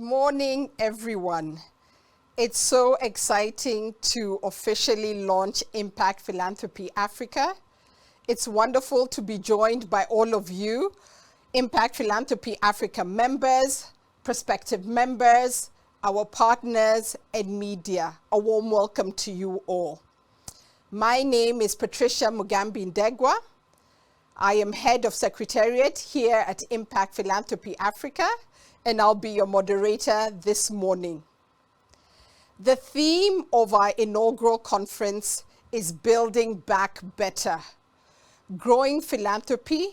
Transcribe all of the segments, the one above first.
morning, everyone. It's so exciting to officially launch Impact Philanthropy Africa. It's wonderful to be joined by all of you, Impact Philanthropy Africa members, prospective members, our partners, and media. A warm welcome to you all. My name is Patricia Mugambi Ndegwa. I am Head of Secretariat here at Impact Philanthropy Africa, and I'll be your moderator this morning. The theme of our inaugural conference is Building Back Better, Growing Philanthropy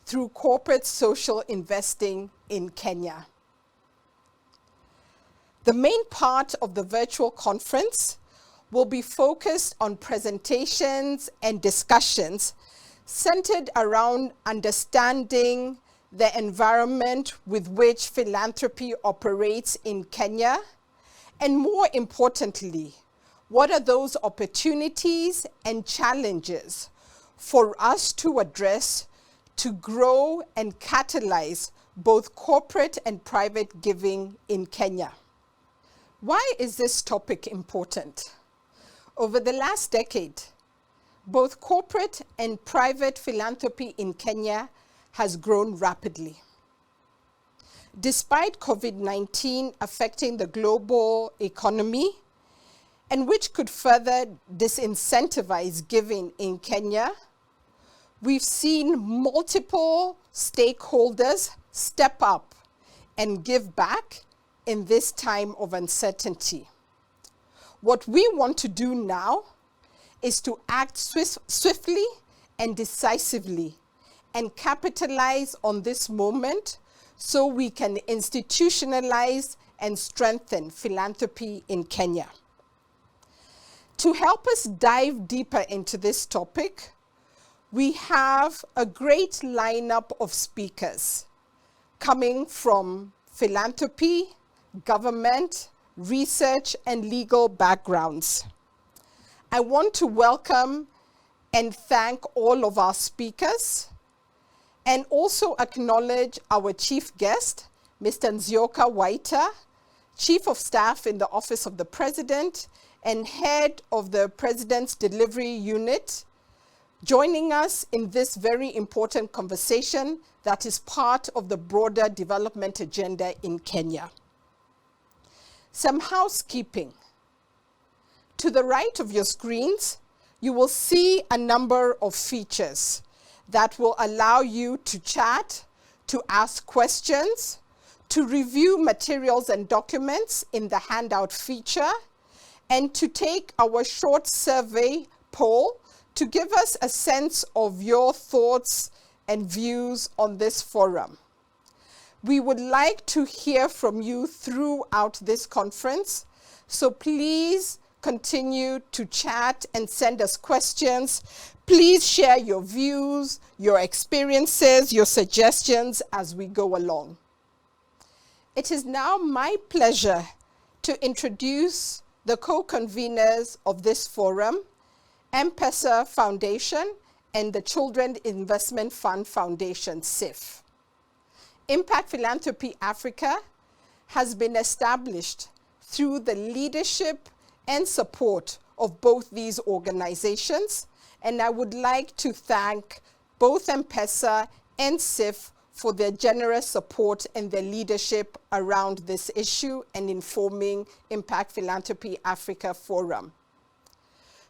through Corporate Social Investing in Kenya. The main part of the virtual conference will be focused on presentations and discussions centered around understanding the environment with which philanthropy operates in Kenya, and more importantly, what are those opportunities and challenges for us to address to grow and catalyze both corporate and private giving in Kenya. Why is this topic important? Over the last decade, both corporate and private philanthropy in Kenya has grown rapidly. Despite COVID-19 affecting the global economy, and which could further disincentivize giving in Kenya, we've seen multiple stakeholders step up and give back in this time of uncertainty. What we want to do now is to act swiftly and decisively and capitalize on this moment so we can institutionalize and strengthen philanthropy in Kenya. To help us dive deeper into this topic, we have a great lineup of speakers coming from philanthropy, government, research, and legal backgrounds. I want to welcome and thank all of our speakers and also acknowledge our chief guest, Mr. Nzioka Waita, Chief of Staff in the Office of the President and Head of the President's Delivery Unit, joining us in this very important conversation that is part of the broader development agenda in Kenya. Some housekeeping. To the right of your screens, you will see a number of features that will allow you to chat, to ask questions, to review materials and documents in the handout feature, and to take our short survey poll to give us a sense of your thoughts and views on this forum. We would like to hear from you throughout this conference, so please continue to chat and send us questions. Please share your views, your experiences, your suggestions as we go along. It is now my pleasure to introduce the co-conveners of this forum, M-Pesa Foundation and the Children Investment Fund Foundation, CIF. Impact Philanthropy Africa has been established through the leadership and support of both these organizations, and I would like to thank both M-Pesa and CIF for their generous support and their leadership around this issue and informing Impact Philanthropy Africa Forum.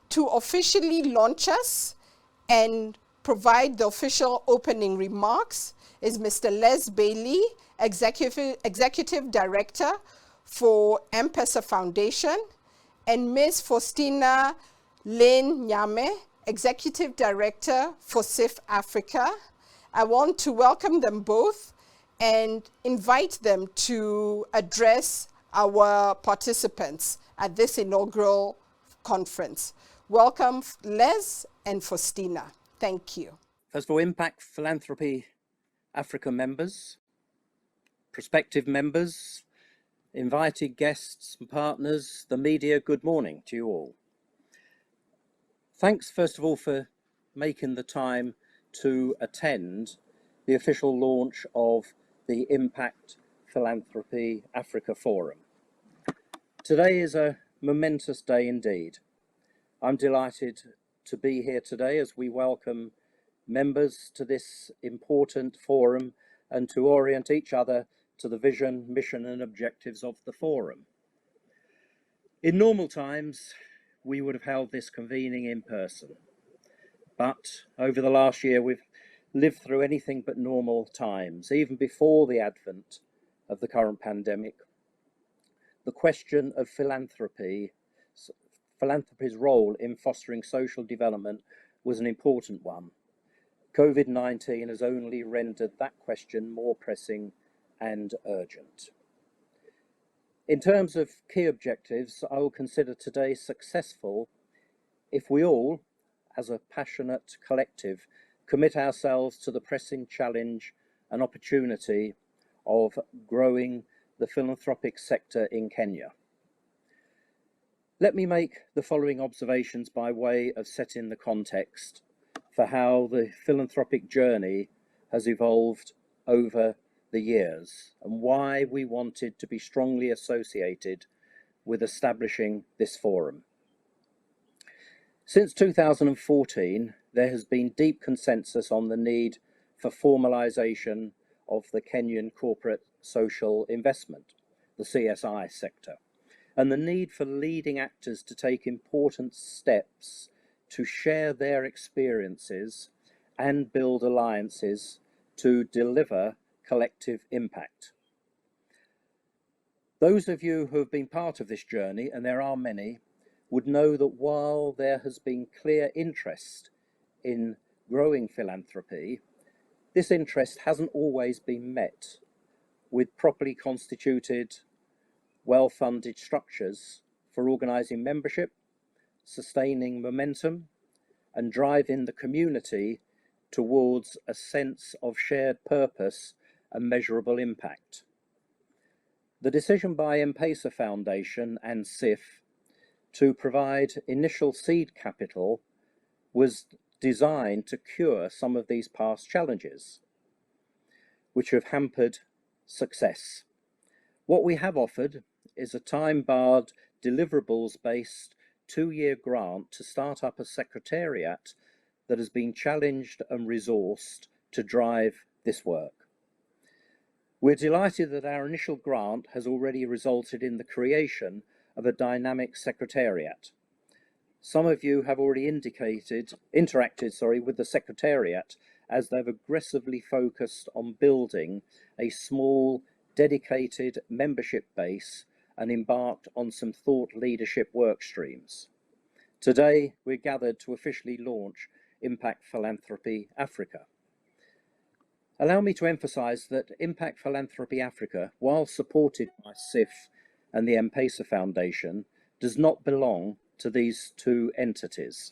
To officially launch us and provide the official opening remarks is Mr. Les Bailey, Executive Director for M-Pesa Foundation, and Ms. Faustina Lane Nyame, Executive Director for CIF Africa. I want to welcome them both and invite them to address our participants at this inaugural conference. Welcome, Les and Faustina. Thank you. First of all, Impact Philanthropy Africa members, prospective members, invited guests and partners, the media, good morning to you all. Thanks, first of all, for making the time to attend the official launch of the Impact Philanthropy Africa Forum. Today is a momentous day indeed. I'm delighted to be here today as we welcome members to this important forum and to orient each other to the vision, mission and objectives of the forum. In normal times, we would have held this convening in person, but over the last year we've lived through anything but normal times, even before the advent of the current pandemic. The question of philanthropy's role in fostering social development was an important one. COVID-19 has only rendered that question more pressing and urgent. In terms of key objectives, I will consider today successful if we all, as a passionate collective, commit ourselves to the pressing challenge and opportunity of growing the philanthropic sector in Kenya. Let me make the following observations by way of setting the context for how the philanthropic journey has evolved over the years and why we wanted to be strongly associated with establishing this forum. Since 2014, there has been deep consensus on the need for formalisation of the Kenyan corporate social investment, the CSI sector, and the need for leading actors to take important steps to share their experiences and build alliances to deliver collective impact. Those of you who have been part of this journey, and there are many, would know that while there has been clear interest in growing philanthropy, this interest hasn't always been met with properly constituted, well-funded structures for organising membership, sustaining momentum, and driving the community towards a sense of shared purpose and measurable impact. The decision by M-Pesa Foundation and CIF to provide initial seed capital was designed to cure some of these past challenges, which have hampered success. What we have offered is a time-barred, deliverables-based 2-year grant to start up a secretariat that has been challenged and resourced to drive this work. We're delighted that our initial grant has already resulted in the creation of a dynamic secretariat. Some of you have already interacted with the secretariat as they've aggressively focused on building a small, dedicated membership base and embarked on some thought leadership work streams. Today, we're gathered to officially launch Impact Philanthropy Africa. Allow me to emphasise that Impact Philanthropy Africa, while supported by CIF and the M-Pesa Foundation, does not belong to these two entities.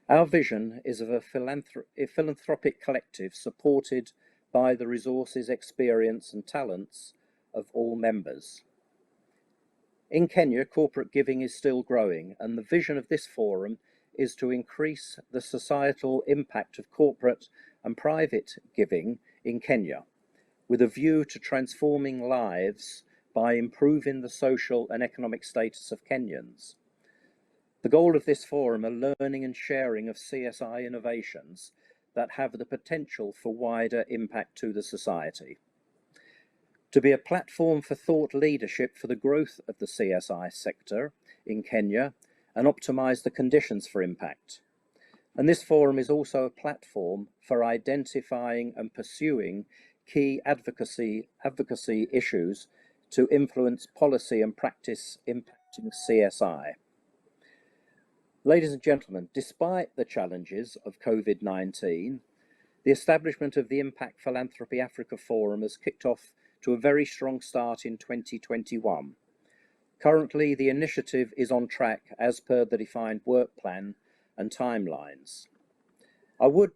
Our vision is of a philanthropic collective supported by the resources, experience and talents of all members. In Kenya, corporate giving is still growing, and the vision of this forum is to increase the societal impact of corporate and private giving in Kenya, with a view to transforming lives by improving the social and economic status of Kenyans. The goal of this forum are learning and sharing of CSI innovations that have the potential for wider impact to the society. To be a platform for thought leadership for the growth of the CSI sector in Kenya and optimise the conditions for impact. And this forum is also a platform for identifying and pursuing key advocacy issues to influence policy and practice impacting CSI. Ladies and gentlemen, despite the challenges of COVID-19, the establishment of the Impact Philanthropy Africa Forum has kicked off to a very strong start in 2021. Currently, the initiative is on track as per the defined work plan and timelines. I would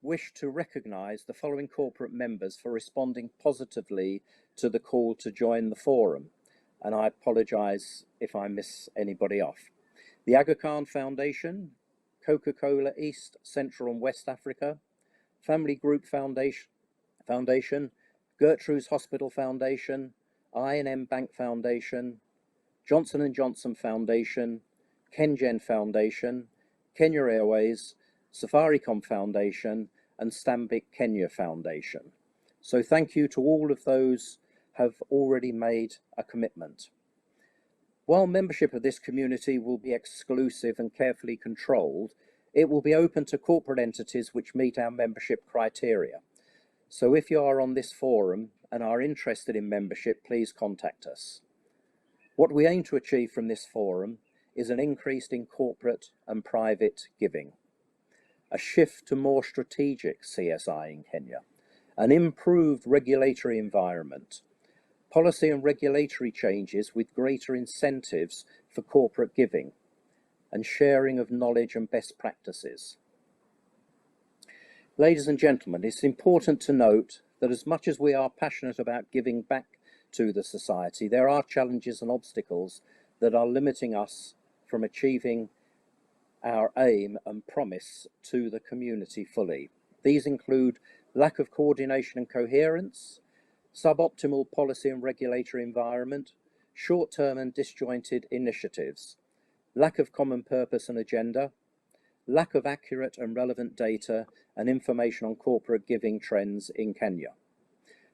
wish to recognise the following corporate members for responding positively to the call to join the forum, and I apologise if I miss anybody off. The Aga Khan Foundation, Coca-Cola East, Central and West Africa, Family Group Foundation, Gertrude's Hospital Foundation, I&M Bank Foundation, Johnson & Johnson Foundation, KenGen Foundation, Kenya Airways, Safaricom Foundation, and Stanbic Kenya Foundation. So thank you to all of those who have already made a commitment. While membership of this community will be exclusive and carefully controlled, it will be open to corporate entities which meet our membership criteria. So if you are on this forum and are interested in membership, please contact us. What we aim to achieve from this forum is an increase in corporate and private giving, a shift to more strategic CSI in Kenya, an improved regulatory environment, policy and regulatory changes with greater incentives for corporate giving, and sharing of knowledge and best practices. Ladies and gentlemen, it's important to note that as much as we are passionate about giving back to the society, there are challenges and obstacles that are limiting us from achieving our aim and promise to the community fully. These include lack of coordination and coherence, suboptimal policy and regulatory environment, short-term and disjointed initiatives, lack of common purpose and agenda, lack of accurate and relevant data and information on corporate giving trends in Kenya.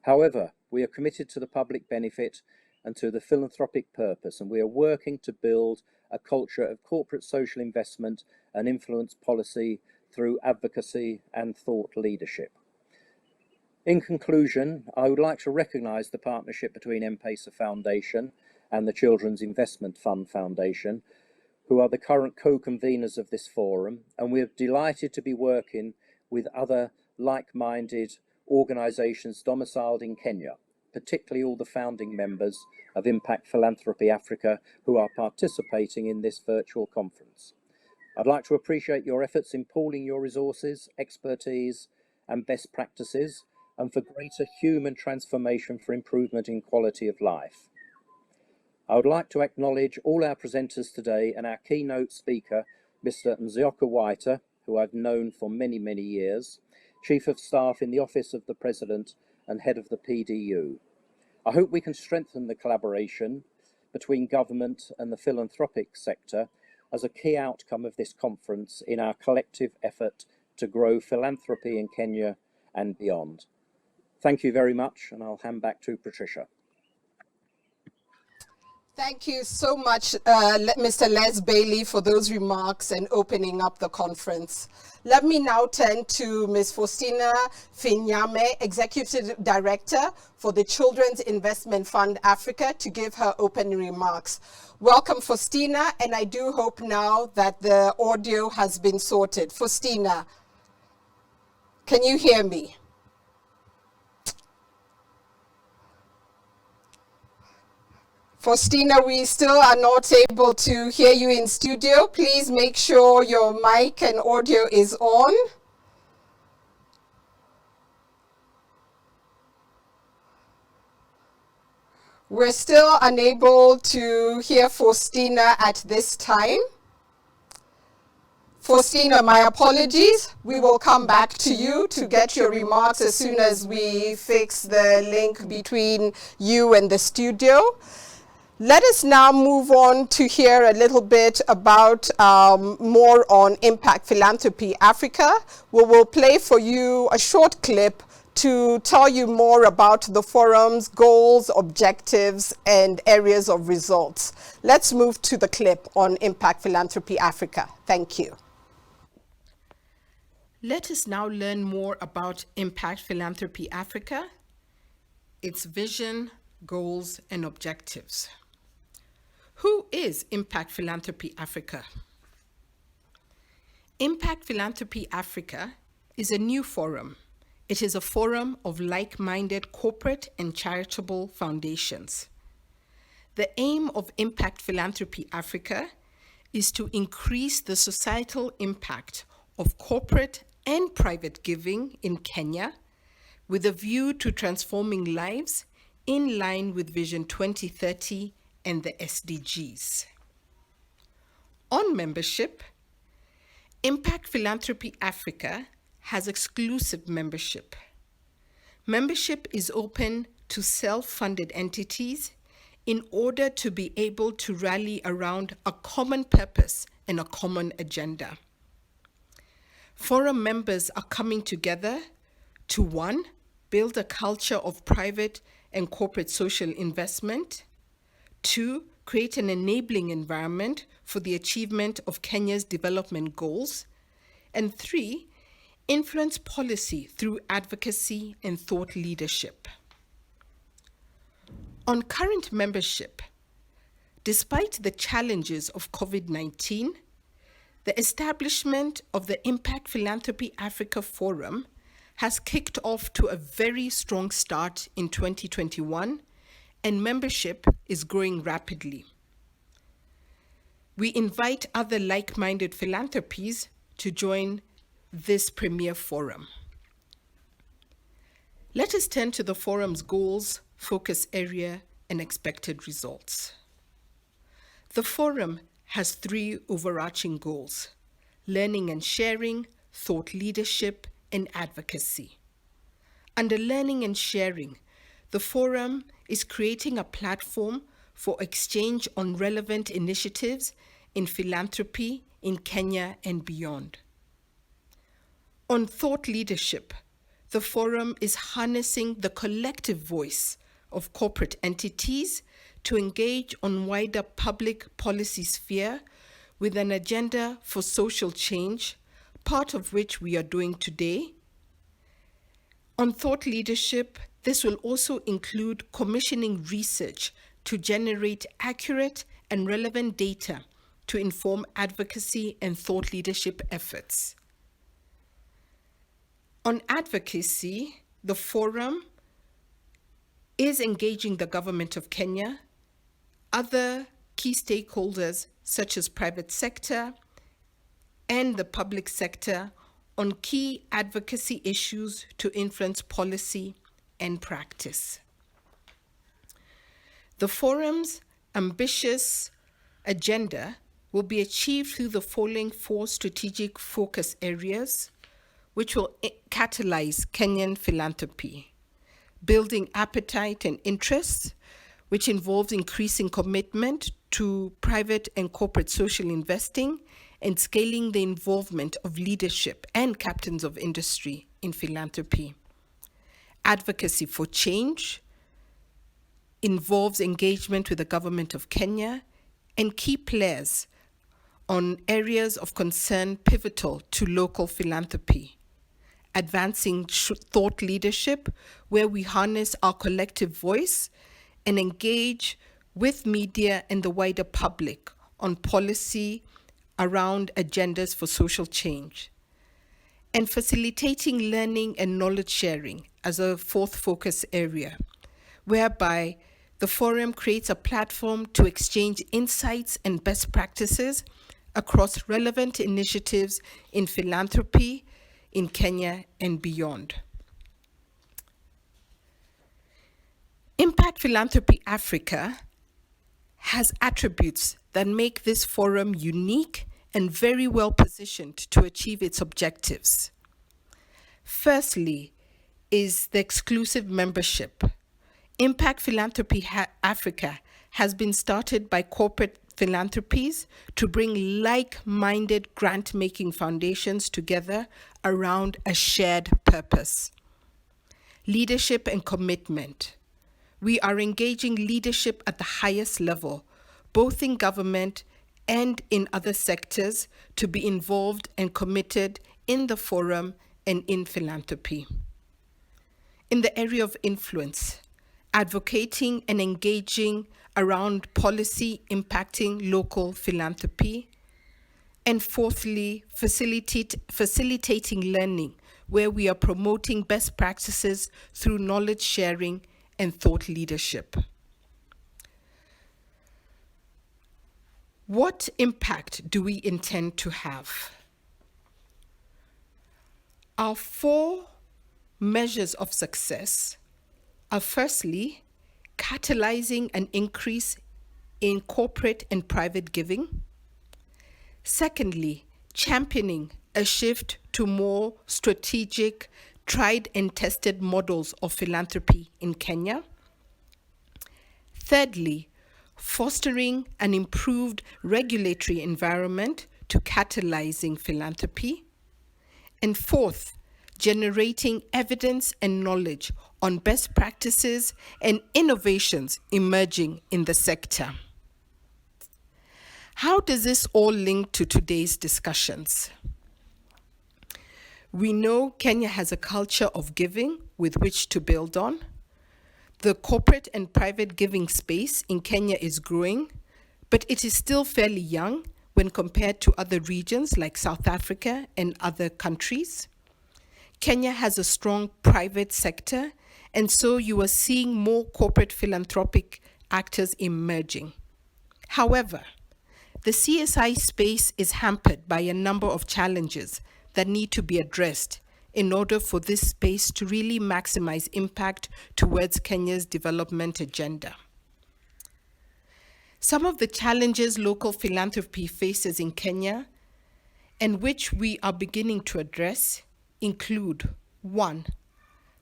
However, we are committed to the public benefit and to the philanthropic purpose, and we are working to build a culture of corporate social investment and influence policy through advocacy and thought leadership. In conclusion, I would like to recognise the partnership between M-Pesa Foundation and the Children's Investment Fund Foundation, who are the current co-conveners of this forum, and we are delighted to be working with other like-minded organisations domiciled in Kenya, particularly all the founding members of Impact Philanthropy Africa who are participating in this virtual conference. I'd like to appreciate your efforts in pooling your resources, expertise and best practices, and for greater human transformation for improvement in quality of life. I would like to acknowledge all our presenters today and our keynote speaker, Mr. Nzioka Waita, who I've known for many, many years, Chief of Staff in the Office of the President and Head of the PDU. I hope we can strengthen the collaboration between government and the philanthropic sector as a key outcome of this conference in our collective effort to grow philanthropy in Kenya and beyond. Thank you very much, and I'll hand back to Patricia. Thank you so much, Mr. Les Bailey, for those remarks and opening up the conference. Let me now turn to Ms. Faustina Finyame, Executive Director for the Children's Investment Fund Africa, to give her opening remarks. Welcome, Faustina, and I do hope now that the audio has been sorted. Faustina, can you hear me? Faustina, we still are not able to hear you in studio. Please make sure your mic and audio is on. We're still unable to hear Faustina at this time. Faustina, my apologies. We will come back to you to get your remarks as soon as we fix the link between you and the studio. Let us now move on to hear a little bit about more on Impact Philanthropy Africa. We will play for you a short clip to tell you more about the forum's goals, objectives, and areas of results. Let's move to the clip on Impact Philanthropy Africa. Thank you. Let us now learn more about Impact Philanthropy Africa, its vision, goals, and objectives. Who is Impact Philanthropy Africa? Impact Philanthropy Africa is a new forum. It is a forum of like-minded corporate and charitable foundations. The aim of Impact Philanthropy Africa is to increase the societal impact of corporate and private giving in Kenya with a view to transforming lives in line with Vision 2030 and the SDGs. On membership, Impact Philanthropy Africa has exclusive membership. Membership is open to self-funded entities in order to be able to rally around a common purpose and a common agenda. Forum members are coming together to 1, build a culture of private and corporate social investment, 2, create an enabling environment for the achievement of Kenya's development goals, and 3, influence policy through advocacy and thought leadership. On current membership, despite the challenges of COVID-19, the establishment of the Impact Philanthropy Africa Forum has kicked off to a very strong start in 2021, and membership is growing rapidly. We invite other like-minded philanthropies to join this premier forum. Let us turn to the forum's goals, focus area, and expected results. The forum has 3 overarching goals: learning and sharing, thought leadership, and advocacy. Under learning and sharing, the forum is creating a platform for exchange on relevant initiatives in philanthropy in Kenya and beyond. On thought leadership, the forum is harnessing the collective voice of corporate entities to engage on wider public policy sphere with an agenda for social change, part of which we are doing today. On thought leadership, this will also include commissioning research to generate accurate and relevant data to inform advocacy and thought leadership efforts. On advocacy, the forum is engaging the government of Kenya, other key stakeholders such as private sector and the public sector on key advocacy issues to influence policy and practice. The forum's ambitious agenda will be achieved through the following 4 strategic focus areas, which will catalyze Kenyan philanthropy: building appetite and interest, which involves increasing commitment to private and corporate social investing and scaling the involvement of leadership and captains of industry in philanthropy. Advocacy for change involves engagement with the government of Kenya and key players on areas of concern pivotal to local philanthropy. Advancing thought leadership, where we harness our collective voice and engage with media and the wider public on policy around agendas for social change. And facilitating learning and knowledge sharing as a 4th focus area, whereby the forum creates a platform to exchange insights and best practices across relevant initiatives in philanthropy in Kenya and beyond. Impact Philanthropy Africa has attributes that make this forum unique and very well positioned to achieve its objectives. Firstly is the exclusive membership. Impact Philanthropy Africa has been started by corporate philanthropies to bring like-minded grant-making foundations together around a shared purpose. Leadership and commitment. We are engaging leadership at the highest level, both in government and in other sectors, to be involved and committed in the forum and in philanthropy. In the area of influence, advocating and engaging around policy impacting local philanthropy. And 4thly, facilitating learning, where we are promoting best practices through knowledge sharing and thought leadership. What impact do we intend to have? Our 4 measures of success are firstly, catalyzing an increase in corporate and private giving. Secondly, championing a shift to more strategic tried and tested models of philanthropy in Kenya. Thirdly, fostering an improved regulatory environment to catalyzing philanthropy. And fourth, generating evidence and knowledge on best practices and innovations emerging in the sector. How does this all link to today's discussions? We know Kenya has a culture of giving with which to build on. The corporate and private giving space in Kenya is growing, but it is still fairly young when compared to other regions like South Africa and other countries. Kenya has a strong private sector, and so you are seeing more corporate philanthropic actors emerging. However, the CSI space is hampered by a number of challenges that need to be addressed in order for this space to really maximize impact towards Kenya's development agenda. Some of the challenges local philanthropy faces in Kenya, and which we are beginning to address, include: 1,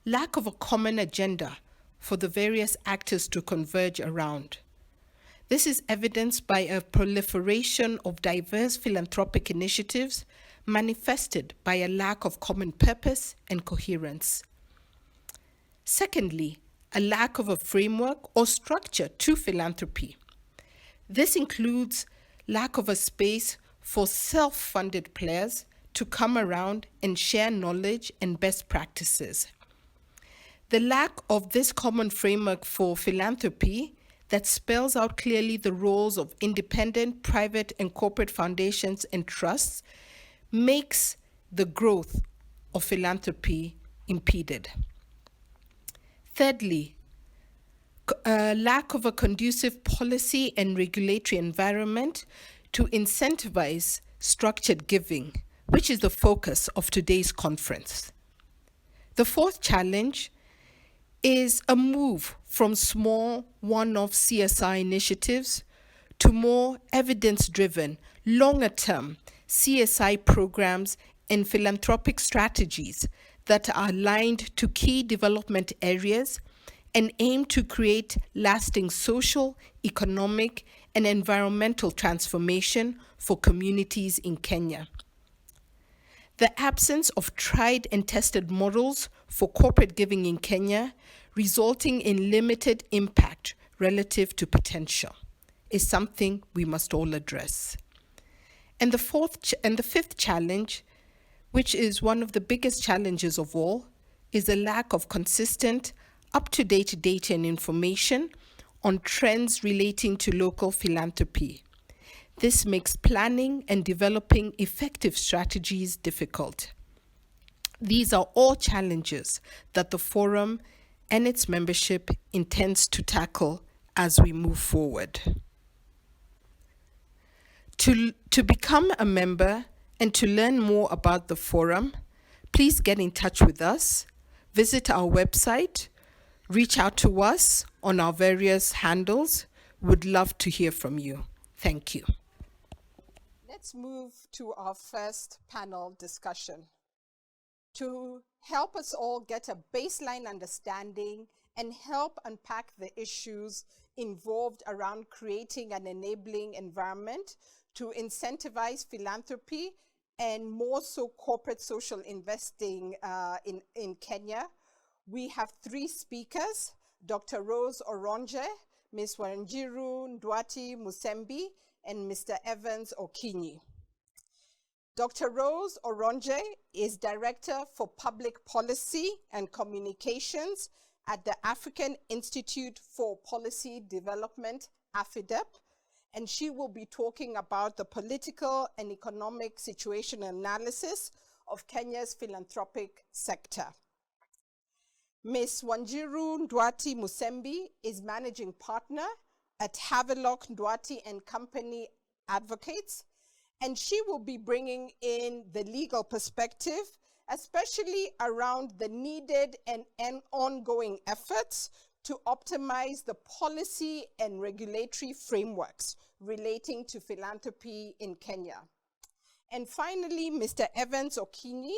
lack of a common agenda for the various actors to converge around. This is evidenced by a proliferation of diverse philanthropic initiatives manifested by a lack of common purpose and coherence. Secondly, a lack of a framework or structure to philanthropy. This includes lack of a space for self-funded players to come around and share knowledge and best practices. The lack of this common framework for philanthropy that spells out clearly the roles of independent, private, and corporate foundations and trusts makes the growth of philanthropy impeded. Thirdly, a lack of a conducive policy and regulatory environment to incentivize structured giving, which is the focus of today's conference. The fourth challenge is a move from small one-off CSI initiatives to more evidence-driven, longer-term CSI programs and philanthropic strategies that are aligned to key development areas and aim to create lasting social, economic, and environmental transformation for communities in Kenya. The absence of tried and tested models for corporate giving in Kenya, resulting in limited impact relative to potential, is something we must all address. And the fifth challenge, which is one of the biggest challenges of all, is the lack of consistent, up-to-date data and information on trends relating to local philanthropy. This makes planning and developing effective strategies difficult. These are all challenges that the forum and its membership intends to tackle as we move forward. To become a member and to learn more about the forum, please get in touch with us, visit our website, reach out to us on our various handles. We'd love to hear from you. Thank you. Let's move to our first panel discussion. To help us all get a baseline understanding and help unpack the issues involved around creating an enabling environment to incentivize philanthropy and more so corporate social investing in Kenya, we have three speakers: Dr. Rose Oronje, Ms. Wanjiru Ndwati Musembi, and Mr. Evans Okinyi. Dr. Rose Oronje is Director for Public Policy and Communications at the African Institute for Policy Development, AFIDEP, and she will be talking about the political and economic situation analysis of Kenya's philanthropic sector. Ms. Wanjiru Ndwati Musembi is Managing Partner at Havelock Ndwati and Company Advocates, and she will be bringing in the legal perspective, especially around the needed and ongoing efforts to optimize the policy and regulatory frameworks relating to philanthropy in Kenya. And finally, Mr. Evans Okinyi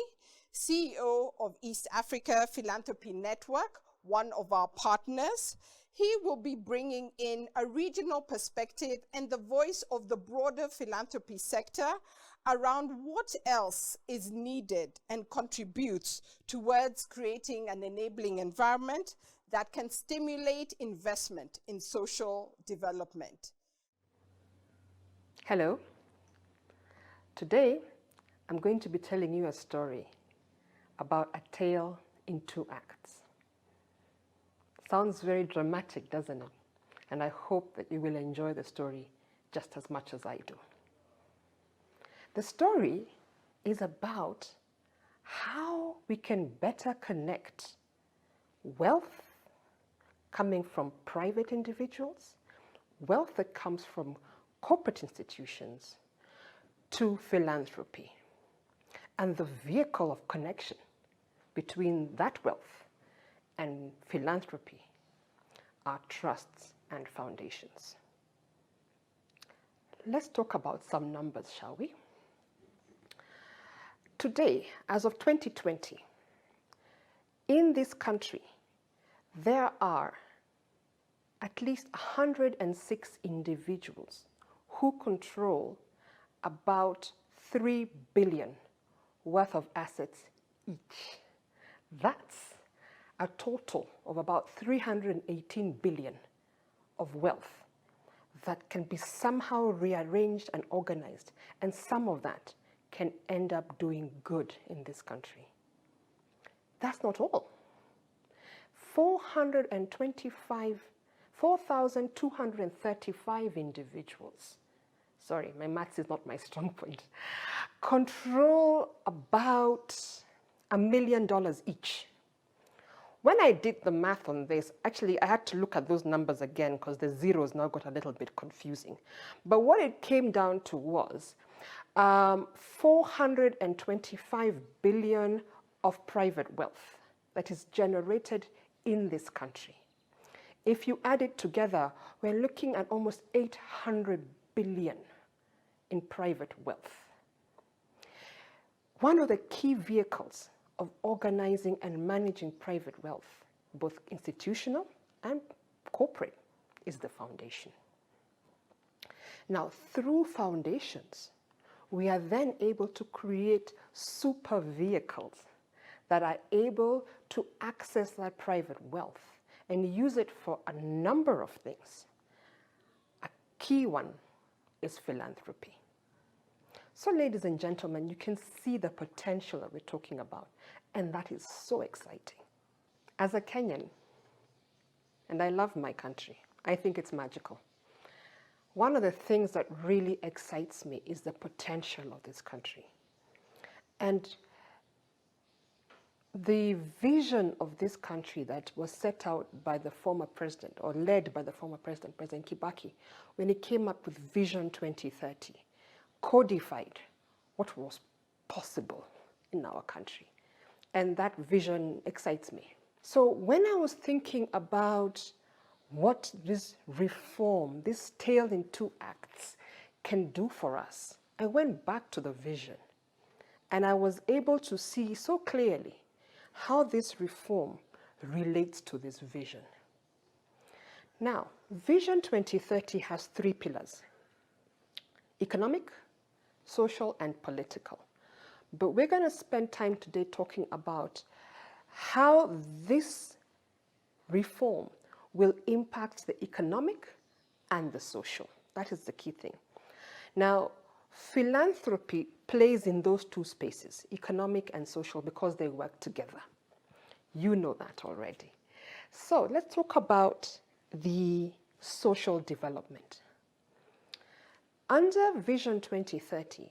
CEO of East Africa Philanthropy Network, one of our partners. He will be bringing in a regional perspective and the voice of the broader philanthropy sector around what else is needed and contributes towards creating an enabling environment that can stimulate investment in social development. Hello. Today, I'm going to be telling you a story about a tale in 2 acts. Sounds very dramatic, doesn't it? And I hope that you will enjoy the story just as much as I do. The story is about how we can better connect wealth coming from private individuals, wealth that comes from corporate institutions, to philanthropy, and the vehicle of connection between that wealth and philanthropy are trusts and foundations. Let's talk about some numbers, shall we? Today, as of 2020, in this country, there are at least 106 individuals who control about 3 billion worth of assets each. That's a total of about 318 billion of wealth that can be somehow rearranged and organized, and some of that can end up doing good in this country. That's not all. 4,235 individuals, sorry, my maths is not my strong point, control about $1 million each. When I did the math on this, actually I had to look at those numbers again because the zeros now got a little bit confusing. But what it came down to was 425 billion of private wealth that is generated in this country. If you add it together, we're looking at almost 800 billion in private wealth. One of the key vehicles of organizing and managing private wealth, both institutional and corporate, is the foundation. Now, through foundations, we are then able to create super vehicles that are able to access that private wealth and use it for a number of things. A key one is philanthropy. So, ladies and gentlemen, you can see the potential that we're talking about, and that is so exciting. As a Kenyan, and I love my country, I think it's magical. One of the things that really excites me is the potential of this country. And the vision of this country that was set out by the former president, or led by the former president, President Kibaki, when he came up with Vision 2030, codified what was possible in our country. And that vision excites me. So when I was thinking about what this reform, this tale in 2 acts, can do for us, I went back to the vision. And I was able to see so clearly how this reform relates to this vision. Now, Vision 2030 has 3 pillars: economic, social, and political. But we're going to spend time today talking about how this reform will impact the economic and the social. That is the key thing. Now, philanthropy plays in those 2 spaces, economic and social, because they work together. You know that already. So let's talk about the social development. Under Vision 2030,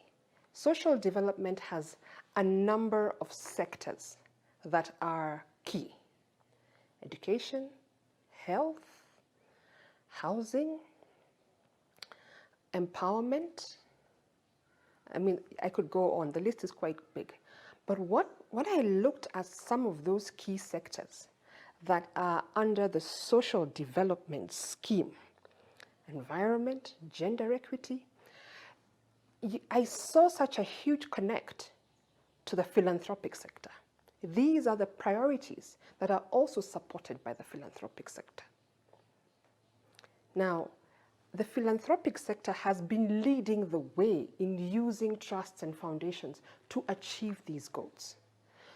social development has a number of sectors that are key: education, health, housing, empowerment. I mean, I could go on, the list is quite big. But what I looked at some of those key sectors that are under the social development scheme: environment, gender equity, I saw such a huge connect to the philanthropic sector. These are the priorities that are also supported by the philanthropic sector. Now, the philanthropic sector has been leading the way in using trusts and foundations to achieve these goals.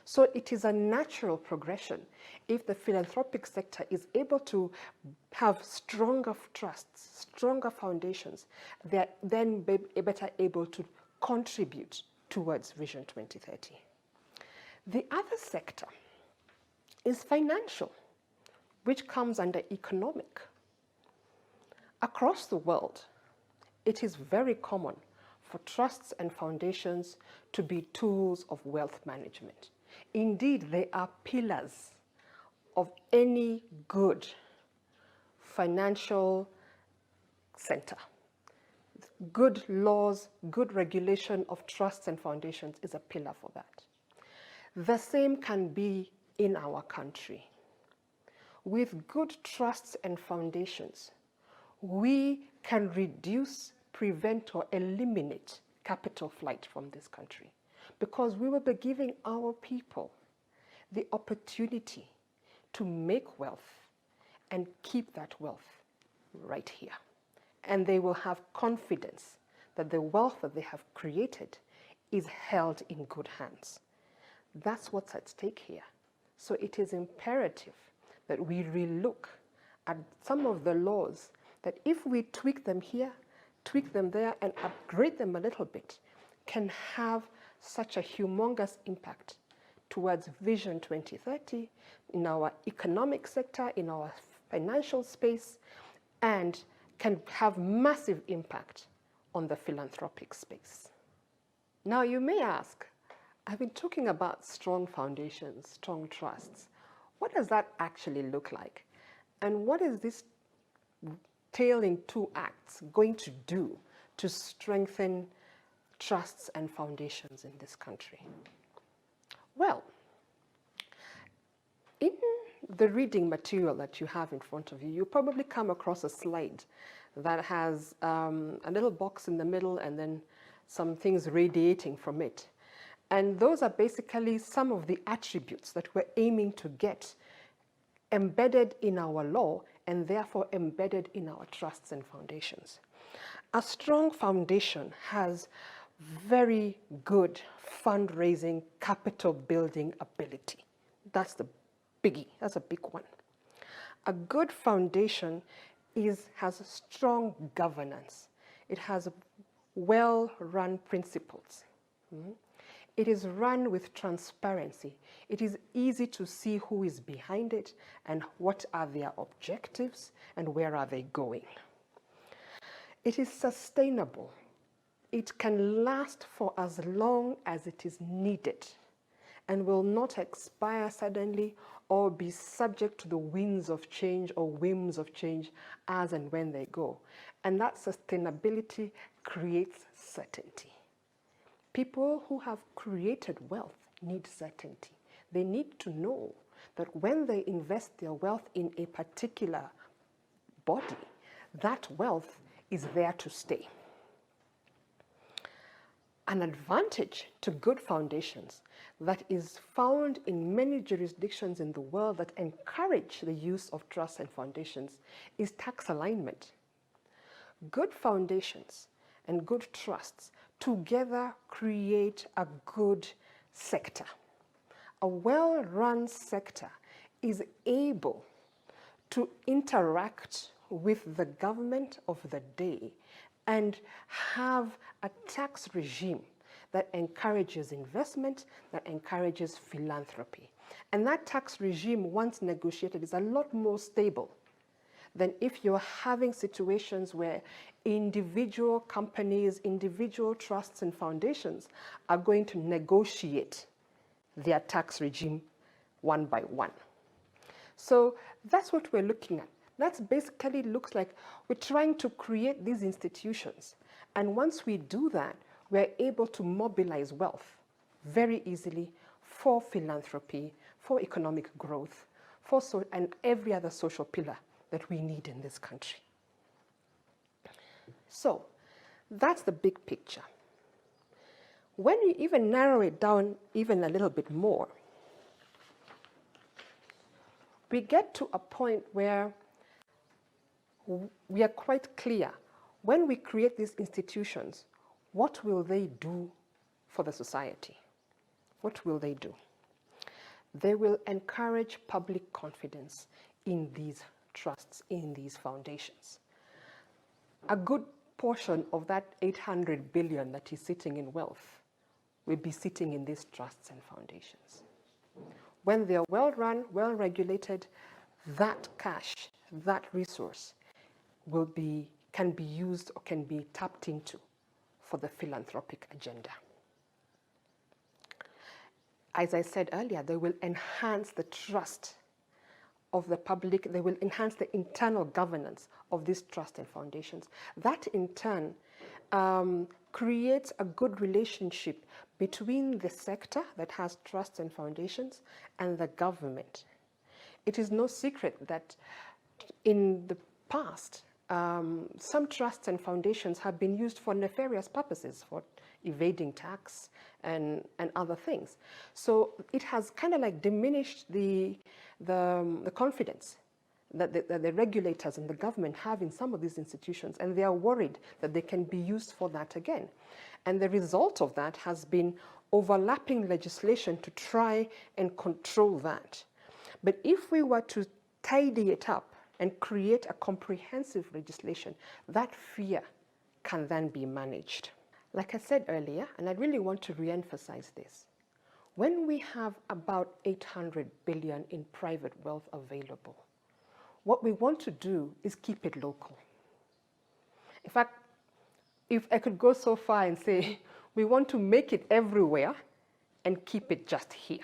So it is a natural progression if the philanthropic sector is able to have stronger trusts, stronger foundations, they're then better able to contribute towards Vision 2030. The other sector is financial, which comes under economic. Across the world, it is very common for trusts and foundations to be tools of wealth management. Indeed, they are pillars of any good financial center. Good laws, good regulation of trusts and foundations is a pillar for that. The same can be in our country. With good trusts and foundations, we can reduce, prevent, or eliminate capital flight from this country, because we will be giving our people the opportunity to make wealth and keep that wealth right here. And they will have confidence that the wealth that they have created is held in good hands. That's what's at stake here. So it is imperative that we relook at some of the laws that if we tweak them here, tweak them there, and upgrade them a little bit, can have such a humongous impact towards Vision 2030 in our economic sector, in our financial space, and can have massive impact on the philanthropic space. Now you may ask, I've been talking about strong foundations, strong trusts. What does that actually look like? And what is this tale in two acts going to do to strengthen trusts and foundations in this country? Well, in the reading material that you have in front of you, you'll probably come across a slide that has a little box in the middle and then some things radiating from it. And those are basically some of the attributes that we're aiming to get embedded in our law and therefore embedded in our trusts and foundations. A strong foundation has very good fundraising, capital building ability. That's the biggie, that's a big one. A good foundation has strong governance. It has well-run principles. It is run with transparency. It is easy to see who is behind it and what are their objectives and where are they going. It is sustainable. It can last for as long as it is needed and will not expire suddenly or be subject to the winds of change or whims of change as and when they go. And that sustainability creates certainty. People who have created wealth need certainty. They need to know that when they invest their wealth in a particular body, that wealth is there to stay. An advantage to good foundations that is found in many jurisdictions in the world that encourage the use of trusts and foundations is tax alignment. Good foundations and good trusts together create a good sector. A well-run sector is able to interact with the government of the day and have a tax regime that encourages investment, that encourages philanthropy. And that tax regime, once negotiated, is a lot more stable than if you're having situations where individual companies, individual trusts and foundations are going to negotiate their tax regime one by one. So that's what we're looking at. That basically looks like we're trying to create these institutions. And once we do that, we're able to mobilize wealth very easily for philanthropy, for economic growth, and every other social pillar that we need in this country. So that's the big picture. When you even narrow it down even a little bit more, we get to a point where we are quite clear. When we create these institutions, what will they do for the society? What will they do? They will encourage public confidence in these trusts, in these foundations. A good portion of that 800 billion that is sitting in wealth will be sitting in these trusts and foundations. When they are well run, well regulated, that cash, that resource can be used or can be tapped into for the philanthropic agenda. As I said earlier, they will enhance the trust of the public. They will enhance the internal governance of these trusts and foundations. That in turn creates a good relationship between the sector that has trusts and foundations and the government. It is no secret that in the past, some trusts and foundations have been used for nefarious purposes, for evading tax and other things. So it has kind of like diminished the confidence that the regulators and the government have in some of these institutions, and they are worried that they can be used for that again. And the result of that has been overlapping legislation to try and control that. But if we were to tidy it up and create a comprehensive legislation, that fear can then be managed. Like I said earlier, and I really want to re-emphasize this, when we have about 800 billion in private wealth available, what we want to do is keep it local. In fact, if I could go so far and say, we want to make it everywhere and keep it just here.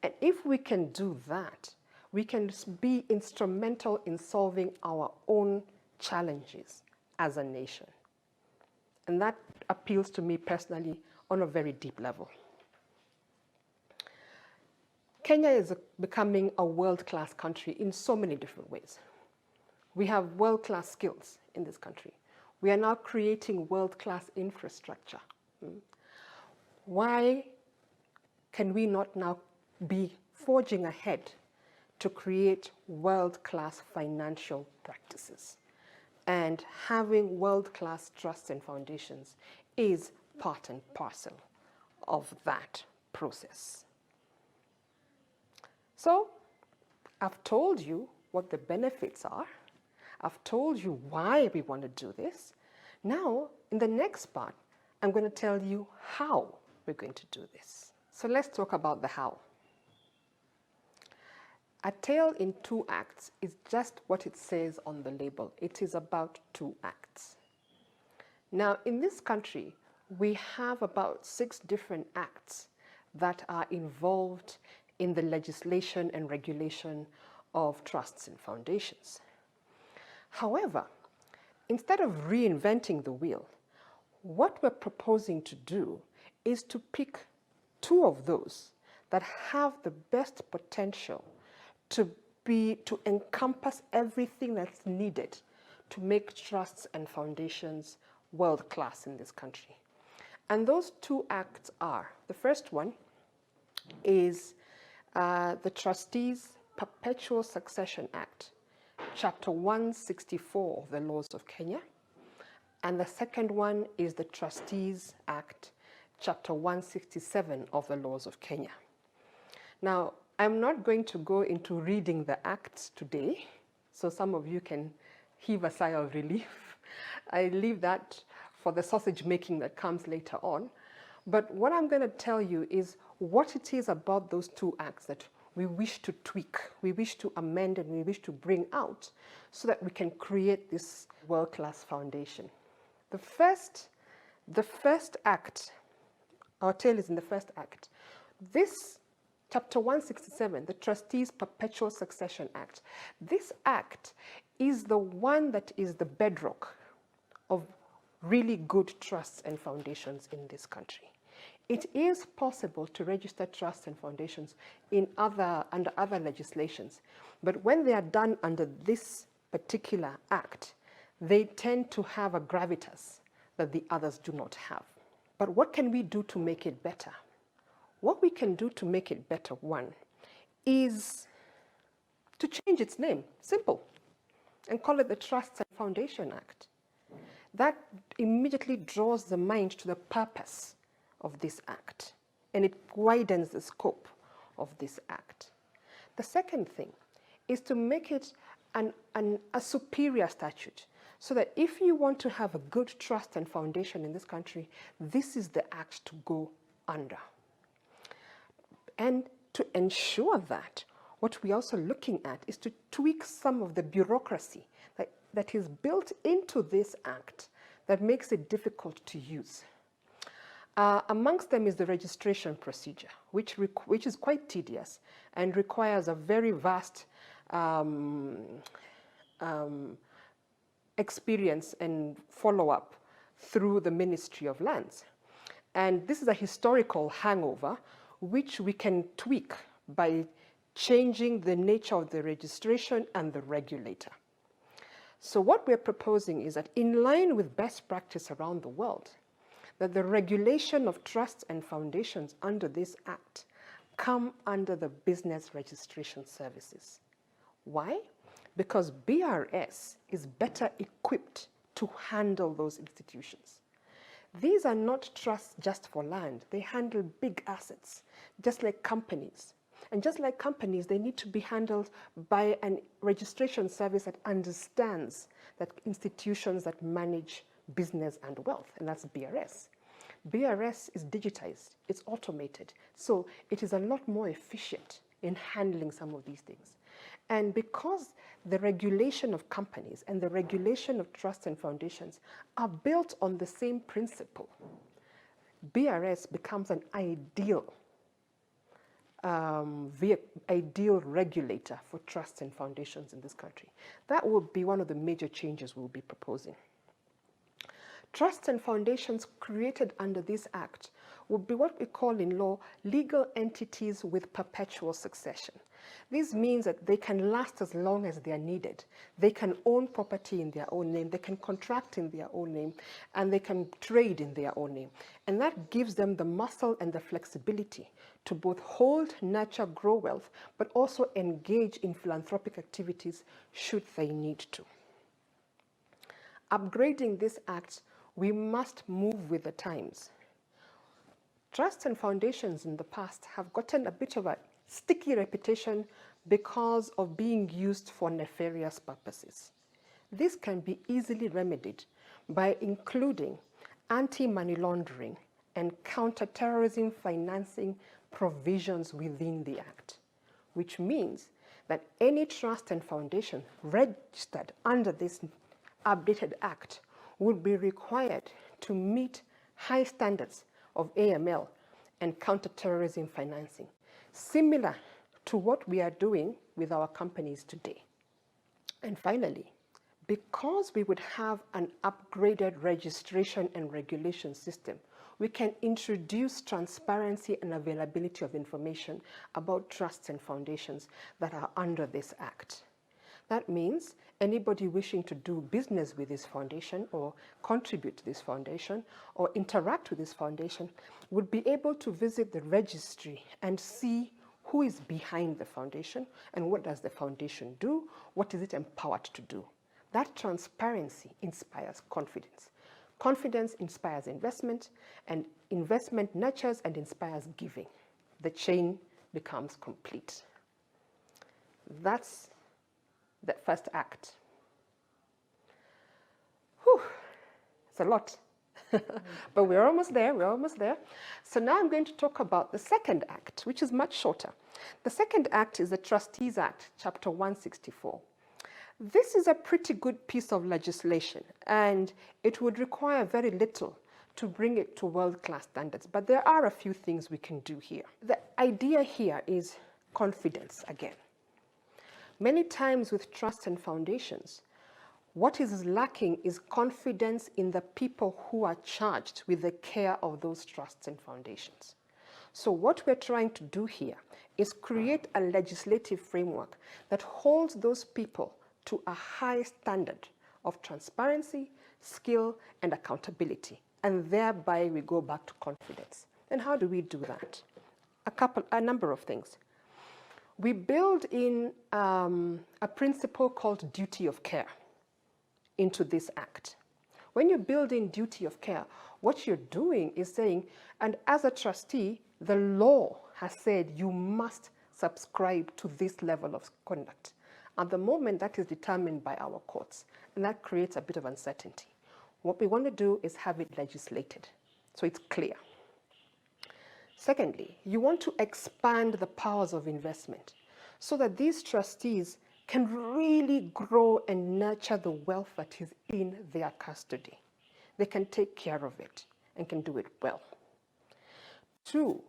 And if we can do that, we can be instrumental in solving our own challenges as a nation. And that appeals to me personally on a very deep level. Kenya is becoming a world-class country in so many different ways. We have world-class skills in this country. We are now creating world-class infrastructure. Why can we not now be forging ahead to create world-class financial practices? And having world-class trusts and foundations is part and parcel of that process. So, I've told you what the benefits are. I've told you why we want to do this. Now, in the next part, I'm going to tell you how we're going to do this. So let's talk about the how. A Tale in Two Acts is just what it says on the label. It is about 2 acts. Now, in this country, we have about 6 different acts that are involved in the legislation and regulation of trusts and foundations. However, instead of reinventing the wheel, what we're proposing to do is to pick 2 of those that have the best potential to encompass everything that's needed to make trusts and foundations world-class in this country. And those 2 acts are, the first one is the Trustees' Perpetual Succession Act, Chapter 164 of the Laws of Kenya. And the second one is the Trustees Act, Chapter 167 of the Laws of Kenya. Now, I'm not going to go into reading the acts today, so some of you can heave a sigh of relief. I leave that for the sausage making that comes later on. But what I'm going to tell you is what it is about those 2 acts that we wish to tweak, we wish to amend, and we wish to bring out so that we can create this world-class foundation. The first act, our tale is in the first act. This Chapter 167, the Trustees' Perpetual Succession Act. This act is the one that is the bedrock of really good trusts and foundations in this country. It is possible to register trusts and foundations under other legislations, but when they are done under this particular act, they tend to have a gravitas that the others do not have. But what can we do to make it better? What we can do to make it better, one, is to change its name, simple, and call it the Trusts and Foundation Act. That immediately draws the mind to the purpose of this act, and it widens the scope of this act. The second thing is to make it a superior statute, so that if you want to have a good trust and foundation in this country, this is the act to go under. And to ensure that, what we're also looking at is to tweak some of the bureaucracy that is built into this act that makes it difficult to use. Amongst them is the registration procedure, which is quite tedious and requires a very vast experience and follow-up through the Ministry of Lands. And this is a historical hangover which we can tweak by changing the nature of the registration and the regulator. So what we're proposing is that, in line with best practice around the world, that the regulation of trusts and foundations under this act come under the business registration services. Why? Because BRS is better equipped to handle those institutions. These are not trusts just for land. They handle big assets, just like companies. And just like companies, they need to be handled by a registration service that understands that institutions that manage business and wealth, and that's BRS. BRS is digitized, it's automated, so it is a lot more efficient in handling some of these things. And because the regulation of companies and the regulation of trusts and foundations are built on the same principle, BRS becomes an ideal regulator for trusts and foundations in this country. That will be one of the major changes we'll be proposing. Trusts and foundations created under this act will be what we call in law legal entities with perpetual succession. This means that they can last as long as they are needed. They can own property in their own name, they can contract in their own name, and they can trade in their own name. And that gives them the muscle and the flexibility to both hold, nurture, grow wealth, but also engage in philanthropic activities should they need to. Upgrading this act, we must move with the times. Trusts and foundations in the past have gotten a bit of a sticky reputation because of being used for nefarious purposes. This can be easily remedied by including anti-money laundering and counter-terrorism financing provisions within the Act, which means that any trust and foundation registered under this updated Act would be required to meet high standards of AML and counter-terrorism financing, similar to what we are doing with our companies today. And finally, because we would have an upgraded registration and regulation system, we can introduce transparency and availability of information about trusts and foundations that are under this Act. That means anybody wishing to do business with this foundation or contribute to this foundation or interact with this foundation would be able to visit the registry and see who is behind the foundation and what does the foundation do, what is it empowered to do. That transparency inspires confidence. Confidence inspires investment, and investment nurtures and inspires giving. The chain becomes complete. That's the first act. Whew, it's a lot. But we're almost there, So now I'm going to talk about the second act, which is much shorter. The second act is the Trustees Act, Chapter 164. This is a pretty good piece of legislation, and it would require very little to bring it to world-class standards. But there are a few things we can do here. The idea here is confidence again. Many times with trusts and foundations, what is lacking is confidence in the people who are charged with the care of those trusts and foundations. So what we're trying to do here is create a legislative framework that holds those people to a high standard of transparency, skill, and accountability, and thereby we go back to confidence. And how do we do that? A number of things. We build in a principle called duty of care into this act. When you build in duty of care, what you're doing is saying, and as a trustee, the law has said you must subscribe to this level of conduct. At the moment, that is determined by our courts, and that creates a bit of uncertainty. What we want to do is have it legislated, so it's clear. Secondly, you want to expand the powers of investment so that these trustees can really grow and nurture the wealth that is in their custody. They can take care of it and can do it well. 2,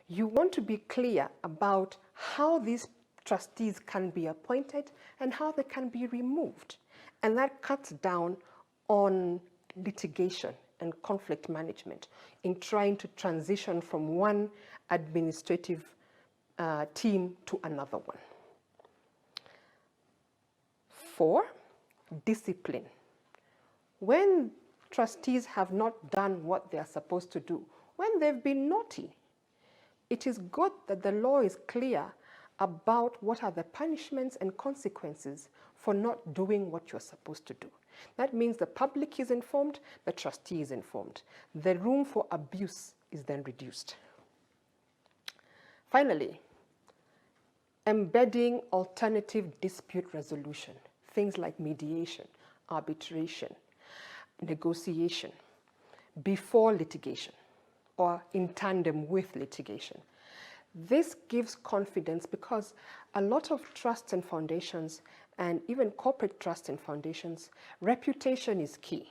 you want to be clear about how these trustees can be appointed and how they can be removed. And that cuts down on litigation and conflict management in trying to transition from one administrative team to another one. 4, discipline. When trustees have not done what they are supposed to do, when they've been naughty, it is good that the law is clear about what are the punishments and consequences for not doing what you're supposed to do. That means the public is informed, the trustee is informed. The room for abuse is then reduced. Finally, embedding alternative dispute resolution, things like mediation, arbitration, negotiation, before litigation or in tandem with litigation. This gives confidence because a lot of trusts and foundations, and even corporate trusts and foundations, reputation is key.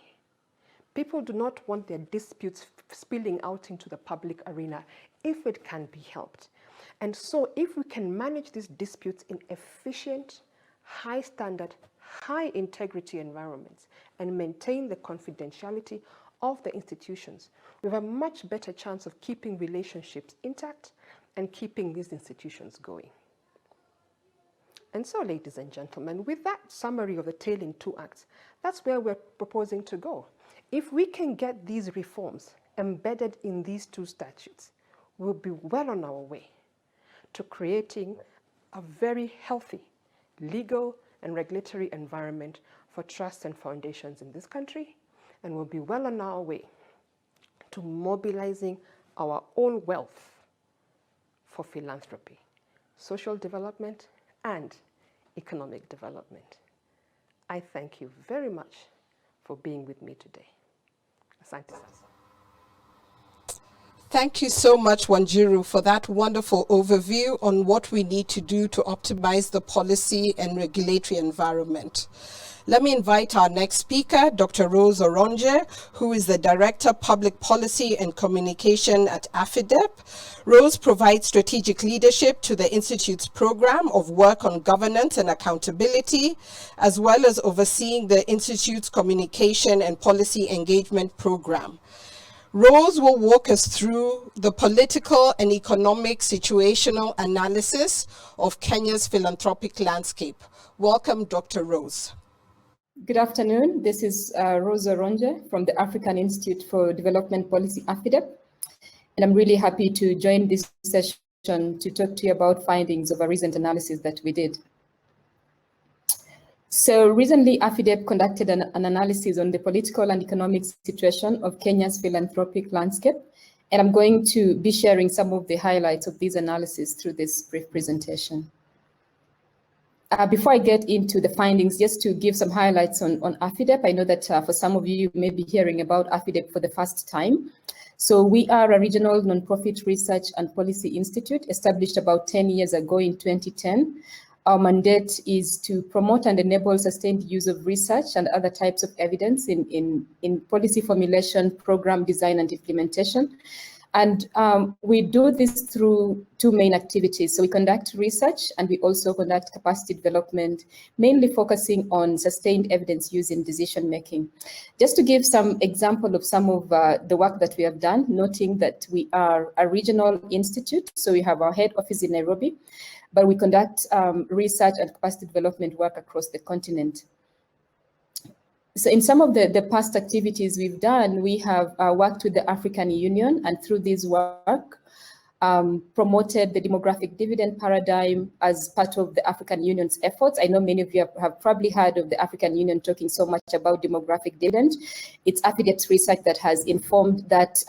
People do not want their disputes spilling out into the public arena if it can be helped. And so if we can manage these disputes in efficient, high standard, high integrity environments and maintain the confidentiality of the institutions, we have a much better chance of keeping relationships intact and keeping these institutions going. And so, ladies and gentlemen, with that summary of the Tailing 2 Acts, that's where we're proposing to go. If we can get these reforms embedded in these 2 statutes, we'll be well on our way to creating a very healthy legal and regulatory environment for trusts and foundations in this country, and we'll be well on our way to mobilizing our own wealth for philanthropy, social development, and economic development. I thank you very much for being with me today. Asante sana. Thank you so much, Wanjiru, for that wonderful overview on what we need to do to optimize the policy and regulatory environment. Let me invite our next speaker, Dr. Rose Oronje, who is the Director, Public Policy and Communication at AFIDEP. Rose provides strategic leadership to the Institute's program of work on governance and accountability, as well as overseeing the Institute's communication and policy engagement program. Rose will walk us through the political and economic situational analysis of Kenya's philanthropic landscape. Welcome, Dr. Rose. Good afternoon. This is Rose Oronje from the African Institute for Development Policy, AFIDEP. And I'm really happy to join this session to talk to you about findings of a recent analysis that we did. So recently, AFIDEP conducted an analysis on the political and economic situation of Kenya's philanthropic landscape. And I'm going to be sharing some of the highlights of these analyses through this brief presentation. Before I get into the findings, just to give some highlights on AFIDEP. I know that for some of you may be hearing about AFIDEP for the first time. So we are a regional nonprofit research and policy institute established about 10 years ago in 2010. Our mandate is to promote and enable sustained use of research and other types of evidence in policy formulation, program design, and implementation. And we do this through 2 main activities. So we conduct research and we also conduct capacity development, mainly focusing on sustained evidence use in decision making. Just to give some example of some of the work that we have done, noting that we are a regional institute. So we have our head office in Nairobi, but we conduct research and capacity development work across the continent. So in some of the past activities we've done, we have worked with the African Union, and through this work, promoted the demographic dividend paradigm as part of the African Union's efforts. I know many of you have probably heard of the African Union talking so much about demographic dividend. It's AFIDEP's research that has informed that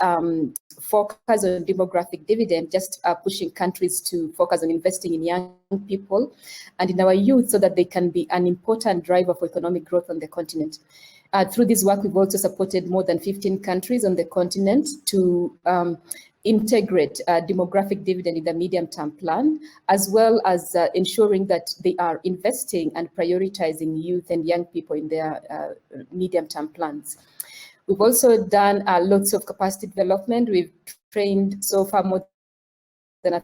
focus on demographic dividend, just pushing countries to focus on investing in young people and in our youth so that they can be an important driver for economic growth on the continent. Through this work, we've also supported more than 15 countries on the continent to integrate demographic dividend in the medium-term plan, as well as ensuring that they are investing and prioritizing youth and young people in their medium-term plans. We've also done lots of capacity development. We've trained so far more than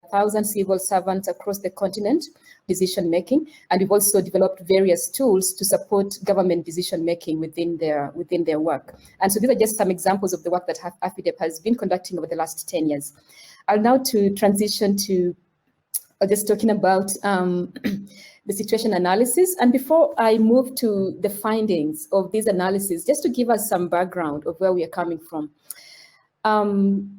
1,000 civil servants across the continent, decision making, and we've also developed various tools to support government decision making within their work. And so these are just some examples of the work that AFIDEP has been conducting over the last 10 years. I'll now transition to just talking about the situation analysis. And before I move to the findings of these analyses, just to give us some background of where we are coming from.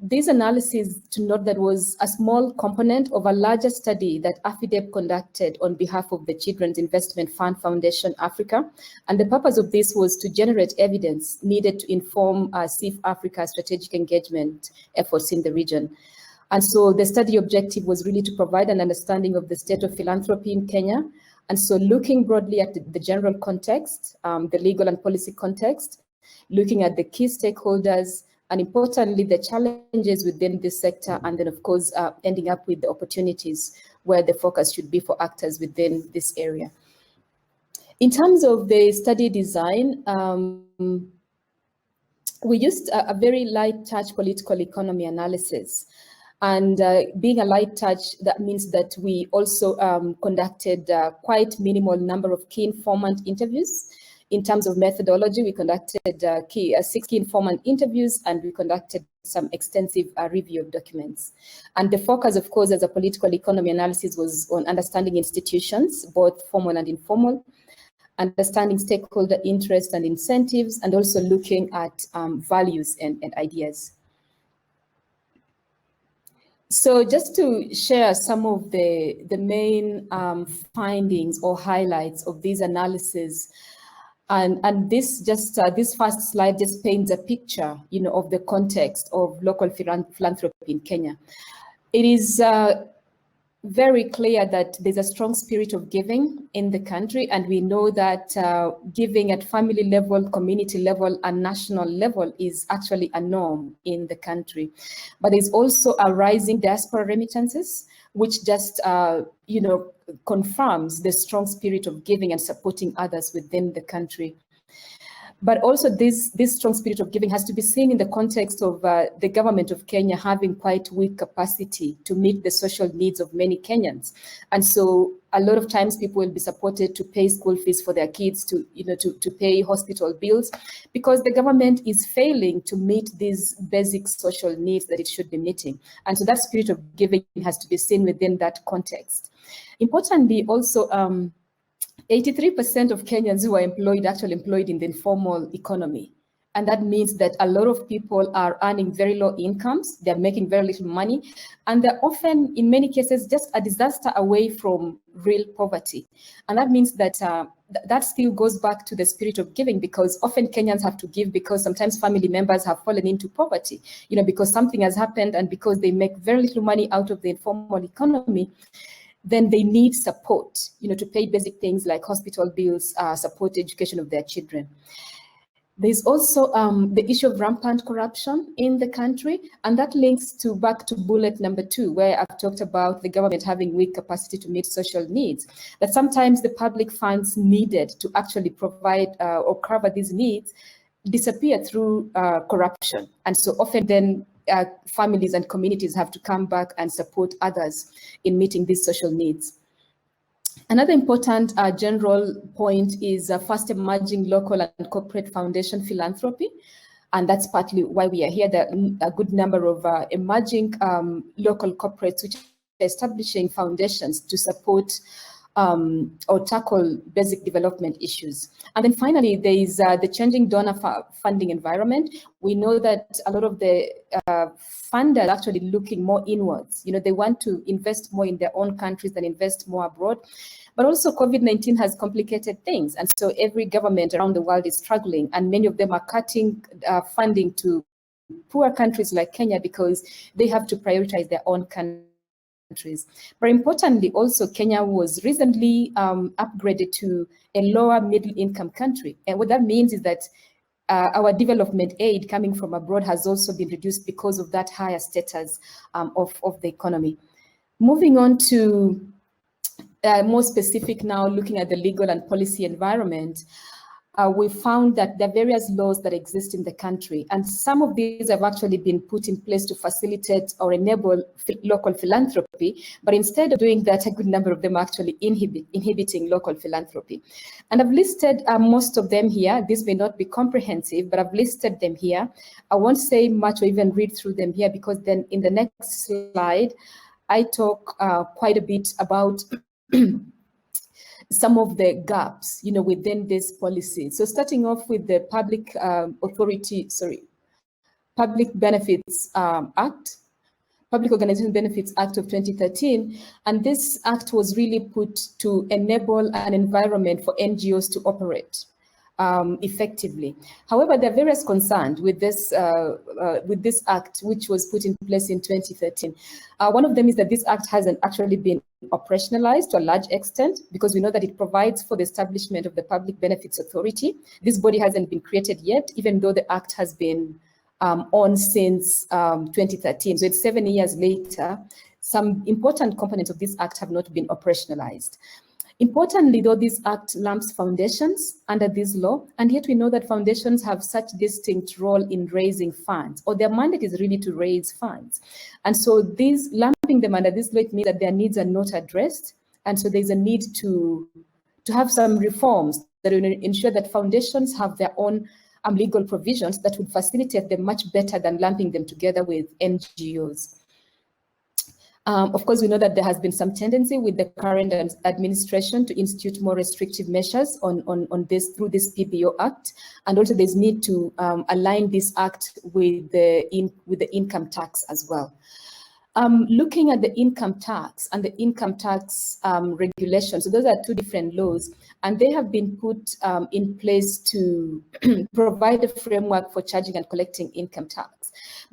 This analysis, to note, that was a small component of a larger study that AFIDEP conducted on behalf of the Children's Investment Fund Foundation Africa. And the purpose of this was to generate evidence needed to inform CIF Africa's strategic engagement efforts in the region. And so the study objective was really to provide an understanding of the state of philanthropy in Kenya. And so looking broadly at the general context, the legal and policy context, looking at the key stakeholders, and importantly, the challenges within this sector, and then of course, ending up with the opportunities where the focus should be for actors within this area. In terms of the study design, we used a very light touch political economy analysis. And being a light touch, that means that we also conducted quite minimal number of key informant interviews. In terms of methodology, we conducted 6 key informant interviews, and we conducted some extensive review of documents. And the focus, of course, as a political economy analysis was on understanding institutions, both formal and informal, understanding stakeholder interests and incentives, and also looking at values and ideas. So just to share some of the main findings or highlights of these analyses, and this first slide just paints a picture, of the context of local philanthropy in Kenya. It is very clear that there's a strong spirit of giving in the country, and we know that giving at family level, community level, and national level is actually a norm in the country. But there's also a rising diaspora remittances, which just confirms the strong spirit of giving and supporting others within the country. But also this strong spirit of giving has to be seen in the context of the government of Kenya having quite weak capacity to meet the social needs of many Kenyans. And so a lot of times people will be supported to pay school fees for their kids, to pay hospital bills, because the government is failing to meet these basic social needs that it should be meeting. And so that spirit of giving has to be seen within that context. Importantly, also, 83% of Kenyans who are actually employed in the informal economy. And that means that a lot of people are earning very low incomes, they're making very little money, and they're often, in many cases, just a disaster away from real poverty. And that means that that still goes back to the spirit of giving, because often Kenyans have to give because sometimes family members have fallen into poverty, because something has happened, and because they make very little money out of the informal economy, then they need support, to pay basic things like hospital bills, support education of their children. There's also the issue of rampant corruption in the country, and that links back to bullet number 2, where I've talked about the government having weak capacity to meet social needs, that sometimes the public funds needed to actually provide or cover these needs disappear through corruption. And so often then families and communities have to come back and support others in meeting these social needs. Another important general point is fast emerging local and corporate foundation philanthropy. And that's partly why we are here. There are a good number of emerging local corporates which are establishing foundations to support or tackle basic development issues. And then finally, there is the changing donor funding environment. We know that a lot of the funders are actually looking more inwards. You know, they want to invest more in their own countries than invest more abroad. But also COVID-19 has complicated things. And so every government around the world is struggling, and many of them are cutting funding to poor countries like Kenya because they have to prioritize their own countries. But importantly, also Kenya was recently upgraded to a lower middle income country. And what that means is that our development aid coming from abroad has also been reduced because of that higher status of the economy. Moving on to more specific now, looking at the legal and policy environment, we found that there are various laws that exist in the country, and some of these have actually been put in place to facilitate or enable local philanthropy, but instead of doing that, a good number of them are actually inhibiting local philanthropy. And I've listed most of them here. This may not be comprehensive, but I've listed them here. I won't say much or even read through them here, because then in the next slide, I talk quite a bit about some of the gaps, you know, within this policy. So starting off with the Public Benefits Act, Public Organization Benefits Act of 2013. And this act was really put to enable an environment for NGOs to operate effectively. However, there are various concerns with this act, which was put in place in 2013. One of them is that this act hasn't actually been operationalized to a large extent, because we know that it provides for the establishment of the Public Benefits Authority. This body hasn't been created yet, even though the act has been on since 2013. So it's 7 years later. Some important components of this act have not been operationalized. Importantly, though, this act lumps foundations under this law, and yet we know that foundations have such distinct role in raising funds, or their mandate is really to raise funds. And so this lumping them under this law, it means that their needs are not addressed. And so there's a need to have some reforms that will ensure that foundations have their own legal provisions that would facilitate them much better than lumping them together with NGOs. Of course, we know that there has been some tendency with the current administration to institute more restrictive measures on this through this PBO Act, and also there's need to align this act with the income tax as well. Looking at the income tax and the income tax regulations, so those are two different laws, and they have been put in place to provide a framework for charging and collecting income tax.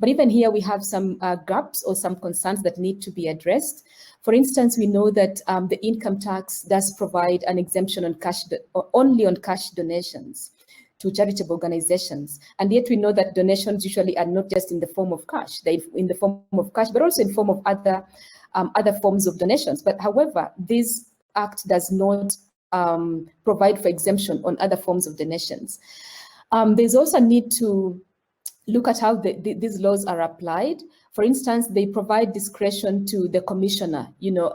But even here, we have some gaps or some concerns that need to be addressed. For instance, we know that the income tax does provide an exemption on cash, or only on cash donations to charitable organizations. And yet we know that donations usually are not just in the form of cash, they're in the form of cash, but also in form of other forms of donations. But however, this act does not provide for exemption on other forms of donations. There's also a need to look at how these laws are applied. For instance, they provide discretion to the commissioner, you know,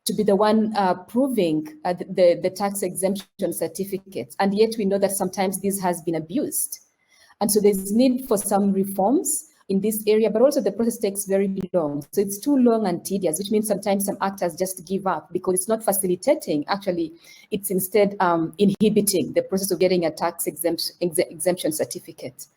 to be the one proving the tax exemption certificates. And yet we know that sometimes this has been abused. And so there's need for some reforms in this area, but also the process takes very long. So it's too long and tedious, which means sometimes some actors just give up because it's not facilitating. Actually, it's instead inhibiting the process of getting a tax exemption certificate.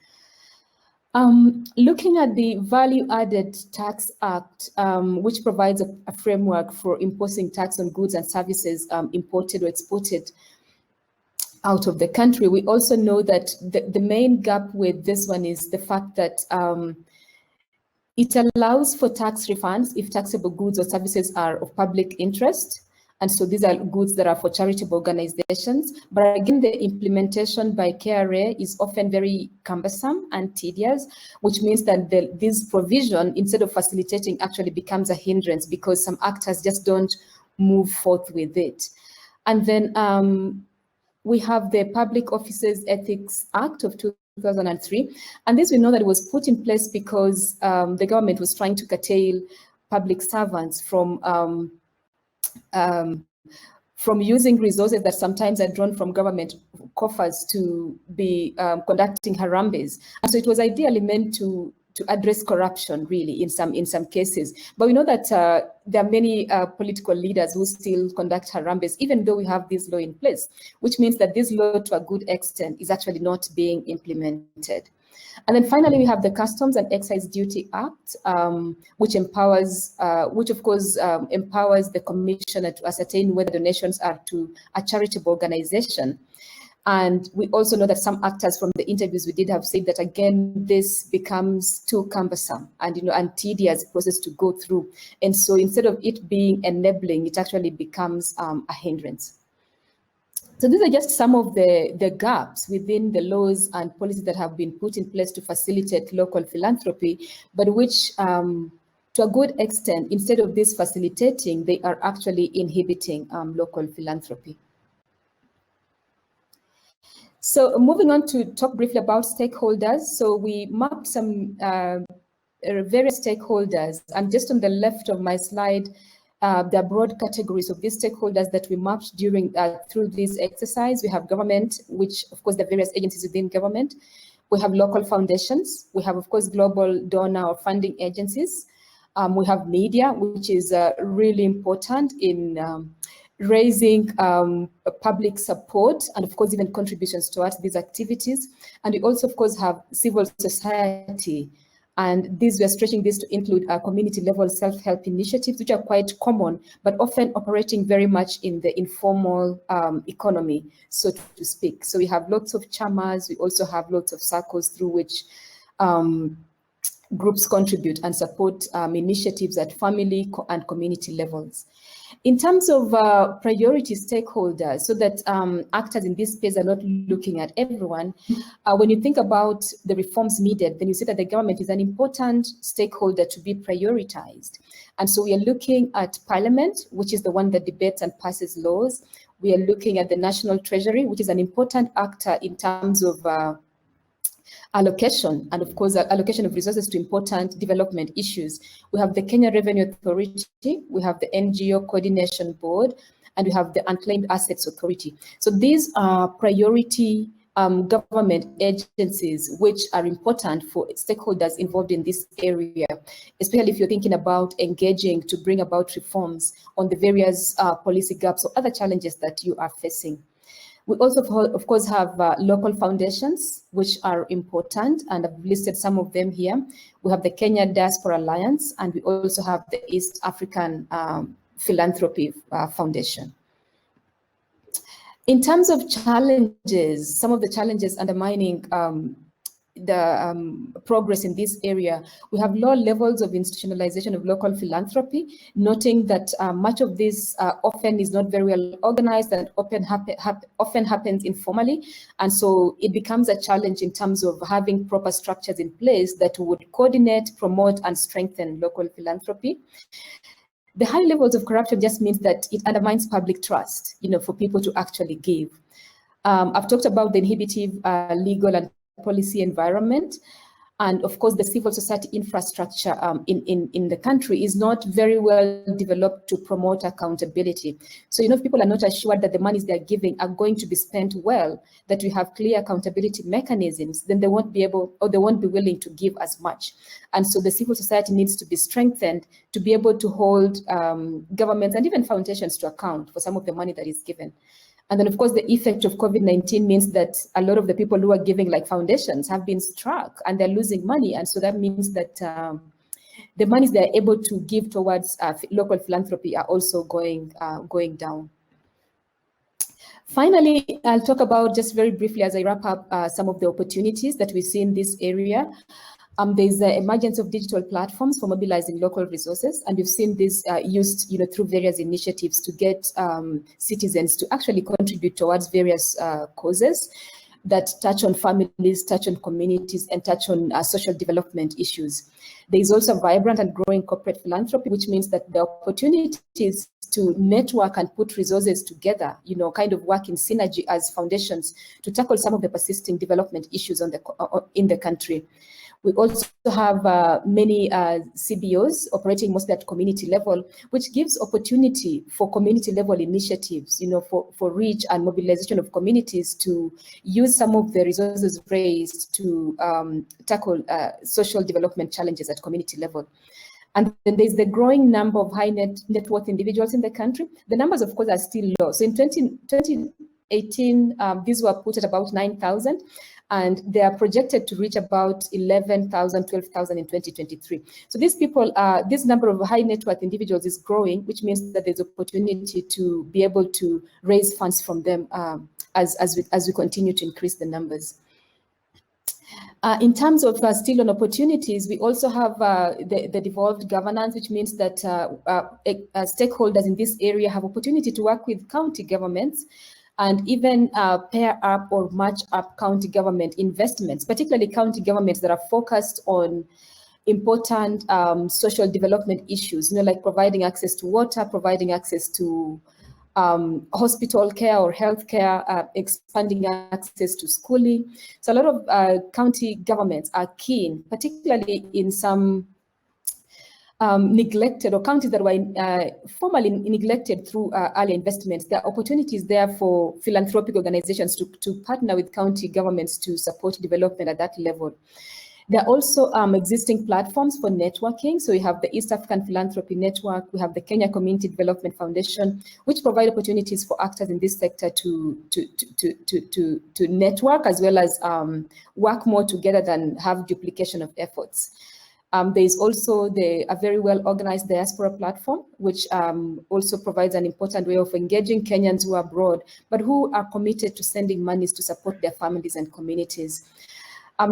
Looking at the Value Added Tax Act, which provides a framework for imposing tax on goods and services imported or exported out of the country, we also know that the main gap with this one is the fact that it allows for tax refunds if taxable goods or services are of public interest. And so these are goods that are for charitable organizations. But again, the implementation by KRA is often very cumbersome and tedious, which means that this provision, instead of facilitating, actually becomes a hindrance because some actors just don't move forth with it. And then we have the Public Officers Ethics Act of 2003. And this we know that it was put in place because the government was trying to curtail public servants from using resources that sometimes are drawn from government coffers to be conducting harambes. And so it was ideally meant to address corruption, really, in some cases. But we know that there are many political leaders who still conduct harambes, even though we have this law in place, which means that this law, to a good extent, is actually not being implemented. And then finally, we have the Customs and Excise Duty Act, which empowers the commissioner to ascertain whether donations are to a charitable organization. And we also know that some actors from the interviews we did have said that, again, this becomes too cumbersome and tedious process to go through. And so instead of it being enabling, it actually becomes a hindrance. So these are just some of the gaps within the laws and policies that have been put in place to facilitate local philanthropy, but which, to a good extent, instead of this facilitating, they are actually inhibiting local philanthropy. So moving on to talk briefly about stakeholders. So we mapped some various stakeholders, and just on the left of my slide, there are broad categories of these stakeholders that we mapped during through this exercise. We have government, which of course the various agencies within government. We have local foundations. We have, of course, global donor or funding agencies. We have media, which is really important in raising public support and, of course, even contributions towards these activities. And we also, of course, have civil society. And these, we're stretching this to include community level self-help initiatives, which are quite common, but often operating very much in the informal economy, so to speak. So we have lots of chamas. We also have lots of circles through which groups contribute and support initiatives at family and community levels. In terms of priority stakeholders, so that actors in this space are not looking at everyone, when you think about the reforms needed, then you see that the government is an important stakeholder to be prioritized. And so we are looking at Parliament, which is the one that debates and passes laws. We are looking at the National Treasury, which is an important actor in terms of allocation, and of course, allocation of resources to important development issues. We have the Kenya Revenue Authority, we have the NGO Coordination Board, and we have the Unclaimed Assets Authority. So these are priority government agencies which are important for stakeholders involved in this area, especially if you're thinking about engaging to bring about reforms on the various policy gaps or other challenges that you are facing. We also, of course, have local foundations, which are important, and I've listed some of them here. We have the Kenya Diaspora Alliance, and we also have the East African Philanthropy Foundation. In terms of challenges, some of the challenges undermining the progress in this area, we have low levels of institutionalization of local philanthropy, noting that much of this often is not very well organized and often happens informally. And so it becomes a challenge in terms of having proper structures in place that would coordinate, promote, and strengthen local philanthropy. The high levels of corruption just means that it undermines public trust, for people to actually give. I've talked about the inhibitive legal and policy environment, and of course the civil society infrastructure in the country is not very well developed to promote accountability. So if people are not assured that the monies they're giving are going to be spent well, that we have clear accountability mechanisms, then they won't be able, or they won't be willing to give as much. And so the civil society needs to be strengthened to be able to hold governments and even foundations to account for some of the money that is given. And then, of course, the effect of COVID-19 means that a lot of the people who are giving, like foundations, have been struck and they're losing money. And so that means that the monies they're able to give towards local philanthropy are also going down. Finally, I'll talk about, just very briefly as I wrap up, some of the opportunities that we see in this area. There's the emergence of digital platforms for mobilizing local resources, and we've seen this used, through various initiatives to get citizens to actually contribute towards various causes that touch on families, touch on communities, and touch on social development issues. There is also vibrant and growing corporate philanthropy, which means that the opportunities to network and put resources together, kind of work in synergy as foundations to tackle some of the persisting development issues in the country. We also have many CBOs operating mostly at community level, which gives opportunity for community level initiatives, for reach and mobilization of communities to use some of the resources raised to tackle social development challenges at community level. And then there's the growing number of high net worth individuals in the country. The numbers, of course, are still low. So in 2018, these were put at about 9,000. And they are projected to reach about 11,000, 12,000 in 2023. So these people, this number of high net worth individuals is growing, which means that there's opportunity to be able to raise funds from them as we continue to increase the numbers. In terms of still on opportunities, we also have the devolved governance, which means that stakeholders in this area have opportunity to work with county governments and even pair up or match up county government investments, particularly county governments that are focused on important social development issues, like providing access to water, providing access to hospital care or health care, expanding access to schooling. So a lot of county governments are keen, particularly in some neglected or counties that were formerly neglected through early investments. There are opportunities there for philanthropic organizations to partner with county governments to support development at that level. There are also existing platforms for networking. So we have the East African Philanthropy Network, we have the Kenya Community Development Foundation, which provide opportunities for actors in this sector to network as well as work more together than have duplication of efforts. There is also a very well-organized diaspora platform, which also provides an important way of engaging Kenyans who are abroad, but who are committed to sending monies to support their families and communities.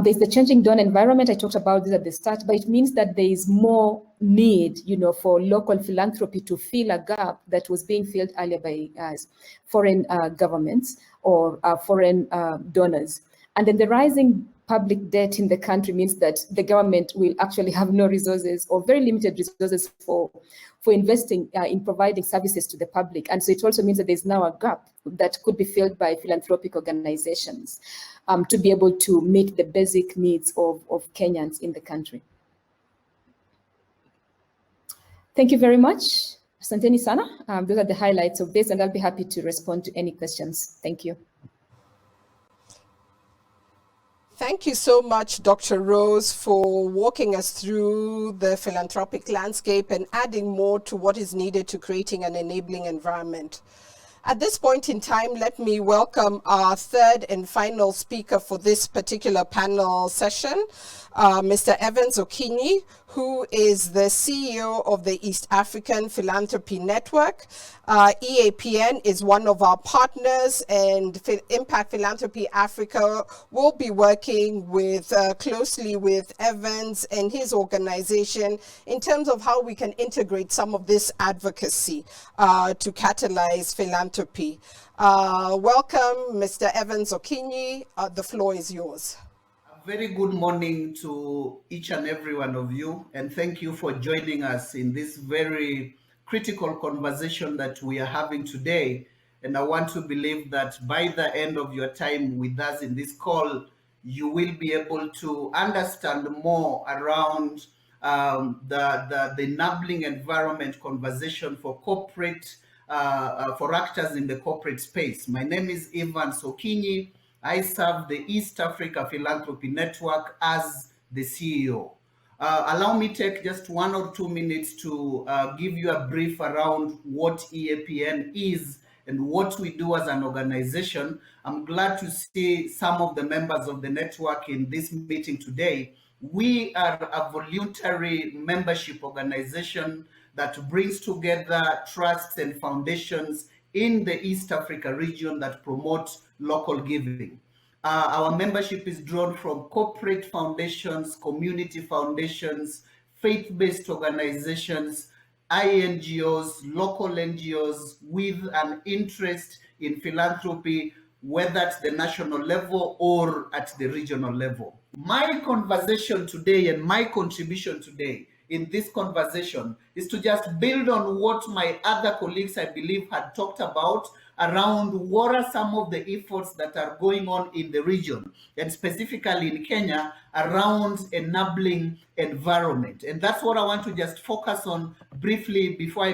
There's the changing donor environment. I talked about this at the start, but it means that there is more need, for local philanthropy to fill a gap that was being filled earlier by foreign governments or foreign donors. And then the rising public debt in the country means that the government will actually have no resources or very limited resources for investing in providing services to the public. And so it also means that there's now a gap that could be filled by philanthropic organizations to be able to meet the basic needs of Kenyans in the country. Thank you very much. Asanteni sana. Those are the highlights of this, and I'll be happy to respond to any questions. Thank you. Thank you so much, Dr. Rose, for walking us through the philanthropic landscape and adding more to what is needed to creating an enabling environment. At this point in time, let me welcome our third and final speaker for this particular panel session, Mr. Evans Okinyi, who is the CEO of the East African Philanthropy Network. EAPN is one of our partners, and Impact Philanthropy Africa will be working closely with Evans and his organization in terms of how we can integrate some of this advocacy to catalyze philanthropy. Welcome, Mr. Evans Okinyi. The floor is yours. Very good morning to each and every one of you, and thank you for joining us in this very critical conversation that we are having today. And I want to believe that by the end of your time with us in this call, you will be able to understand more around the enabling environment conversation for corporate, for actors in the corporate space. My name is Evans Okinyi. I serve the East Africa Philanthropy Network as the CEO. Allow me to take just 1 or 2 minutes to give you a brief around what EAPN is and what we do as an organization. I'm glad to see some of the members of the network in this meeting today. We are a voluntary membership organization that brings together trusts and foundations in the East Africa region that promote local giving. Our membership is drawn from corporate foundations, community foundations, faith-based organizations, INGOs, local NGOs with an interest in philanthropy, whether at the national level or at the regional level. My conversation today and my contribution today in this conversation is to just build on what my other colleagues, I believe, had talked about around what are some of the efforts that are going on in the region, and specifically in Kenya, around enabling environment. And that's what I want to just focus on briefly before I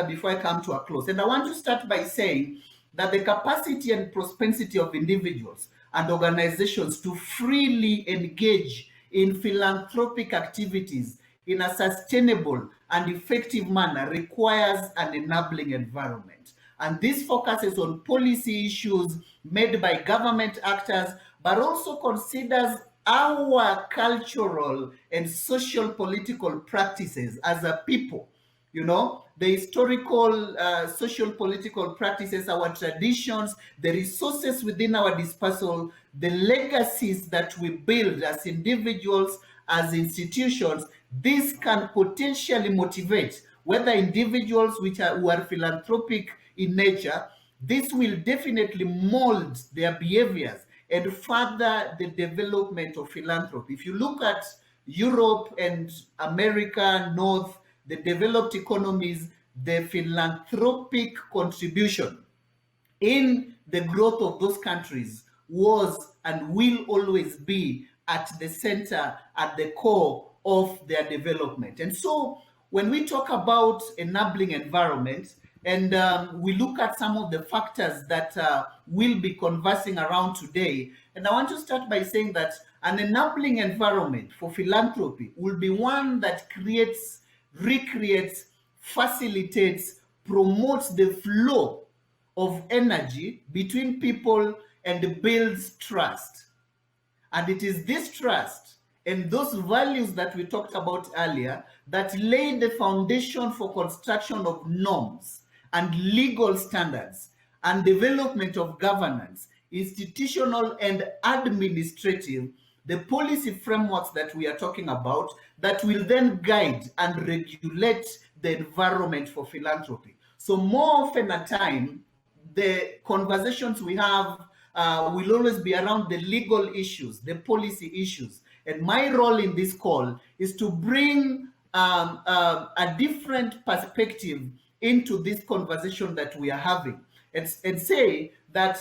before I come to a close. And I want to start by saying that the capacity and propensity of individuals and organizations to freely engage in philanthropic activities in a sustainable and effective manner requires an enabling environment. And this focuses on policy issues made by government actors, but also considers our cultural and social political practices as a people. You know, the historical, social political practices, our traditions, the resources within our dispersal, the legacies that we build as individuals, as institutions. This can potentially motivate whether individuals who are philanthropic in nature. This will definitely mold their behaviors and further the development of philanthropy. If you look at Europe and America, North, the developed economies, the philanthropic contribution in the growth of those countries was and will always be at the center, at the core of their development. And so when we talk about enabling environment, and we look at some of the factors that we'll be conversing around today, and I want to start by saying that an enabling environment for philanthropy will be one that creates, recreates, facilitates, promotes the flow of energy between people and builds trust. And it is this trust and those values that we talked about earlier that lay the foundation for construction of norms and legal standards and development of governance, institutional and administrative, the policy frameworks that we are talking about that will then guide and regulate the environment for philanthropy. So more often at time, the conversations we have will always be around the legal issues, the policy issues. And my role in this call is to bring a different perspective into this conversation that we are having and say that,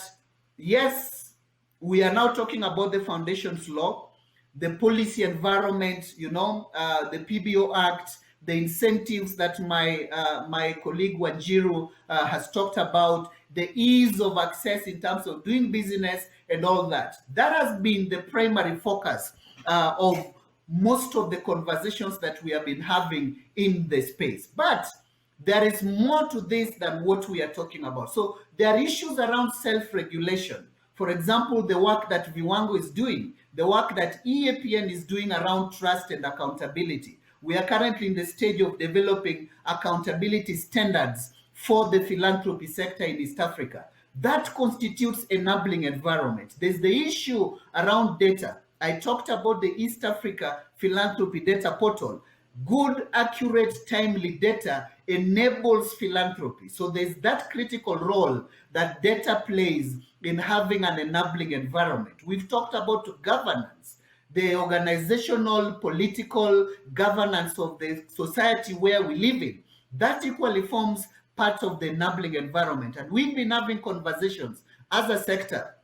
yes, we are now talking about the foundations law, the policy environment, you know, the PBO Act, the incentives that my colleague Wanjiru has talked about, the ease of access in terms of doing business and all that. That has been the primary focus of most of the conversations that we have been having in the space. But there is more to this than what we are talking about. So there are issues around self-regulation. For example, the work that Viwango is doing, the work that EAPN is doing around trust and accountability. We are currently in the stage of developing accountability standards for the philanthropy sector in East Africa. That constitutes enabling environment. There's the issue around data. I talked about the East Africa Philanthropy Data Portal. Good, accurate, timely data enables philanthropy. So there's that critical role that data plays in having an enabling environment. We've talked about governance, the organizational, political governance of the society where we live in. That equally forms part of the enabling environment. And we've been having conversations as a sector,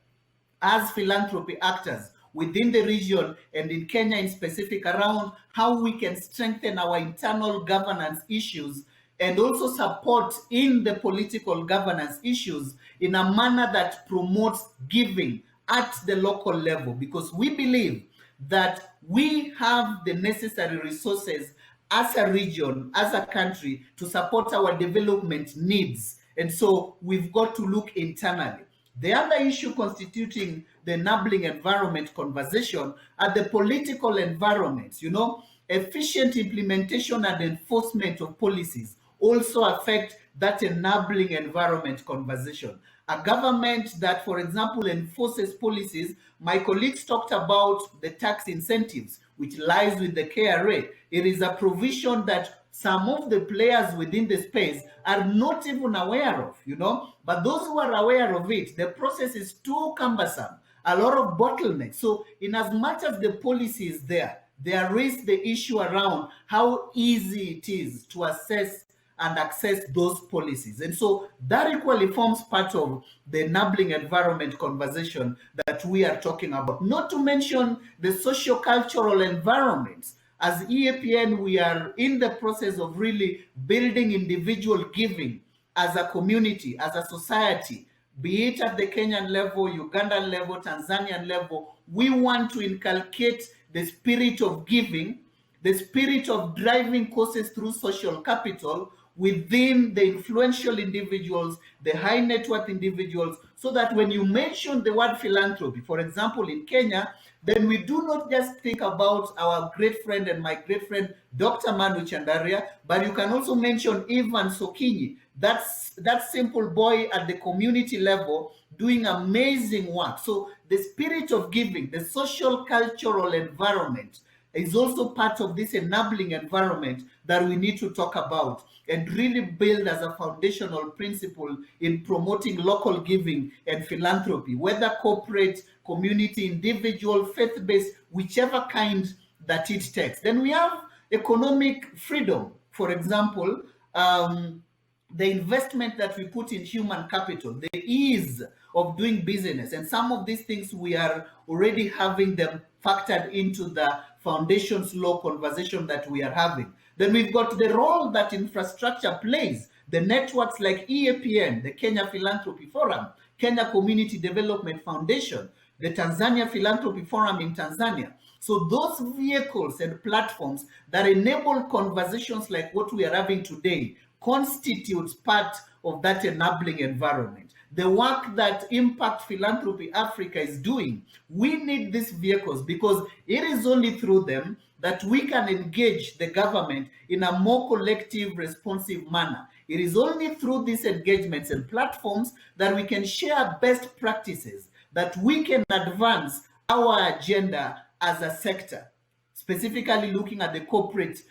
as philanthropy actors within the region and in Kenya in specific around how we can strengthen our internal governance issues and also support in the political governance issues in a manner that promotes giving at the local level, because we believe that we have the necessary resources as a region, as a country, to support our development needs. And so we've got to look internally. The other issue constituting the enabling environment conversation are the political environments. You know, efficient implementation and enforcement of policies also affect that enabling environment conversation. A government that, for example, enforces policies, my colleagues talked about the tax incentives, which lies with the KRA. It is a provision that some of the players within the space are not even aware of, you know, but those who are aware of it, the process is too cumbersome, a lot of bottlenecks. So in as much as the policy is there is the issue around how easy it is to assess and access those policies. And so that equally forms part of the enabling environment conversation that we are talking about. Not to mention the socio-cultural environments. As EAPN, we are in the process of really building individual giving as a community, as a society, be it at the Kenyan level, Ugandan level, Tanzanian level. We want to inculcate the spirit of giving, the spirit of driving causes through social capital within the influential individuals, the high net worth individuals, so that when you mention the word philanthropy, for example, in Kenya, then we do not just think about our great friend and my great friend, Dr. Manu Chandaria, but you can also mention Ivan Sokinyi, that simple boy at the community level doing amazing work. So the spirit of giving, the social cultural environment is also part of this enabling environment that we need to talk about and really build as a foundational principle in promoting local giving and philanthropy, whether corporate, community, individual, faith-based, whichever kind that it takes. Then we have economic freedom. For example, the investment that we put in human capital, the ease of doing business, and some of these things we are already having them factored into the foundations law conversation that we are having. Then we've got the role that infrastructure plays, the networks like EAPN, the Kenya Philanthropy Forum, Kenya Community Development Foundation, the Tanzania Philanthropy Forum in Tanzania. So those vehicles and platforms that enable conversations like what we are having today constitutes part of that enabling environment. The work that Impact Philanthropy Africa is doing, we need these vehicles because it is only through them that we can engage the government in a more collective, responsive manner. It is only through these engagements and platforms that we can share best practices, that we can advance our agenda as a sector, specifically looking at the corporate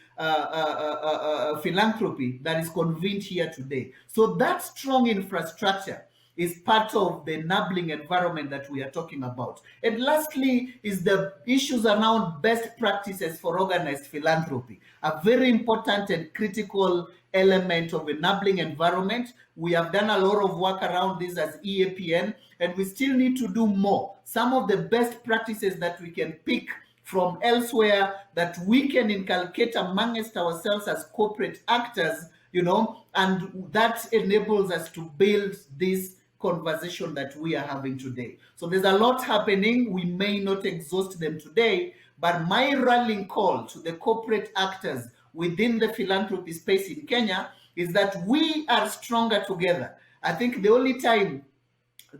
philanthropy that is convened here today. So that strong infrastructure is part of the enabling environment that we are talking about. And lastly is the issues around best practices for organized philanthropy, a very important and critical element of enabling environment. We have done a lot of work around this as EAPN, and we still need to do more. Some of the best practices that we can pick from elsewhere that we can inculcate amongst ourselves as corporate actors, and that enables us to build this conversation that we are having today. So there's a lot happening. We may not exhaust them today, but my rallying call to the corporate actors within the philanthropy space in Kenya is that we are stronger together. I think the only time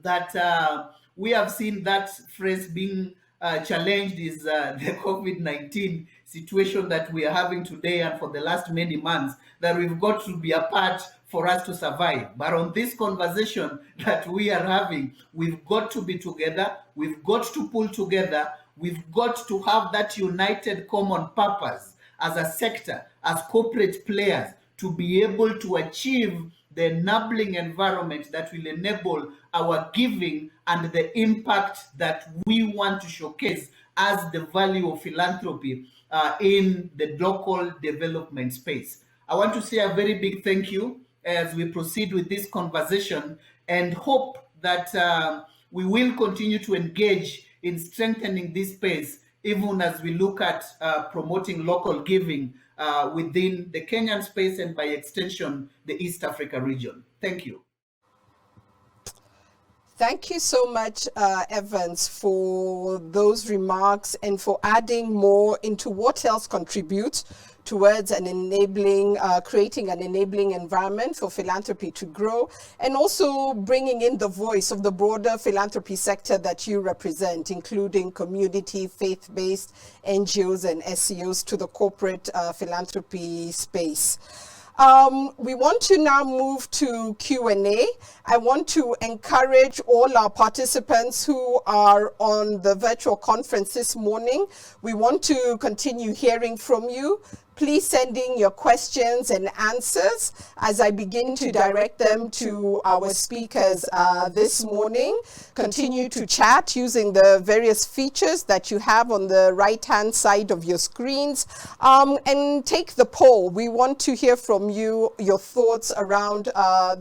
that we have seen that phrase being challenged is the COVID-19 situation that we are having today and for the last many months, that we've got to be apart for us to survive. But on this conversation that we are having, we've got to be together, we've got to pull together, we've got to have that united common purpose as a sector, as corporate players, to be able to achieve the enabling environment that will enable our giving and the impact that we want to showcase as the value of philanthropy in the local development space. I want to say a very big thank you as we proceed with this conversation, and hope that we will continue to engage in strengthening this space, even as we look at promoting local giving within the Kenyan space and by extension, the East Africa region. Thank you. Thank you so much, Evans, for those remarks and for adding more into what else contributes towards an enabling, creating an enabling environment for philanthropy to grow, and also bringing in the voice of the broader philanthropy sector that you represent, including community, faith-based NGOs and SEOs to the corporate philanthropy space. We want to now move to Q&A. I want to encourage all our participants who are on the virtual conference this morning. We want to continue hearing from you. please send in your questions and answers as I begin to direct them to our speakers this morning. Continue to chat using the various features that you have on the right-hand side of your screens, and take the poll. We want to hear from you, your thoughts around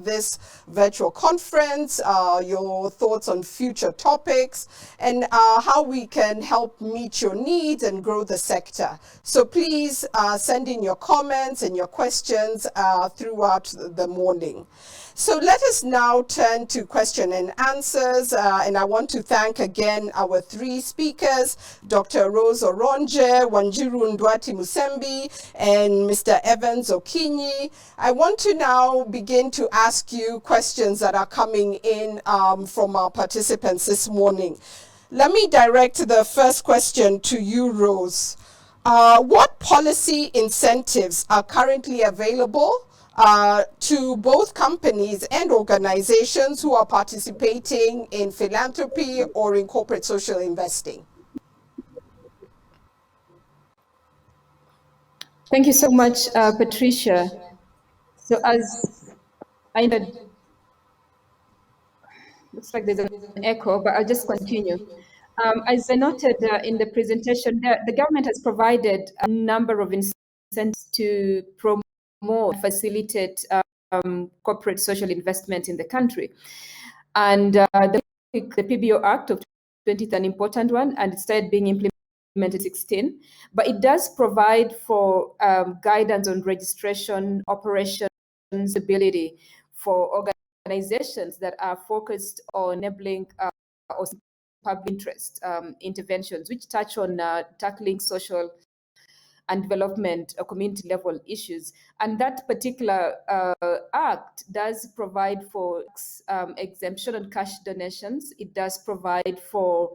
this virtual conference, your thoughts on future topics, and how we can help meet your needs and grow the sector. So please send in your comments and your questions throughout the morning. So let us now turn to question and answers, and I want to thank again our three speakers, Dr. Rose Oronje, Wanjiru Ndwati Musembi, and Mr. Evans Okinyi. I want to now begin to ask you questions that are coming in from our participants this morning. Let me direct the first question to you, Rose. What policy incentives are currently available to both companies and organizations who are participating in philanthropy or in corporate social investing? Thank you so much, Patricia. So as I know, looks like there's an echo, but I'll just continue. As I noted in the presentation, the government has provided a number of incentives to promote, facilitate corporate social investment in the country. And the PBO Act of 2020 is an important one, and it started being implemented in 2016. But it does provide for guidance on registration, operations, ability for organizations that are focused on enabling or public interest interventions, which touch on tackling social and development or community level issues. And that particular act does provide for exemption on cash donations. It does provide for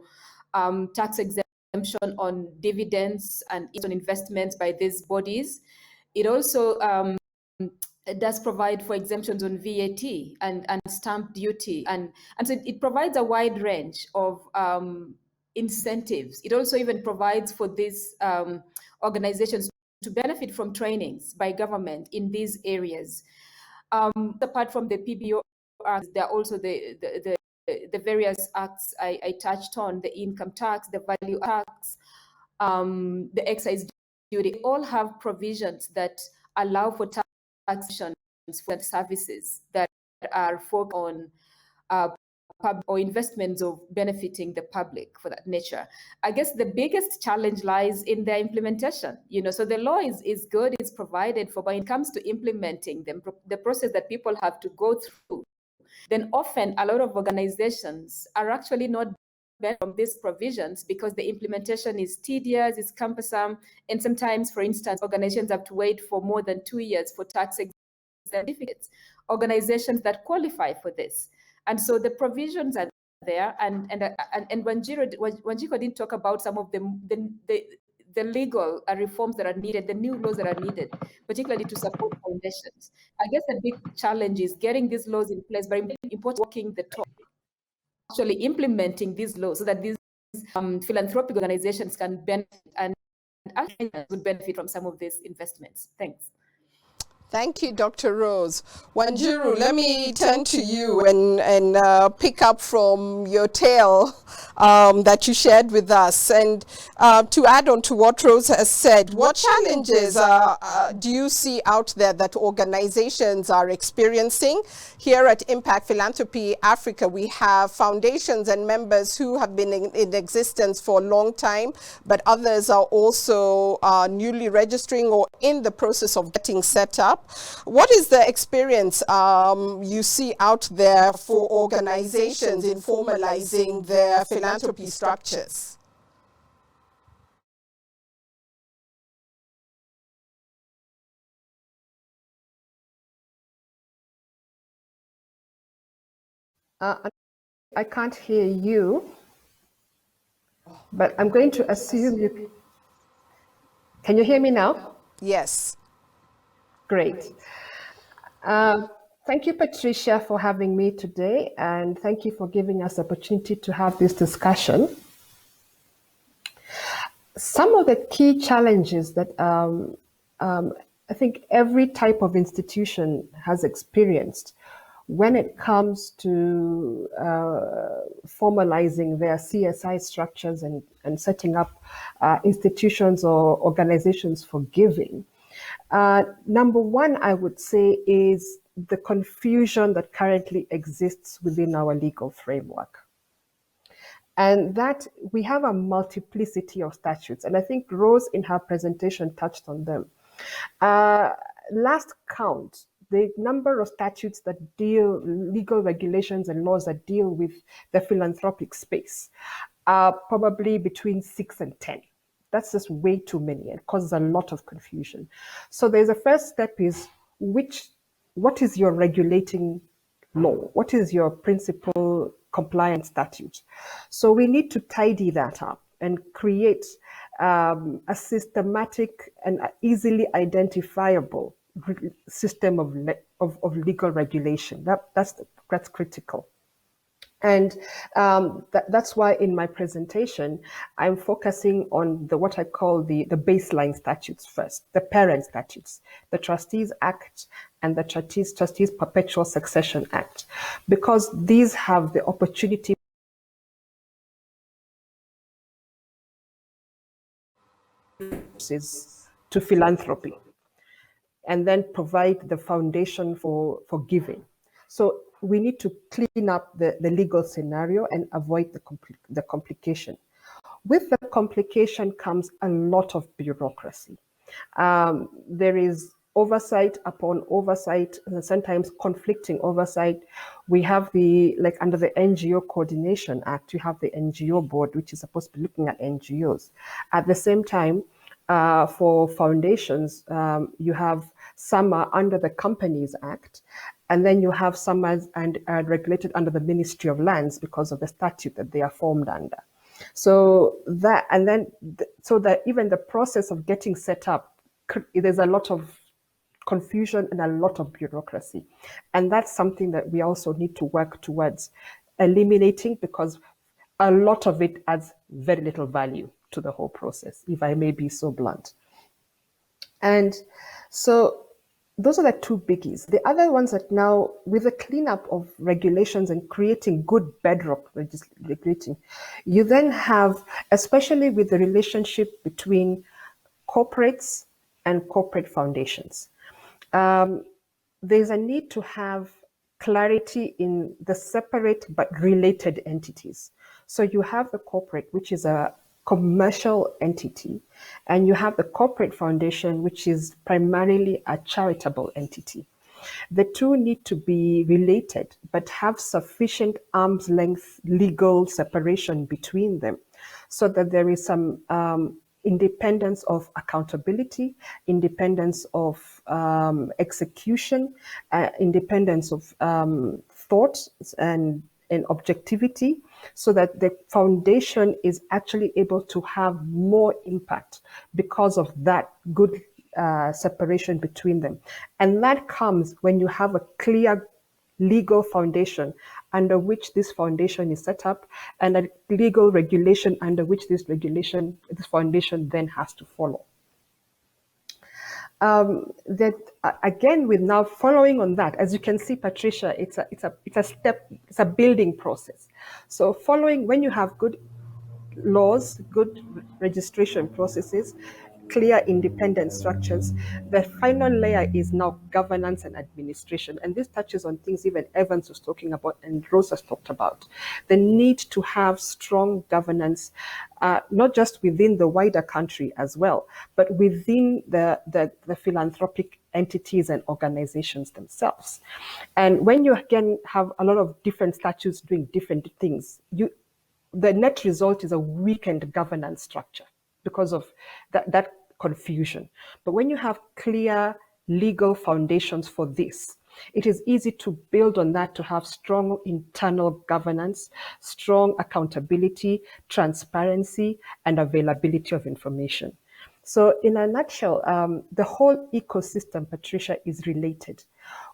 tax exemption on dividends and on investments by these bodies. It also it does provide for exemptions on VAT and stamp duty. And so it provides a wide range of incentives. It also even provides for these organizations to benefit from trainings by government in these areas. Apart from the PBO Act, there are also the various acts I touched on, the income tax, the value tax, the excise duty. They all have provisions that allow for taxation for services that are focused on or investments of benefiting the public for that nature. I guess the biggest challenge lies in their implementation. So the law is good, it's provided for, but when it comes to implementing them, the process that people have to go through, then often a lot of organizations are actually not benefit from these provisions because the implementation is tedious, it's cumbersome, and sometimes, for instance, organizations have to wait for more than 2 years for tax certificates, organizations that qualify for this. And so the provisions are there, and Wanjiru didn't talk about some of the legal reforms that are needed, the new laws that are needed, particularly to support foundations. I guess the big challenge is getting these laws in place, but important walking the talk, actually implementing these laws so that these philanthropic organizations can benefit and would benefit from some of these investments. Thanks. Thank you, Dr. Rose. Wanjiru, let me turn to you and pick up from your tale that you shared with us. And to add on to what Rose has said, what challenges do you see out there that organizations are experiencing? Here at Impact Philanthropy Africa, we have foundations and members who have been in existence for a long time, but others are also newly registering or in the process of getting set up. What is the experience you see out there for organizations in formalizing their philanthropy structures? I can't hear you, but I'm going to assume you... Can you hear me now? Yes. Great. Thank you, Patricia, for having me today, and thank you for giving us the opportunity to have this discussion. Some of the key challenges that I think every type of institution has experienced when it comes to formalizing their CSI structures and setting up institutions or organizations for giving. Number one, I would say, is the confusion that currently exists within our legal framework. And that we have a multiplicity of statutes. And I think Rose in her presentation touched on them. Last count, the number of statutes that deal, legal regulations and laws that deal with the philanthropic space are probably between 6 and 10. That's just way too many and causes a lot of confusion. So there's a first step is what is your regulating law? What is your principal compliance statute? So we need to tidy that up and create a systematic and easily identifiable system of legal regulation. That's critical. And that's why in my presentation, I'm focusing on what I call the baseline statutes first, the parent statutes, the Trustees Act and the Trustees Perpetual Succession Act, because these have the opportunity to philanthropy and then provide the foundation for giving. So we need to clean up the legal scenario and avoid the complication. With the complication comes a lot of bureaucracy. There is oversight upon oversight, sometimes conflicting oversight. We have under the NGO Coordination Act, you have the NGO board, which is supposed to be looking at NGOs. At the same time, for foundations, you have some are under the Companies Act, and then you have some and are regulated under the Ministry of Lands because of the statute that they are formed under. So that even the process of getting set up, there's a lot of confusion and a lot of bureaucracy. And that's something that we also need to work towards eliminating, because a lot of it adds very little value to the whole process, if I may be so blunt. And so those are the two biggies. The other ones that now, with the cleanup of regulations and creating good bedrock regulating, you then have, especially with the relationship between corporates and corporate foundations, there's a need to have clarity in the separate but related entities. So you have the corporate, which is a commercial entity, and you have the corporate foundation, which is primarily a charitable entity. The two need to be related, but have sufficient arm's length legal separation between them, so that there is some independence of accountability, independence of execution, independence of thought and objectivity, so that the foundation is actually able to have more impact because of that good separation between them. And that comes when you have a clear legal foundation under which this foundation is set up, and a legal regulation under which this foundation then has to follow. Again, with now following on that, as you can see, Patricia, it's a building process. So following, when you have good laws, good registration processes, clear independent structures, the final layer is now governance and administration. And this touches on things even Evans was talking about and Rose has talked about. The need to have strong governance, not just within the wider country as well, but within the philanthropic entities and organizations themselves. And when you again have a lot of different statutes doing different things, the net result is a weakened governance structure because of that confusion. But when you have clear legal foundations for this, it is easy to build on that, to have strong internal governance, strong accountability, transparency, and availability of information. So in a nutshell, the whole ecosystem, Patricia, is related.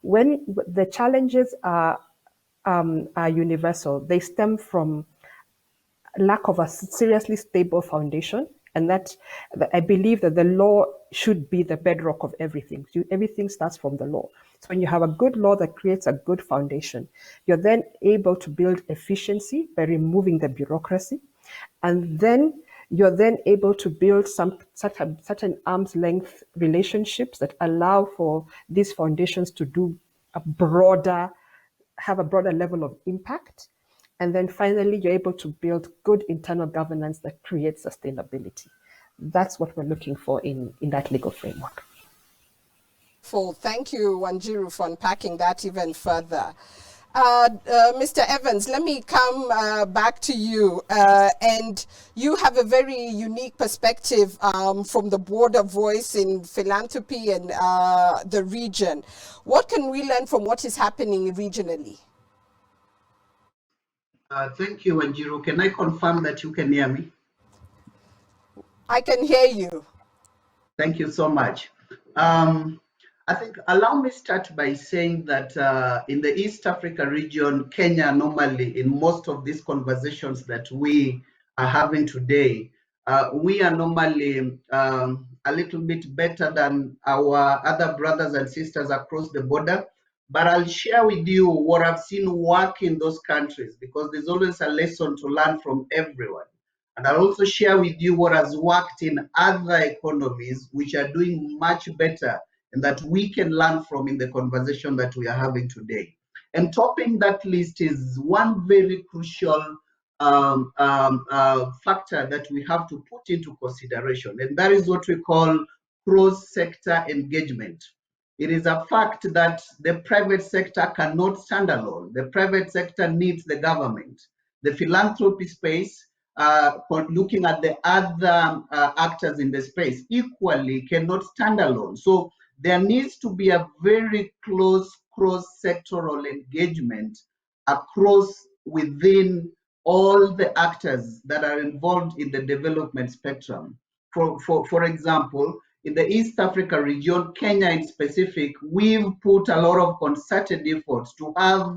When the challenges are universal, they stem from lack of a seriously stable foundation, And that I believe that the law should be the bedrock of everything. Everything starts from the law. So when you have a good law that creates a good foundation, you're then able to build efficiency by removing the bureaucracy. And then you're then able to build such an arm's length relationships that allow for these foundations to have a broader level of impact. And then finally, you're able to build good internal governance that creates sustainability. That's what we're looking for in that legal framework. Thank you, Wanjiru, for unpacking that even further. Mr. Evans, let me come back to you. And you have a very unique perspective from the broader voice in philanthropy and the region. What can we learn from what is happening regionally? Thank you, Wanjiru. Can I confirm that you can hear me? I can hear you. Thank you so much. I think allow me start by saying that in the East Africa region, Kenya normally in most of these conversations that we are having today, we are normally a little bit better than our other brothers and sisters across the border. But I'll share with you what I've seen work in those countries, because there's always a lesson to learn from everyone. And I'll also share with you what has worked in other economies which are doing much better and that we can learn from in the conversation that we are having today. And topping that list is one very crucial factor that we have to put into consideration, and that is what we call cross-sector engagement. It is a fact that the private sector cannot stand alone. The private sector needs the government. The philanthropy space, looking at the other actors in the space, equally cannot stand alone. So there needs to be a very close cross-sectoral engagement across within all the actors that are involved in the development spectrum. For example, in the East Africa region, Kenya in specific, we've put a lot of concerted efforts to have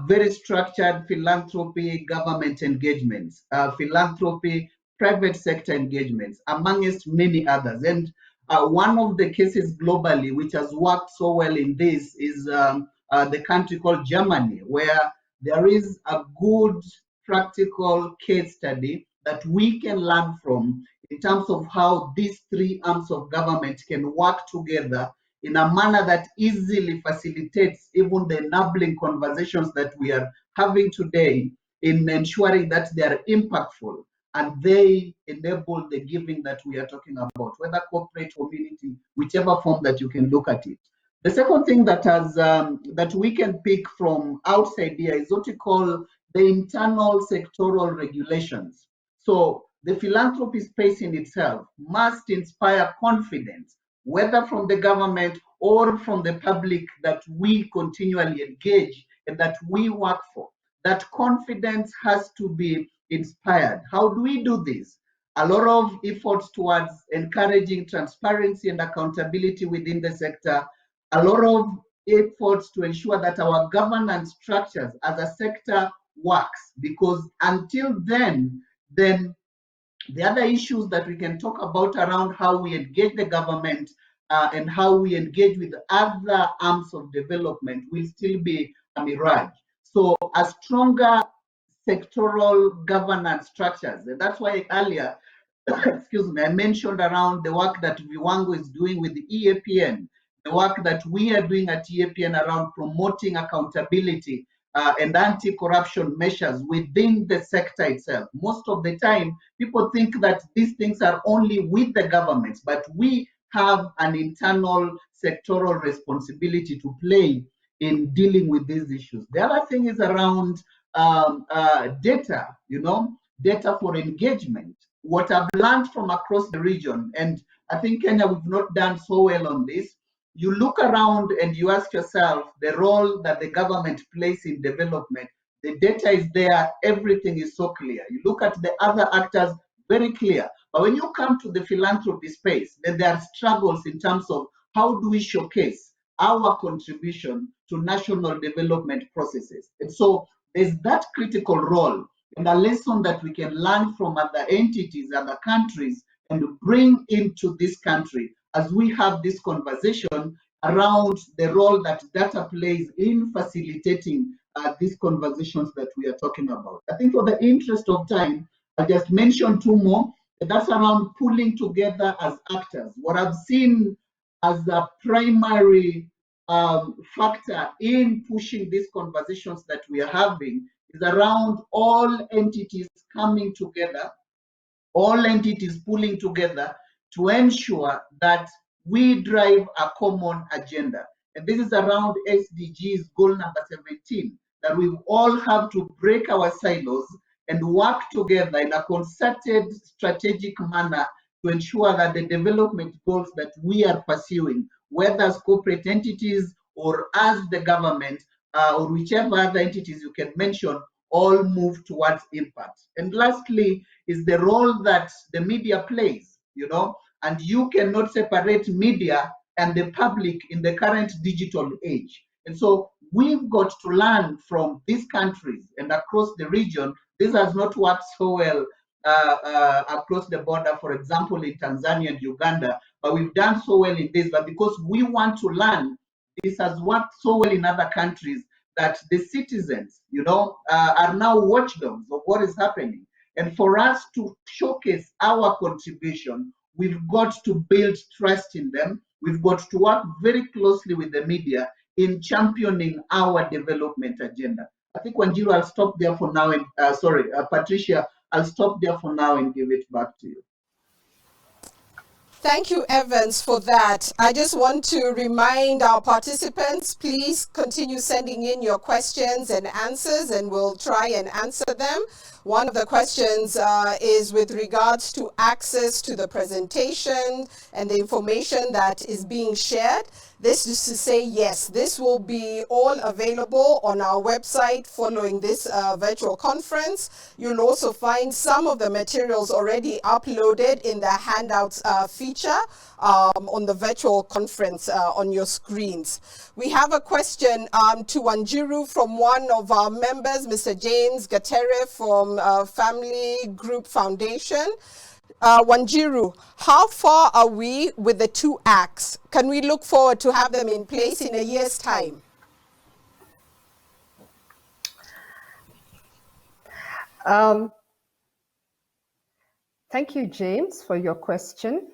very structured philanthropy government engagements, philanthropy private sector engagements, amongst many others. And one of the cases globally which has worked so well in this is the country called Germany, where there is a good practical case study that we can learn from in terms of how these three arms of government can work together in a manner that easily facilitates even the enabling conversations that we are having today, in ensuring that they are impactful and they enable the giving that we are talking about, whether corporate, community, whichever form that you can look at it. The second thing that has that we can pick from outside here is what we call the internal sectoral regulations. So the philanthropy space in itself must inspire confidence, whether from the government or from the public that we continually engage and that we work for. That confidence has to be inspired. How do we do this? A lot of efforts towards encouraging transparency and accountability within the sector, a lot of efforts to ensure that our governance structures as a sector works, because until then the other issues that we can talk about around how we engage the government and how we engage with other arms of development will still be a mirage. So a stronger sectoral governance structures. And that's why earlier, excuse me, I mentioned around the work that Viwango is doing with the EAPN, the work that we are doing at EAPN around promoting accountability and anti-corruption measures within the sector itself. Most of the time, people think that these things are only with the governments, but we have an internal sectoral responsibility to play in dealing with these issues. The other thing is around data, data for engagement. What I've learned from across the region, and I think Kenya, we've not done so well on this. You look around and you ask yourself the role that the government plays in development. The data is there, everything is so clear. You look at the other actors, very clear. But when you come to the philanthropy space, then there are struggles in terms of how do we showcase our contribution to national development processes. And so there's that critical role, and a lesson that we can learn from other entities, other countries, and bring into this country as we have this conversation around the role that data plays in facilitating these conversations that we are talking about. I think for the interest of time, I'll just mention two more. That's around pulling together as actors. What I've seen as a primary factor in pushing these conversations that we are having is around all entities coming together, all entities pulling together to ensure that we drive a common agenda. And this is around SDGs goal number 17, that we all have to break our silos and work together in a concerted, strategic manner to ensure that the development goals that we are pursuing, whether as corporate entities or as the government, or whichever other entities you can mention, all move towards impact. And lastly is the role that the media plays, and you cannot separate media and the public in the current digital age. And so we've got to learn from these countries and across the region. This has not worked so well across the border, for example, in Tanzania and Uganda, but we've done so well in this. But because we want to learn, this has worked so well in other countries that the citizens, are now watchdogs of what is happening. And for us to showcase our contribution, we've got to build trust in them. We've got to work very closely with the media in championing our development agenda. I think, Wanjiru, I'll stop there for now. And Patricia, I'll stop there for now and give it back to you. Thank you, Evans, for that. I just want to remind our participants, please continue sending in your questions and answers, and we'll try and answer them. One of the questions is with regards to access to the presentation and the information that is being shared. This is to say, yes, this will be all available on our website following this virtual conference. You'll also find some of the materials already uploaded in the handouts feature on the virtual conference on your screens. We have a question to Wanjiru from one of our members, Mr. James Gatere from Family Group Foundation. Wanjiru, how far are we with the 2 acts? Can we look forward to have them in place in a year's time? Thank you, James, for your question.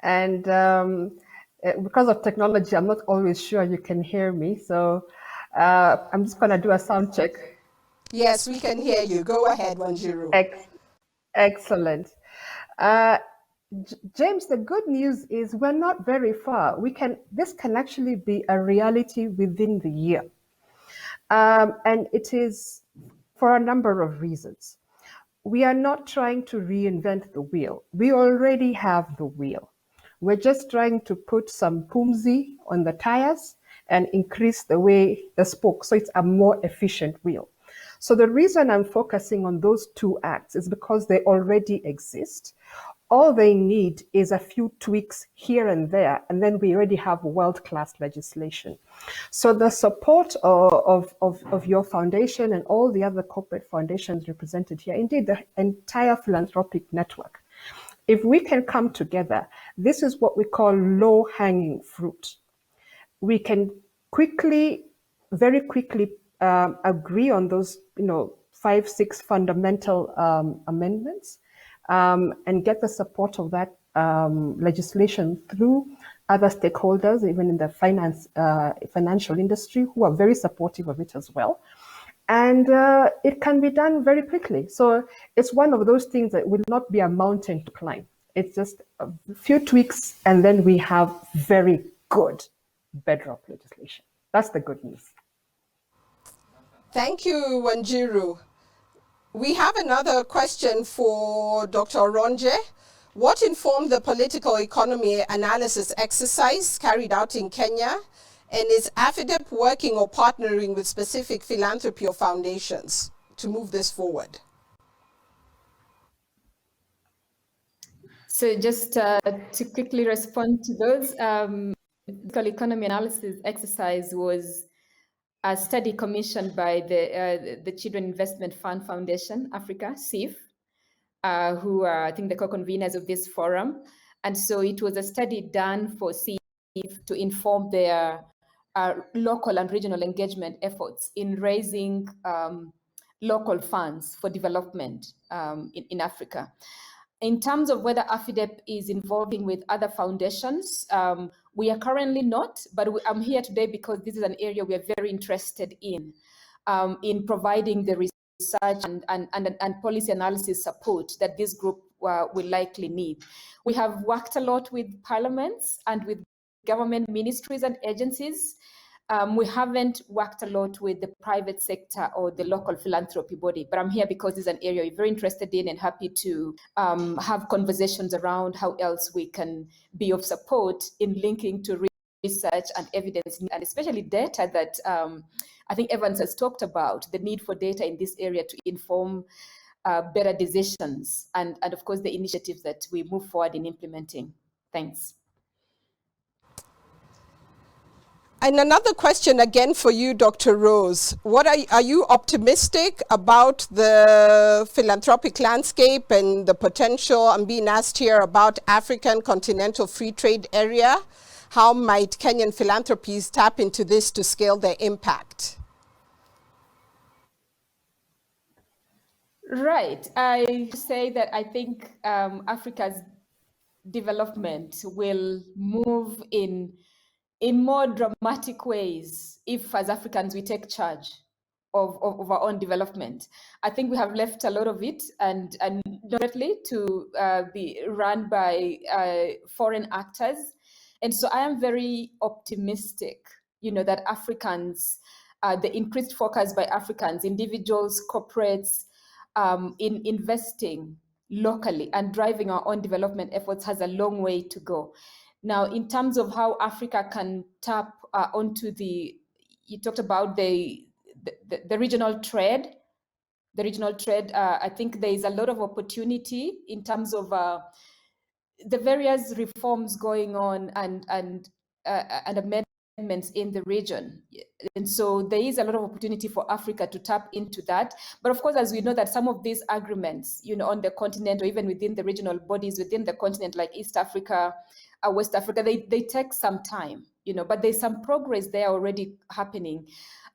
And because of technology, I'm not always sure you can hear me. So I'm just going to do a sound check. Yes, we can hear you. Go ahead, Wanjiru. Excellent. James, the good news is we're not very far. This can actually be a reality within the year. And it is for a number of reasons. We are not trying to reinvent the wheel. We already have the wheel. We're just trying to put some pumzi on the tires and increase the spoke, so it's a more efficient wheel. So the reason I'm focusing on those 2 acts is because they already exist. All they need is a few tweaks here and there, and then we already have world-class legislation. So the support of your foundation and all the other corporate foundations represented here, indeed the entire philanthropic network, if we can come together, this is what we call low-hanging fruit. We can very quickly agree on those, 5-6 fundamental amendments and get the support of that legislation through other stakeholders, even in the financial industry, who are very supportive of it as well. And it can be done very quickly. So it's one of those things that will not be a mountain to climb. It's just a few tweaks, and then we have very good bedrock legislation. That's the good news. Thank you, Wanjiru. We have another question for Dr. Ronje. What informed the political economy analysis exercise carried out in Kenya? And is AFIDEP working or partnering with specific philanthropy or foundations to move this forward? So just to quickly respond to those, political economy analysis exercise was a study commissioned by the Children Investment Fund Foundation Africa, CIF, who are, I think, the co-conveners of this forum. And so it was a study done for CIF to inform their local and regional engagement efforts in raising local funds for development in Africa. In terms of whether AFIDEP is involving with other foundations, we are currently not, but I'm here today because this is an area we are very interested in providing the research and policy analysis support that this group will likely need. We have worked a lot with parliaments and with government ministries and agencies. We haven't worked a lot with the private sector or the local philanthropy body, but I'm here because this is an area we're very interested in and happy to have conversations around how else we can be of support in linking to research and evidence, and especially data that I think Evans has talked about, the need for data in this area to inform better decisions and of course, the initiatives that we move forward in implementing. Thanks. And another question again for you, Dr. Rose. What are you optimistic about the philanthropic landscape and the potential? I'm being asked here about African Continental Free Trade Area. How might Kenyan philanthropies tap into this to scale their impact? Right. I say that I think Africa's development will move in more dramatic ways if, as Africans, we take charge of our own development. I think we have left a lot of it and directly to be run by foreign actors. And so I am very optimistic, that Africans, the increased focus by Africans, individuals, corporates, in investing locally and driving our own development efforts has a long way to go. Now, in terms of how Africa can tap onto you talked about the regional trade. The regional trade, I think there is a lot of opportunity in terms of the various reforms going on and amendments in the region. And so there is a lot of opportunity for Africa to tap into that. But of course, as we know that some of these agreements, on the continent or even within the regional bodies within the continent, like East Africa, West Africa, they take some time, but there's some progress there already happening.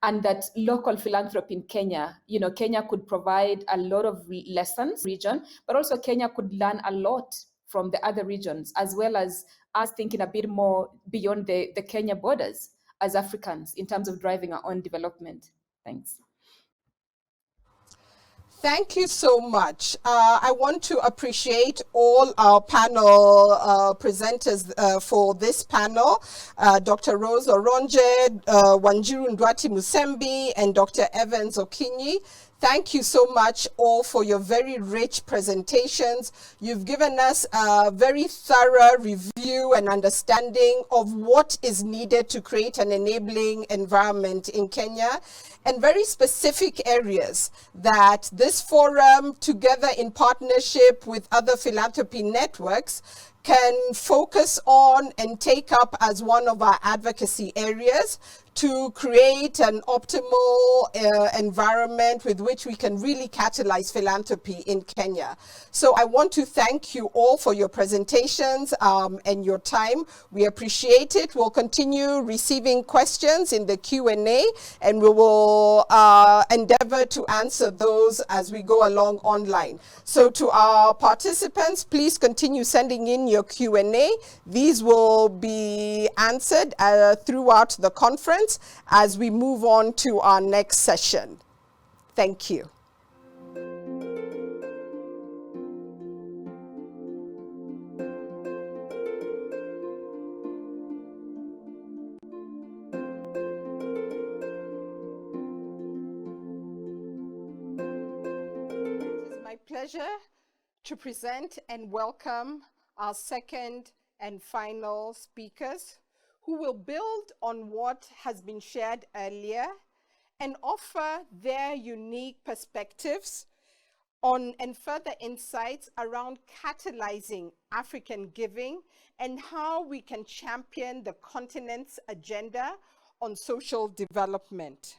And that local philanthropy in Kenya, Kenya could provide a lot of lessons region, but also Kenya could learn a lot from the other regions, as well as us thinking a bit more beyond the Kenya borders as Africans in terms of driving our own development. Thanks. Thank you so much. I want to appreciate all our panel presenters for this panel, Dr. Rose Oronje, Wanjiru Ndwati Musembi, and Dr. Evans Okinyi. Thank you so much all for your very rich presentations. You've given us a very thorough review and understanding of what is needed to create an enabling environment in Kenya, and very specific areas that this forum, together in partnership with other philanthropy networks, can focus on and take up as one of our advocacy areas to create an optimal environment with which we can really catalyze philanthropy in Kenya. So I want to thank you all for your presentations and your time. We appreciate it. We'll continue receiving questions in the Q&A, and we will endeavor to answer those as we go along online. So to our participants, please continue sending in your Q&A. These will be answered throughout the conference as we move on to our next session. Thank you. It is my pleasure to present and welcome our second and final speakers, who will build on what has been shared earlier and offer their unique perspectives on and further insights around catalyzing African giving and how we can champion the continent's agenda on social development.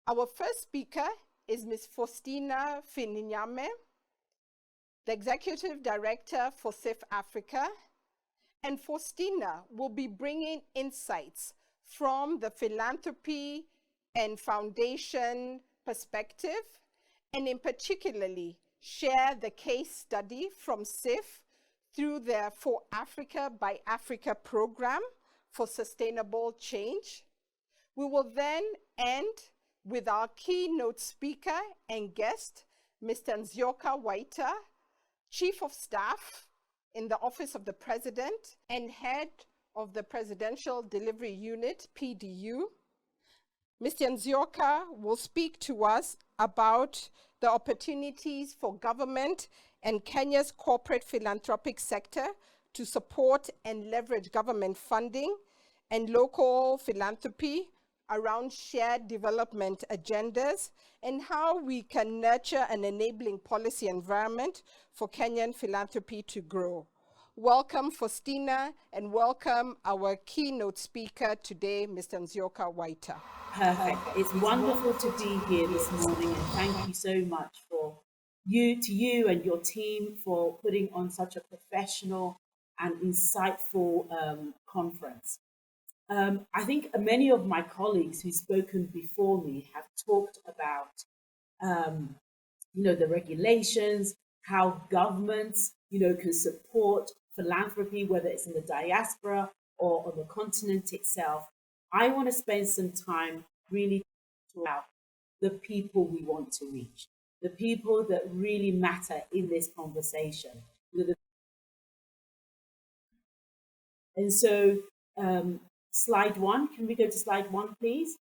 Our first speaker is Ms. Faustina Fininyame, the Executive Director for CIF Africa, and Faustina will be bringing insights from the philanthropy and foundation perspective, and in particularly share the case study from CIF through their For Africa by Africa program for sustainable change. We will then end with our keynote speaker and guest, Mr. Nzioka Waita, Chief of Staff in the Office of the President and Head of the Presidential Delivery Unit, PDU. Mr. Nzioka will speak to us about the opportunities for government and Kenya's corporate philanthropic sector to support and leverage government funding and local philanthropy around shared development agendas, and how we can nurture an enabling policy environment for Kenyan philanthropy to grow. Welcome, Faustina, and welcome our keynote speaker today, Mr. Nzioka Waita. Perfect. It's wonderful to be here this morning, and thank you so much for you and your team for putting on such a professional and insightful conference. I think many of my colleagues who've spoken before me have talked about, the regulations, how governments, can support philanthropy, whether it's in the diaspora or on the continent itself. I want to spend some time really talking about the people we want to reach, the people that really matter in this conversation. And so, slide one, can we go to slide one, please?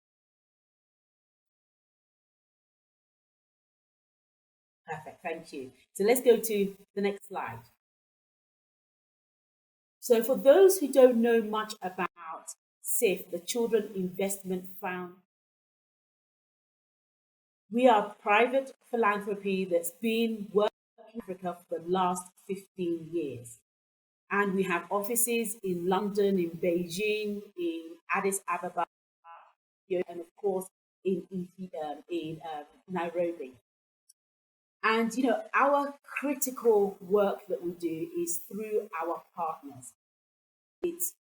Perfect, thank you. So let's go to the next slide. So for those who don't know much about CIF, the Children Investment Fund, we are private philanthropy that's been working in Africa for the last 15 years. And we have offices in London, in Beijing, in Addis Ababa, and of course in Nairobi. And our critical work that we do is through our partners. It's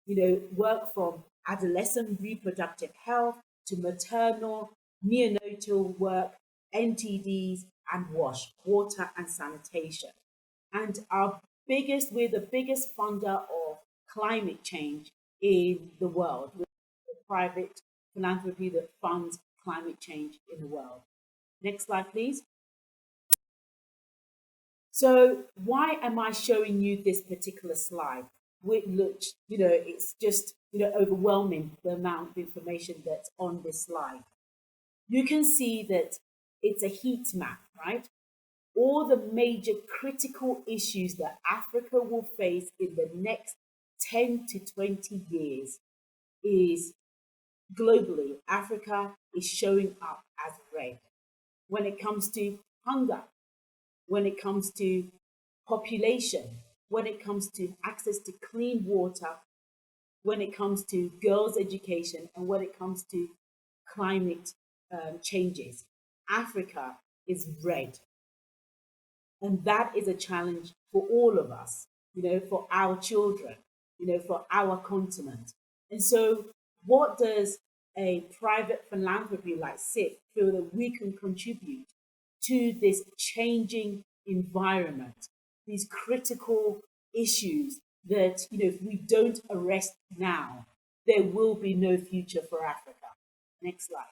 work from adolescent reproductive health to maternal, neonatal work, NTDs, and WASH, water and sanitation. And we're the biggest funder of climate change in the world. We're the private philanthropy that funds climate change in the world. Next slide, please. So why am I showing you this particular slide? Which, it's just, overwhelming the amount of information that's on this slide. You can see that it's a heat map, right? All the major critical issues that Africa will face in the next 10 to 20 years is globally, Africa is showing up as red. When it comes to hunger, when it comes to population, when it comes to access to clean water, when it comes to girls' education, and when it comes to climate changes, Africa is red. And that is a challenge for all of us, for our children, for our continent. And so what does a private philanthropy like CIF feel that we can contribute to this changing environment, these critical issues that, if we don't arrest now, there will be no future for Africa? Next slide.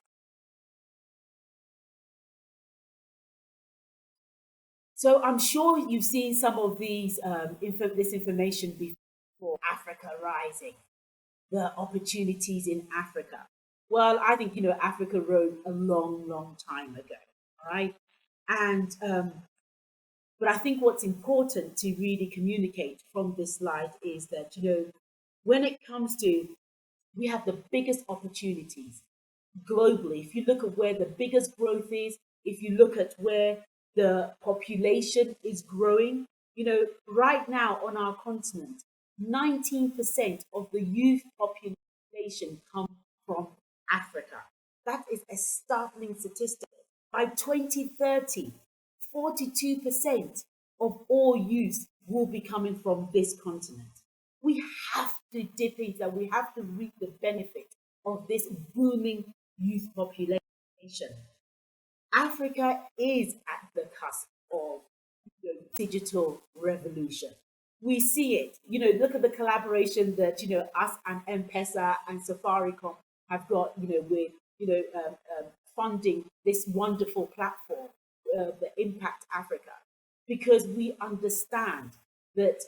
So I'm sure you've seen some of these this information before. Africa Rising, the opportunities in Africa. Well, I think Africa rose a long time ago, right? And but I think what's important to really communicate from this slide is that when it comes to, we have the biggest opportunities globally. If you look at where the biggest growth is, if you look at where the population is growing, right now on our continent, 19% of the youth population come startling statistic. By 2030, 42% of all youth will be coming from this continent. We have to dip into that. We have to reap the benefit of this booming youth population. Africa is at the cusp of the digital revolution. We see it. Look at the collaboration that us and M-Pesa and Safaricom have got. With funding this wonderful platform, the Impact Africa, because we understand that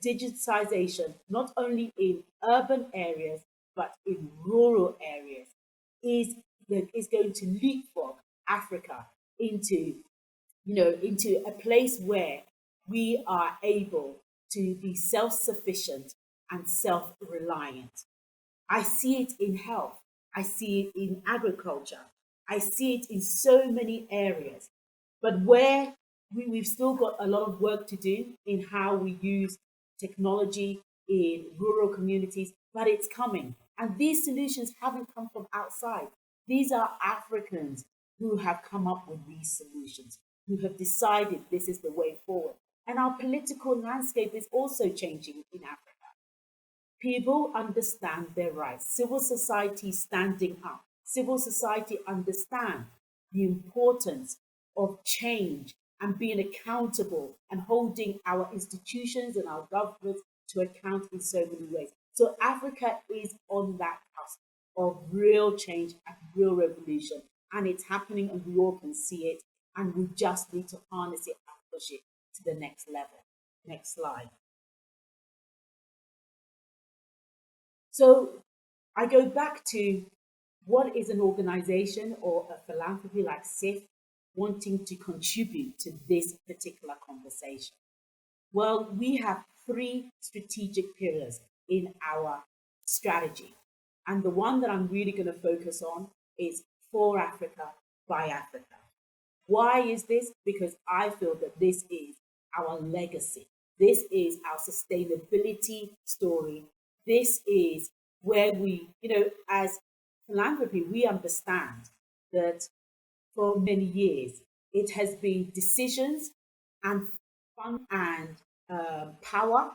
digitization, not only in urban areas but in rural areas, is going to leapfrog Africa into a place where we are able to be self-sufficient and self-reliant. I see it in health. I see it in agriculture. I see it in so many areas. But where we've still got a lot of work to do in how we use technology in rural communities, but it's coming. And these solutions haven't come from outside. These are Africans who have come up with these solutions, who have decided this is the way forward. And our political landscape is also changing in Africa. People understand their rights. Civil society standing up. Civil society understand the importance of change and being accountable and holding our institutions and our governments to account in so many ways. So Africa is on that cusp of real change and real revolution. And it's happening and we all can see it. And we just need to harness it and push it to the next level. Next slide. So I go back to what is an organization or a philanthropy like CIF wanting to contribute to this particular conversation? Well, we have 3 strategic pillars in our strategy. And the one that I'm really going to focus on is for Africa, by Africa. Why is this? Because I feel that this is our legacy. This is our sustainability story. This is where we, as philanthropy, we understand that for many years, it has been decisions and fun and power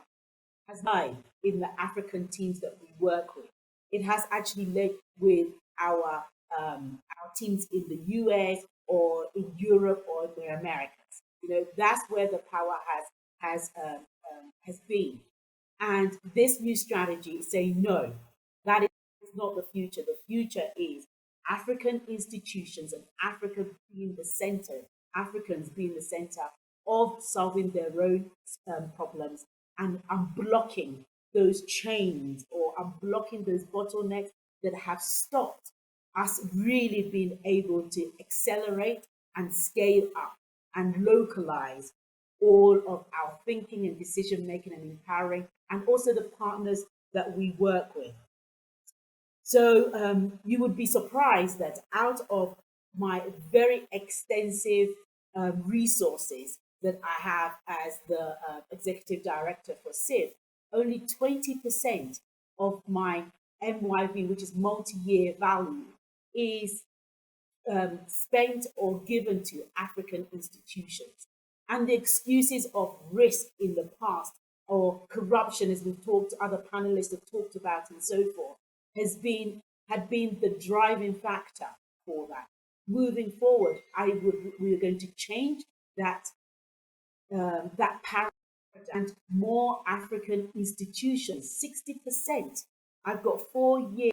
has lied in the African teams that we work with. It has actually led with our teams in the US or in Europe or in the Americas. That's where the power has been. And this new strategy is saying, no, that is not the future. The future is African institutions and Africa being the center, Africans being the center of solving their own problems and unblocking those chains or unblocking those bottlenecks that have stopped us really being able to accelerate and scale up and localize all of our thinking and decision making and empowering, and also the partners that we work with. So you would be surprised that out of my very extensive resources that I have as the executive director for CIF, only 20% of my MYV, which is multi-year value, is spent or given to African institutions. And the excuses of risk in the past or corruption, as we've talked, other panelists have talked about and so forth, had been the driving factor for that. Moving forward, we are going to change that paradigm and more African institutions. 60%. I've got 4-year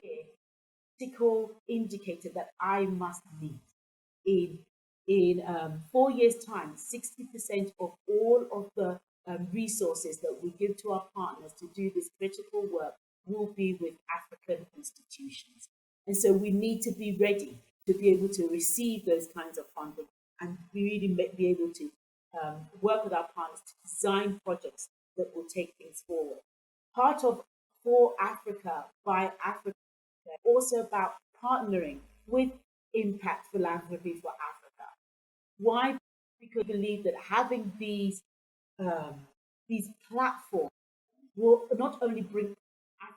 critical indicator that I must meet. In 4 years' time, 60% of all of the resources that we give to our partners to do this critical work will be with African institutions. And so we need to be ready to be able to receive those kinds of funding and really be able to work with our partners to design projects that will take things forward. Part of For Africa, by Africa, also about partnering with Impact Philanthropy for Africa. Why? Because we believe that having these platforms will not only bring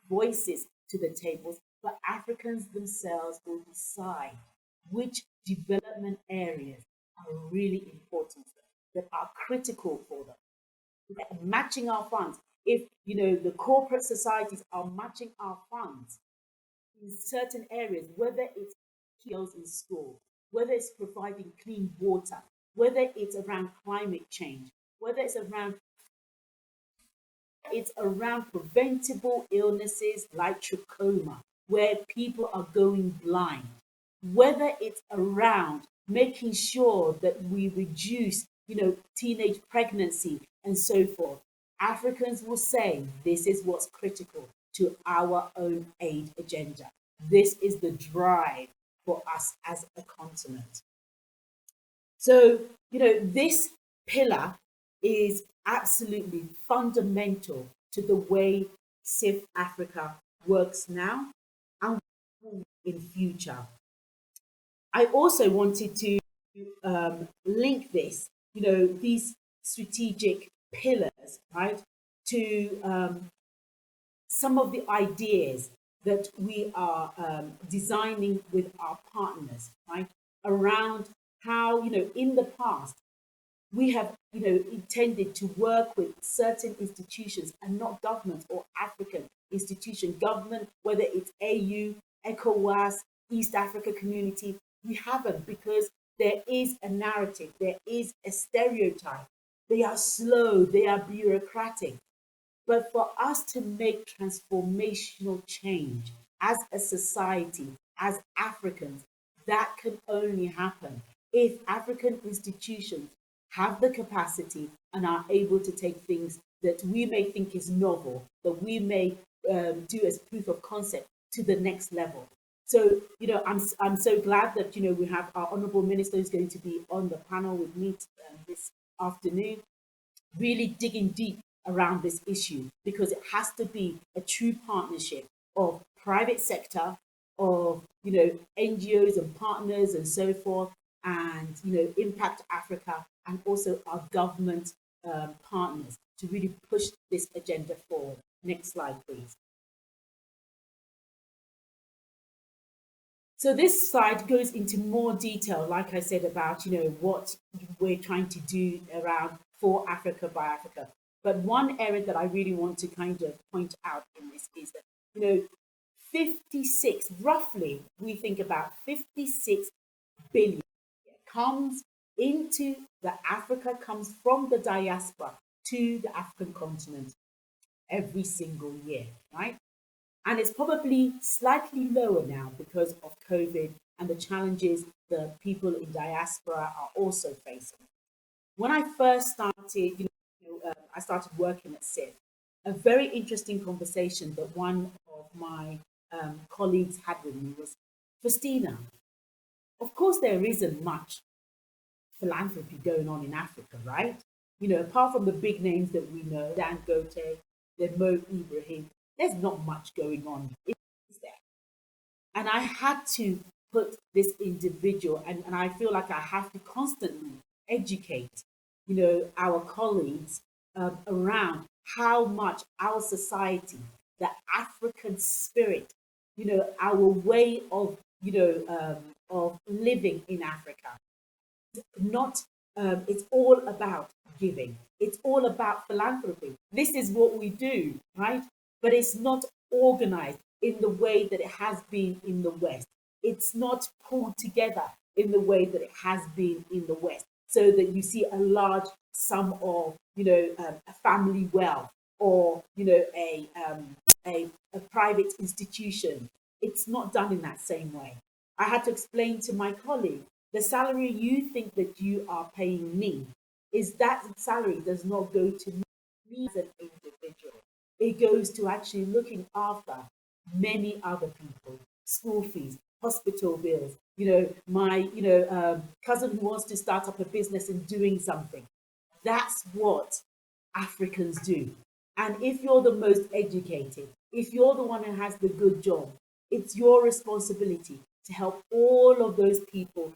voices to the tables, but Africans themselves will decide which development areas are really important to them, that are critical for them. Matching our funds. If the corporate societies are matching our funds in certain areas, whether it's girls in school, whether it's providing clean water, whether it's around climate change, whether it's around preventable illnesses like trachoma, where people are going blind, whether it's around making sure that we reduce, teenage pregnancy and so forth. Africans will say this is what's critical to our own aid agenda. This is the drive for us as a continent. So, this pillar is absolutely fundamental to the way CIF Africa works now and in future. I also wanted to link this, these strategic pillars, right, to some of the ideas that we are designing with our partners, right, around how, in the past, we have, intended to work with certain institutions and not governments or African institution, government, whether it's AU, ECOWAS, East Africa Community. We haven't, because there is a narrative, there is a stereotype. They are slow, they are bureaucratic. But for us to make transformational change as a society, as Africans, that can only happen if African institutions have the capacity and are able to take things that we may think is novel, that we may do as proof of concept, to the next level. So, I'm so glad that, we have our Honourable Minister who's going to be on the panel with me this afternoon, really digging deep around this issue, because it has to be a true partnership of private sector, of, NGOs and partners and so forth, and, Impact Africa, and also our government partners to really push this agenda forward. Next slide, please. So this slide goes into more detail, like I said, about, what we're trying to do around for Africa by Africa. But one area that I really want to kind of point out in this is that, 56, roughly, we think about 56 billion comes into Africa, comes from the diaspora to the African continent every single year, right? And it's probably slightly lower now because of COVID and the challenges the people in diaspora are also facing. When I first started, I started working at CIF, a very interesting conversation that one of my colleagues had with me was, Christina, of course there isn't much philanthropy going on in Africa, right? Apart from the big names that we know, Dan Gote, the Mo Ibrahim, there's not much going on, is there? And I had to put this individual, and I feel like I have to constantly educate, our colleagues around how much our society, the African spirit, our way of, of living in Africa, not, it's all about giving. It's all about philanthropy. This is what we do, right? But it's not organized in the way that it has been in the West. It's not pulled together in the way that it has been in the West, so that you see a large sum of, a family wealth, or, a private institution. It's not done in that same way. I had to explain to my colleague, the salary you think that you are paying me, is that salary does not go to me as an individual. It goes to actually looking after many other people, school fees, hospital bills, my, cousin who wants to start up a business and doing something. That's what Africans do. And if you're the most educated, if you're the one who has the good job, it's your responsibility to help all of those people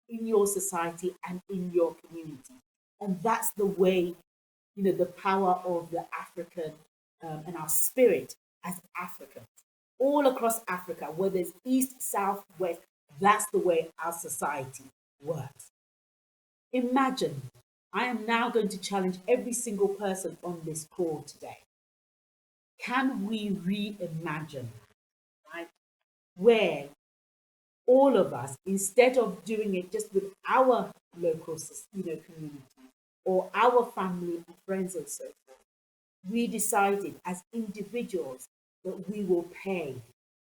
in your society and in your community. And that's the way, the power of the African and our spirit as Africans. All across Africa, whether it's east, south, west, That's the way our society works. Imagine, I am now going to challenge every single person on this call today. Can we reimagine, right, where all of us, instead of doing it just with our local, community or our family and friends and so forth, we decided as individuals that we will pay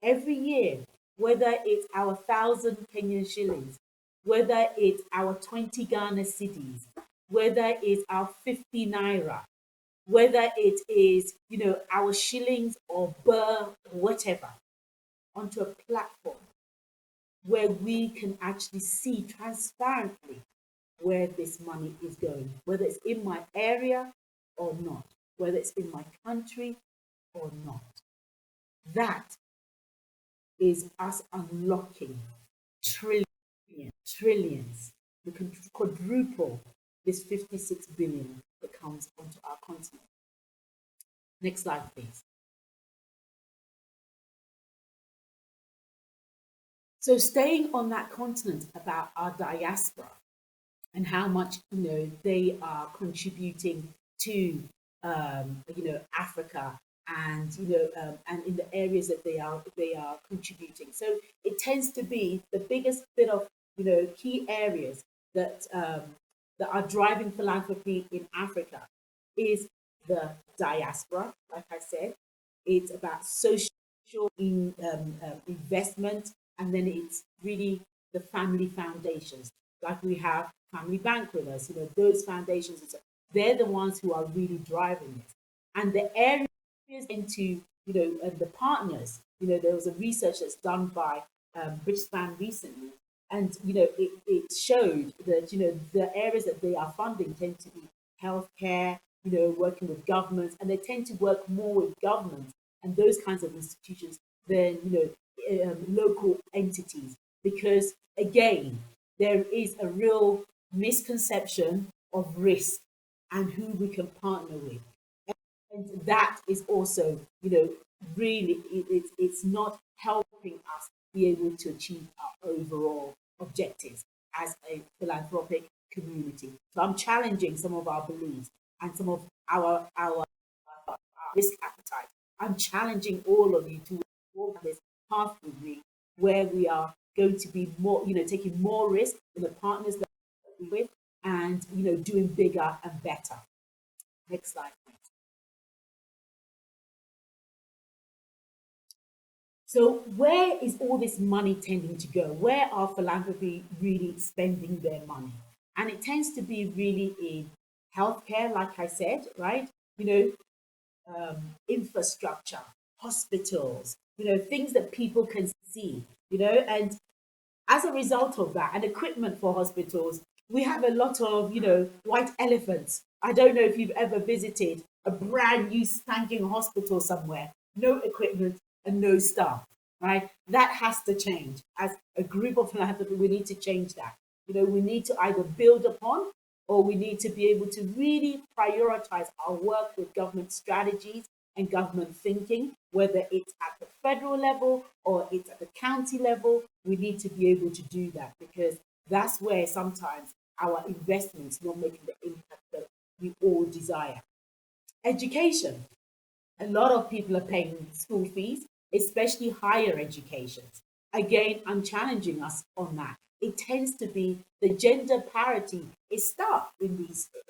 every year, whether it's our 1,000 Kenyan shillings, whether it's our 20 Ghana cedis, whether it's our 50 naira, whether it is, our shillings or birr, whatever, onto a platform where we can actually see transparently where this money is going, whether it's in my area or not, whether it's in my country or not. That is us unlocking trillions. We can quadruple this 56 billion that comes onto our continent. Next slide, please. So staying on that continent about our diaspora and how much they are contributing to Africa and and in the areas that they are contributing. So it tends to be the biggest bit of key areas that that are driving philanthropy in Africa is the diaspora. Like I said, it's about social investment, and then it's really the family foundations. Like we have Family Bank with us, those foundations, they're the ones who are really driving this. And the areas into, the partners, there was a research that's done by Bridgespan recently, and, it showed that, the areas that they are funding tend to be healthcare, working with governments, and they tend to work more with governments and those kinds of institutions than, local entities. Because again, there is a real misconception of risk and who we can partner with. And that is also, really, it's not helping us be able to achieve our overall objectives as a philanthropic community. So I'm challenging some of our beliefs and some of our risk appetite. I'm challenging all of you to walk this path with me, where we are going to be more, taking more risk in the partners that we're with, and doing bigger and better. Next slide, please. So where is all this money tending to go? Where are philanthropy really spending their money? And it tends to be really in healthcare, like I said, right? Infrastructure, hospitals, things that people can see, and as a result of that, and equipment for hospitals, we have a lot of, white elephants. I don't know if you've ever visited a brand new spanking hospital somewhere, no equipment and no staff, right? That has to change. As a group of philanthropy, we need to change that. We need to either build upon, or we need to be able to really prioritize our work with government strategies and government thinking, whether it's at the federal level or it's at the county level. We need to be able to do that, because that's where sometimes our investments not making the impact that we all desire. Education. A lot of people are paying school fees, especially higher education. Again, I'm challenging us on that. It tends to be the gender parity is stark in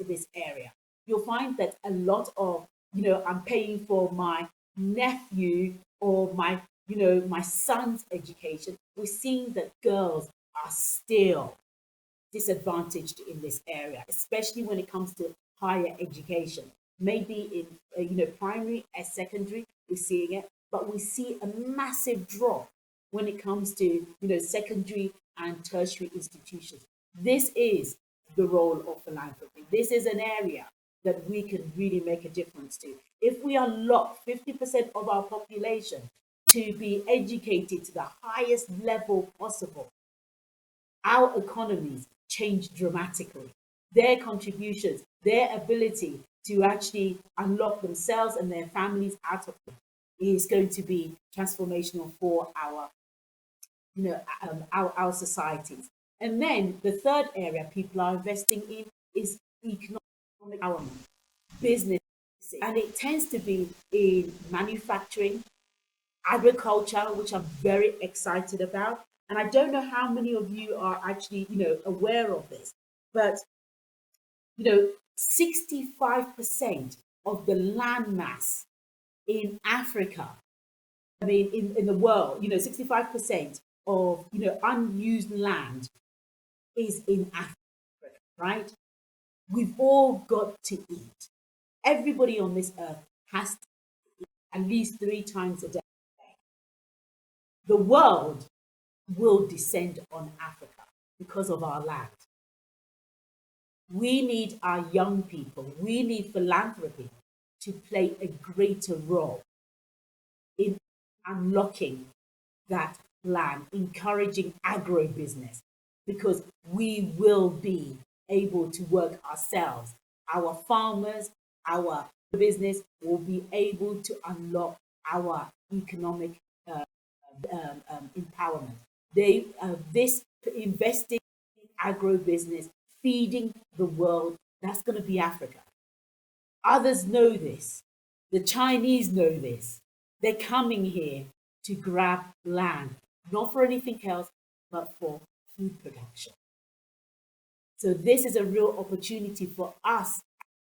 this area. You'll find that a lot of, I'm paying for my nephew or my, my son's education. We're seeing that girls are still disadvantaged in this area, especially when it comes to higher education. Maybe in primary and secondary, we're seeing it, but we see a massive drop when it comes to secondary and tertiary institutions. This is the role of philanthropy. This is an area that we can really make a difference to. If we unlock 50% of our population to be educated to the highest level possible, our economies change dramatically. Their contributions, their ability to actually unlock themselves and their families out of it is going to be transformational for our our societies. And then the third area people are investing in is economic empowerment, business, and it tends to be in manufacturing, agriculture, which I'm very excited about. And I don't know how many of you are actually, aware of this, but 65% of the land mass in Africa, I mean, in the world, 65% of, unused land is in Africa, right? We've all got to eat. Everybody on this earth has to eat at least 3 times a day. The world will descend on Africa because of our land. We need our young people, we need philanthropy to play a greater role in unlocking that land, encouraging agro-business, because we will be able to work ourselves. Our farmers, our business will be able to unlock our economic empowerment. This investing in agro-business, feeding the world, that's going to be Africa. Others know this. The Chinese know this. They're coming here to grab land, not for anything else, but for food production. So this is a real opportunity for us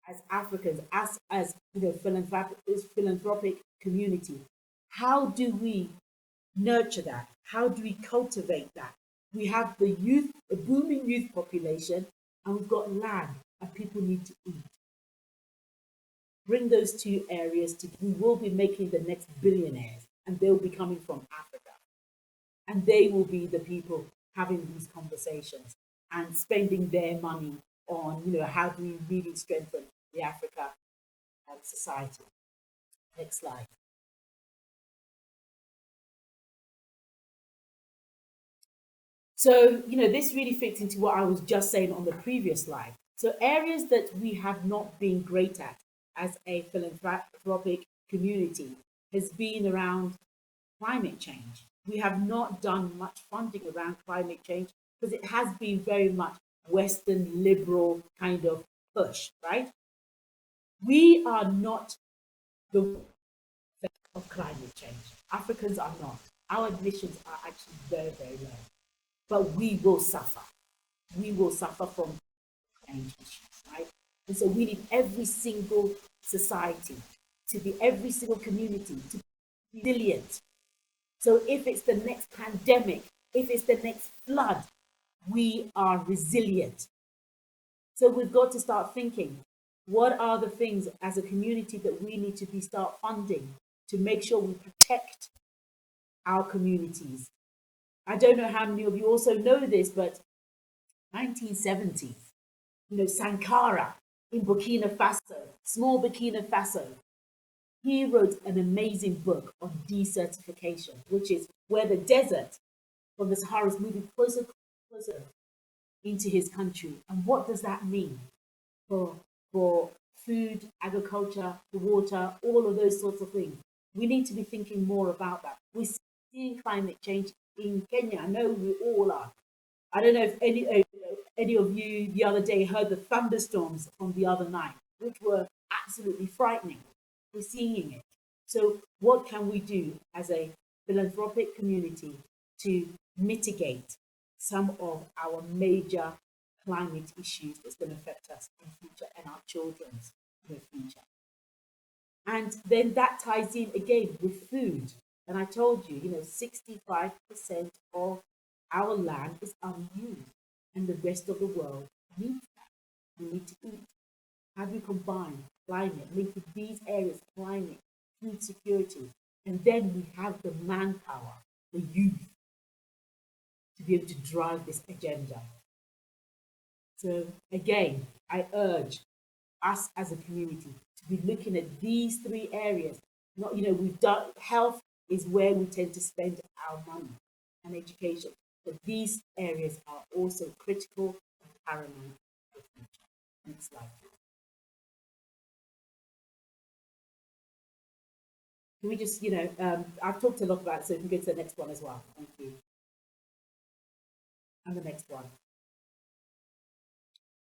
as Africans, us as philanthropic community. How do we nurture that? How do we cultivate that? We have the youth, a booming youth population, and we've got land, and people need to eat. Bring those two areas together. We will be making the next billionaires, and they'll be coming from Africa. And they will be the people having these conversations and spending their money on, how do we really strengthen the Africa society. Next slide. So, this really fits into what I was just saying on the previous slide. So areas that we have not been great at as a philanthropic community has been around climate change. We have not done much funding around climate change because it has been very much Western liberal kind of push, right? We are not the of climate change. Africans are not. Our emissions are actually very, very low. But we will suffer. We will suffer from change issues, right? And so we need every single society to be, every single community to be resilient. So if it's the next pandemic, if it's the next flood, we are resilient. So we've got to start thinking, what are the things as a community that we need to start funding to make sure we protect our communities? I don't know how many of you also know this, but 1970s, Sankara in Burkina Faso, small Burkina Faso, he wrote an amazing book on desertification, which is where the desert from the Sahara is moving closer and closer into his country. And what does that mean for food, agriculture, the water, all of those sorts of things? We need to be thinking more about that. We're seeing climate change in Kenya. I know we all are. I don't know if any of you the other day heard the thunderstorms from the other night, which were absolutely frightening. We're seeing it. So what can we do as a philanthropic community to mitigate some of our major climate issues that's going to affect us in the future and our children's future? And then that ties in again with food. And I told you, 65% of our land is unused, and the rest of the world needs that. We need to eat. How do we combine climate, linking these areas, climate, food security, and then we have the manpower, the youth, to be able to drive this agenda. So again, I urge us as a community to be looking at these 3 areas. Not, we've done health is where we tend to spend our money, and education, but these areas are also critical and paramount for the future. Next slide. Can we just, I've talked a lot about it, so if we can go to the next one as well. Thank you. And the next one.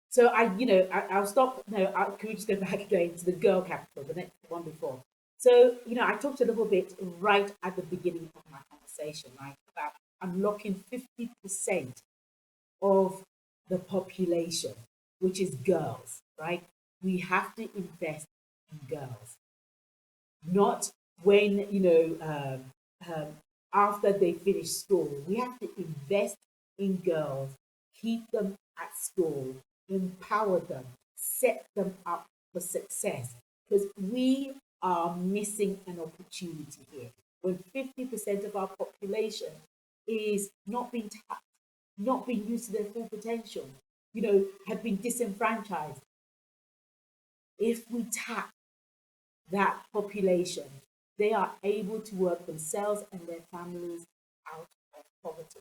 So I'll stop. No, can we just go back again to the girl capital, the next one before? So, I talked a little bit right at the beginning of my conversation, right, about unlocking 50% of the population, which is girls, right? We have to invest in girls, not when, after they finish school. We have to invest in girls, keep them at school, empower them, set them up for success, because we are missing an opportunity here. When 50% of our population is not being tapped, not being used to their full potential, have been disenfranchised. If we tap that population, they are able to work themselves and their families out of poverty.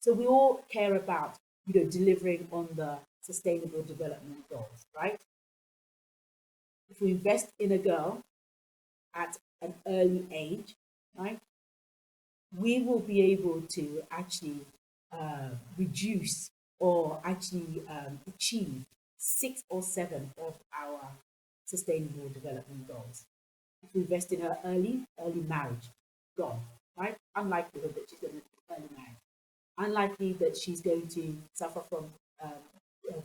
So we all care about, delivering on the sustainable development goals, right? If we invest in a girl at an early age, right, we will be able to actually reduce or actually achieve 6 or 7 of our sustainable development goals. If we invest in her early marriage, gone, right? Unlikelihood that she's going to be early marriage. Unlikely that she's going to suffer from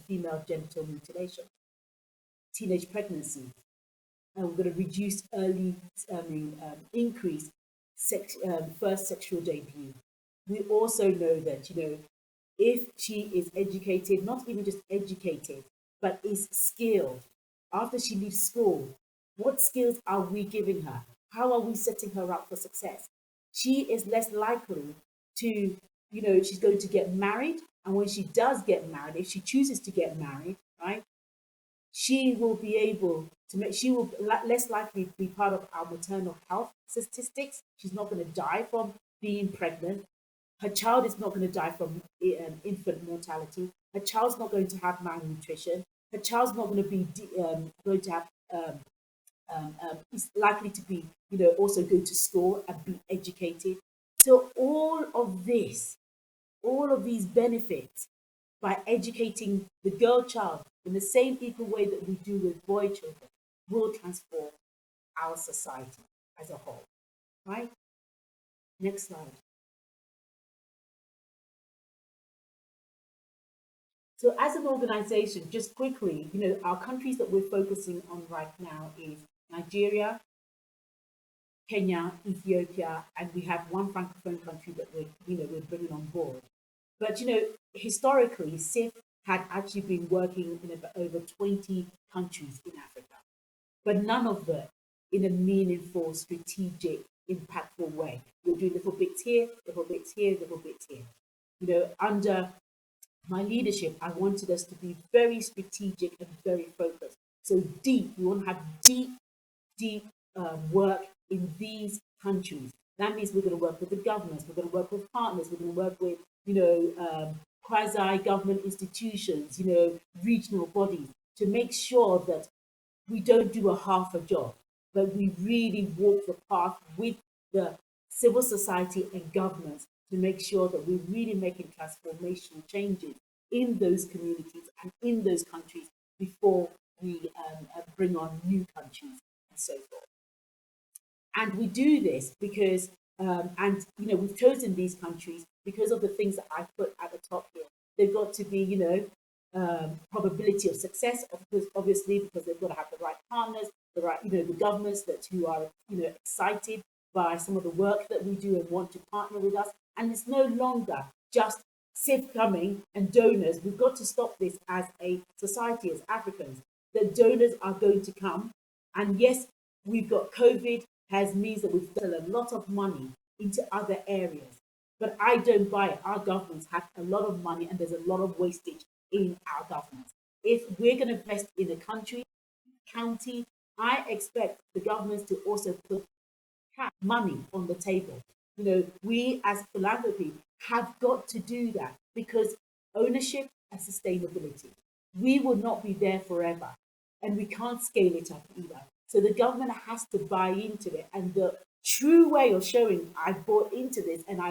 female genital mutilation, teenage pregnancy. We're going to reduce increase first sexual debut. We also know that, if she is educated, not even just educated, but is skilled, after she leaves school, what skills are we giving her? How are we setting her up for success? She is less likely to, she's going to get married. And when she does get married, if she chooses to get married, right, she will be able to she will less likely be part of our maternal health statistics. She's not going to die from being pregnant. Her child is not going to die from infant mortality. Her child's not going to have malnutrition. Her child's not going to be going to have is likely to be, also go to school and be educated. So all of these benefits, by educating the girl child in the same equal way that we do with boy children, will transform our society as a whole, right? Next slide. So as an organization, just quickly, our countries that we're focusing on right now is Nigeria, Kenya, Ethiopia, and we have one francophone country that we're bringing on board. But historically, CIF had actually been working in over 20 countries in Africa, but none of them in a meaningful, strategic, impactful way. We'll do little bits here, little bits here, little bits here. Under my leadership, I wanted us to be very strategic and very focused. So deep, we want to have deep work in these countries. That means we're going to work with the governments, we're going to work with partners, we're going to work with, quasi-government institutions, regional bodies, to make sure that we don't do a half a job, but we really walk the path with the civil society and governments to make sure that we're really making transformational changes in those communities and in those countries before we bring on new countries and so forth. And we do this because, we've chosen these countries because of the things that I put at the top here. They've got to be, probability of success, obviously, because they've got to have the right partners, the right, the governments who are, excited by some of the work that we do and want to partner with us. And it's no longer just CIF coming and donors. We've got to stop this as a society, as Africans. The donors are going to come. And yes, we've got COVID means that we've put a lot of money into other areas. But I don't buy it. Our governments have a lot of money and there's a lot of wastage in our governments. If we're going to invest in a country, county, I expect the governments to also put money on the table. We as philanthropy have got to do that, because ownership and sustainability, we will not be there forever and we can't scale it up either. So the government has to buy into it. And the true way of showing I've bought into this and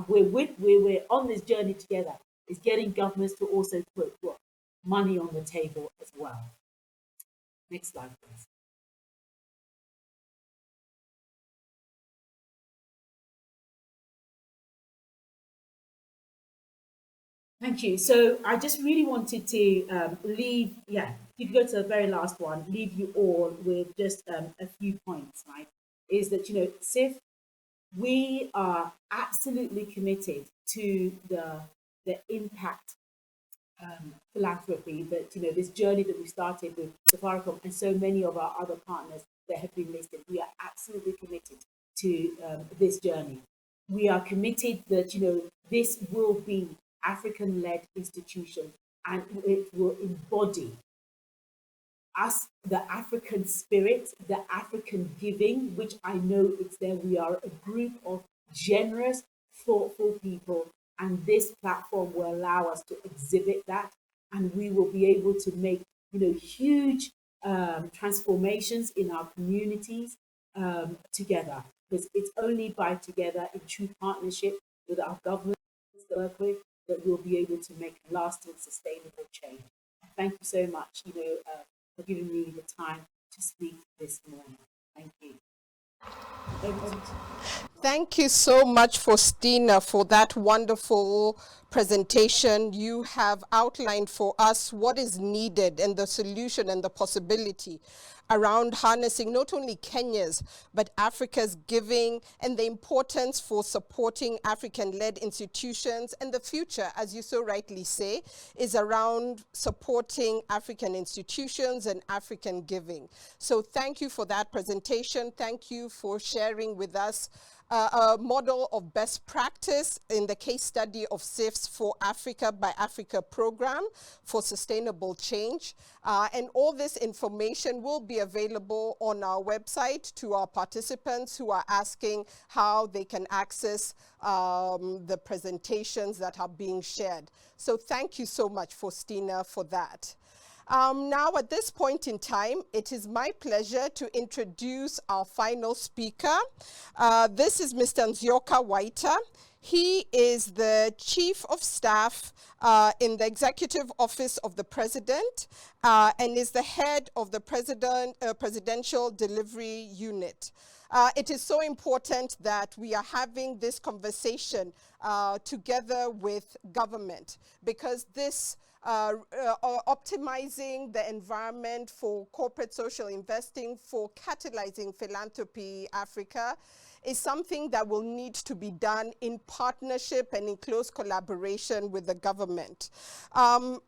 we're on this journey together is getting governments to also put what? Money on the table as well. Next slide, please. Thank you. So I just really wanted to leave, yeah, you can go to the very last one, leave you all with just a few points, right? Is that, SIF, we are absolutely committed to the impact philanthropy, that, this journey that we started with Safaricom and so many of our other partners that have been listed. We are absolutely committed to this journey. We are committed that, this will be African-led institution, and it will embody us, the African spirit, the African giving, which I know it's there. We are a group of generous, thoughtful people, and this platform will allow us to exhibit that, and we will be able to make, huge transformations in our communities together. Because it's only by together, in true partnership with our governments to work with, that we'll be able to make lasting, sustainable change. Thank you so much, for giving me the time to speak this morning. Thank you. Thank you so much, Faustina, for that wonderful presentation. You have outlined for us what is needed and the solution and the possibility around harnessing not only Kenya's, but Africa's giving, and the importance for supporting African-led institutions. And the future, as you so rightly say, is around supporting African institutions and African giving. So thank you for that presentation. Thank you for sharing with us a model of best practice in the case study of SIF's For Africa by Africa program for sustainable change. And all this information will be available on our website to our participants who are asking how they can access the presentations that are being shared. So thank you so much, Faustina, for that. Now, at this point in time, it is my pleasure to introduce our final speaker. This is Mr. Nzioka Waita. He is the Chief of Staff in the Executive Office of the President and is the head of the Presidential Delivery Unit. It is so important that we are having this conversation together with government, because this optimizing the environment for corporate social investing, for catalyzing philanthropy Africa, is something that will need to be done in partnership and in close collaboration with the government.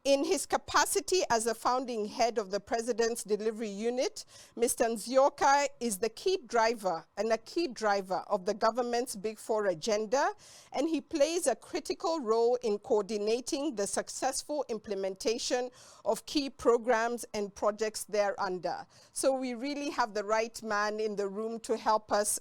In his capacity as a founding head of the President's Delivery Unit, Mr. Nzioka is the key driver and a key driver of the government's Big Four agenda, and he plays a critical role in coordinating the successful implementation of key programs and projects thereunder. So we really have the right man in the room to help us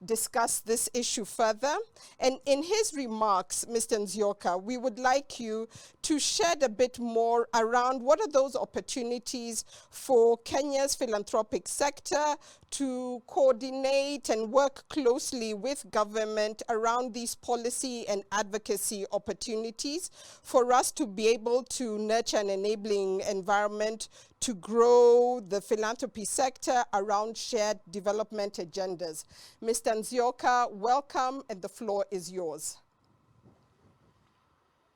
discuss this issue further. And in his remarks, Mr. Nzioka, we would like you to shed a bit more around what are those opportunities for Kenya's philanthropic sector to coordinate and work closely with government around these policy and advocacy opportunities for us to be able to nurture an enabling environment to grow the philanthropy sector around shared development agendas. Mr. Nzioka, welcome, and the floor is yours.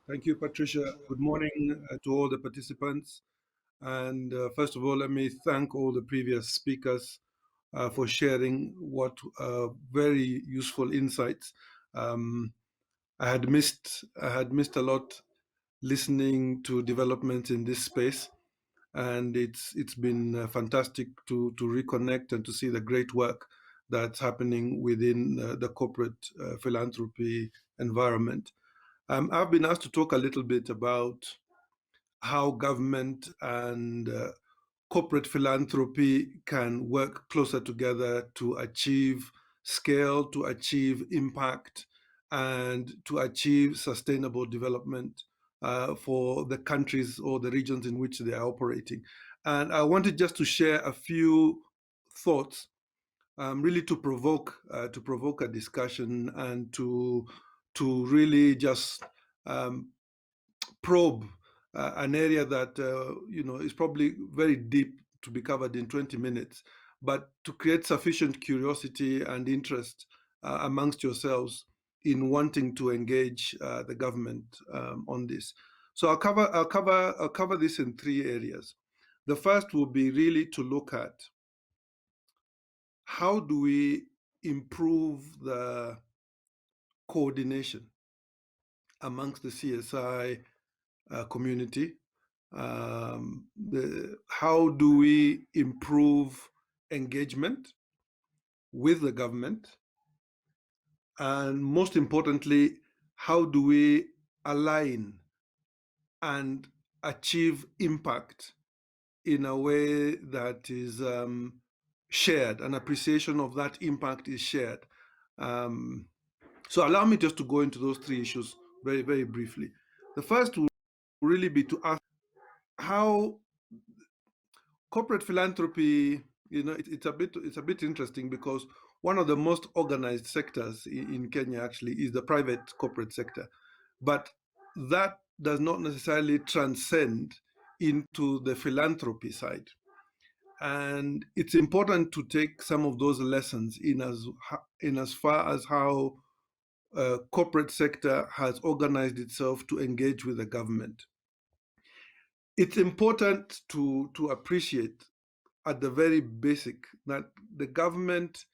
Thank you, Patricia. Good morning to all the participants. And first of all, let me thank all the previous speakers for sharing what very useful insights. I had missed a lot listening to developments in this space, and it's been fantastic to reconnect and to see the great work that's happening within the corporate philanthropy environment. I've been asked to talk a little bit about how government and corporate philanthropy can work closer together to achieve scale, to achieve impact, and to achieve sustainable development for the countries or the regions in which they are operating. And I wanted just to share a few thoughts, really to provoke a discussion and to really just probe an area that is probably very deep to be covered in 20 minutes, but to create sufficient curiosity and interest amongst yourselves in wanting to engage the government on this. So I'll cover this in 3 areas. The first will be really to look at how do we improve the coordination amongst the CSI community. How do we improve engagement with the government? And most importantly, how do we align and achieve impact in a way that is shared, an appreciation of that impact is shared? So allow me just to go into those 3 issues very, very briefly. The first will really be to ask how corporate philanthropy, it's a bit interesting, because one of the most organized sectors in Kenya actually is the private corporate sector, but that does not necessarily transcend into the philanthropy side. And it's important to take some of those lessons in as far as how corporate sector has organized itself to engage with the government. It's important to appreciate at the very basic that the government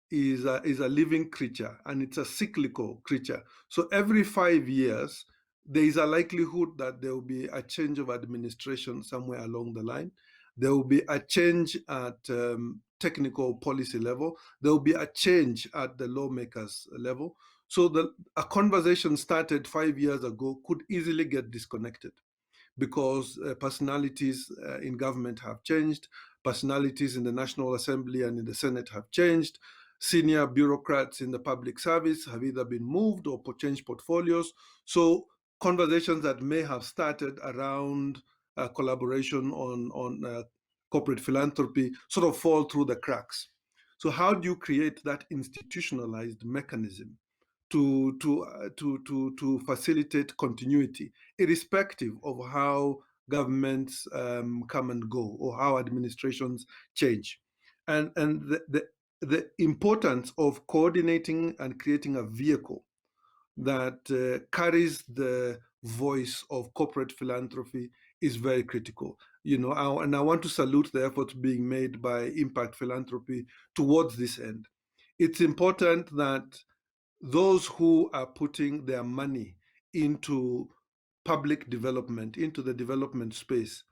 is a living creature, and it's a cyclical creature. So every 5 years, there is a likelihood that there will be a change of administration somewhere along the line. There will be a change at technical policy level. There will be a change at the lawmakers level. So a conversation started 5 years ago could easily get disconnected, because personalities in government have changed, personalities in the National Assembly and in the Senate have changed, senior bureaucrats in the public service have either been moved or changed portfolios. So conversations that may have started around collaboration on corporate philanthropy sort of fall through the cracks. So how do you create that institutionalized mechanism to facilitate continuity, irrespective of how governments come and go or how administrations change? And the importance of coordinating and creating a vehicle that carries the voice of corporate philanthropy is very critical. And I want to salute the efforts being made by Impact Philanthropy towards this end. It's important that those who are putting their money into public development, into the development space,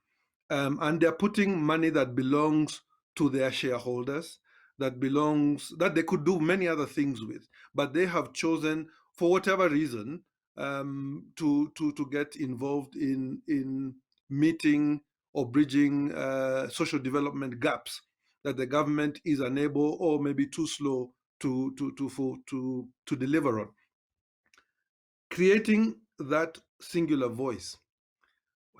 and they're putting money that belongs to their shareholders, that they could do many other things with, but they have chosen, for whatever reason, to get involved in meeting or bridging social development gaps that the government is unable or maybe too slow to deliver on. Creating that singular voice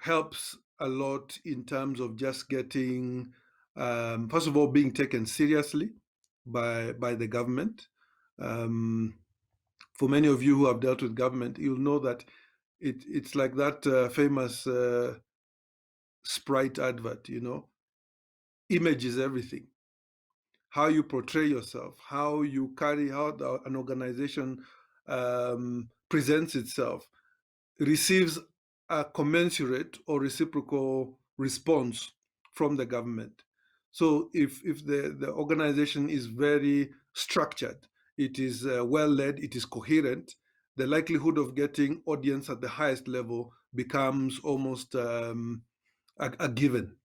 helps a lot in terms of just getting, first of all, being taken seriously by the government. For many of you who have dealt with government, you'll know that it's like that famous Sprite advert, image is everything. How you portray yourself, how you carry out an organization presents itself, receives a commensurate or reciprocal response from the government. So if the organization is very structured, it is well-led, it is coherent, the likelihood of getting audience at the highest level becomes almost a given.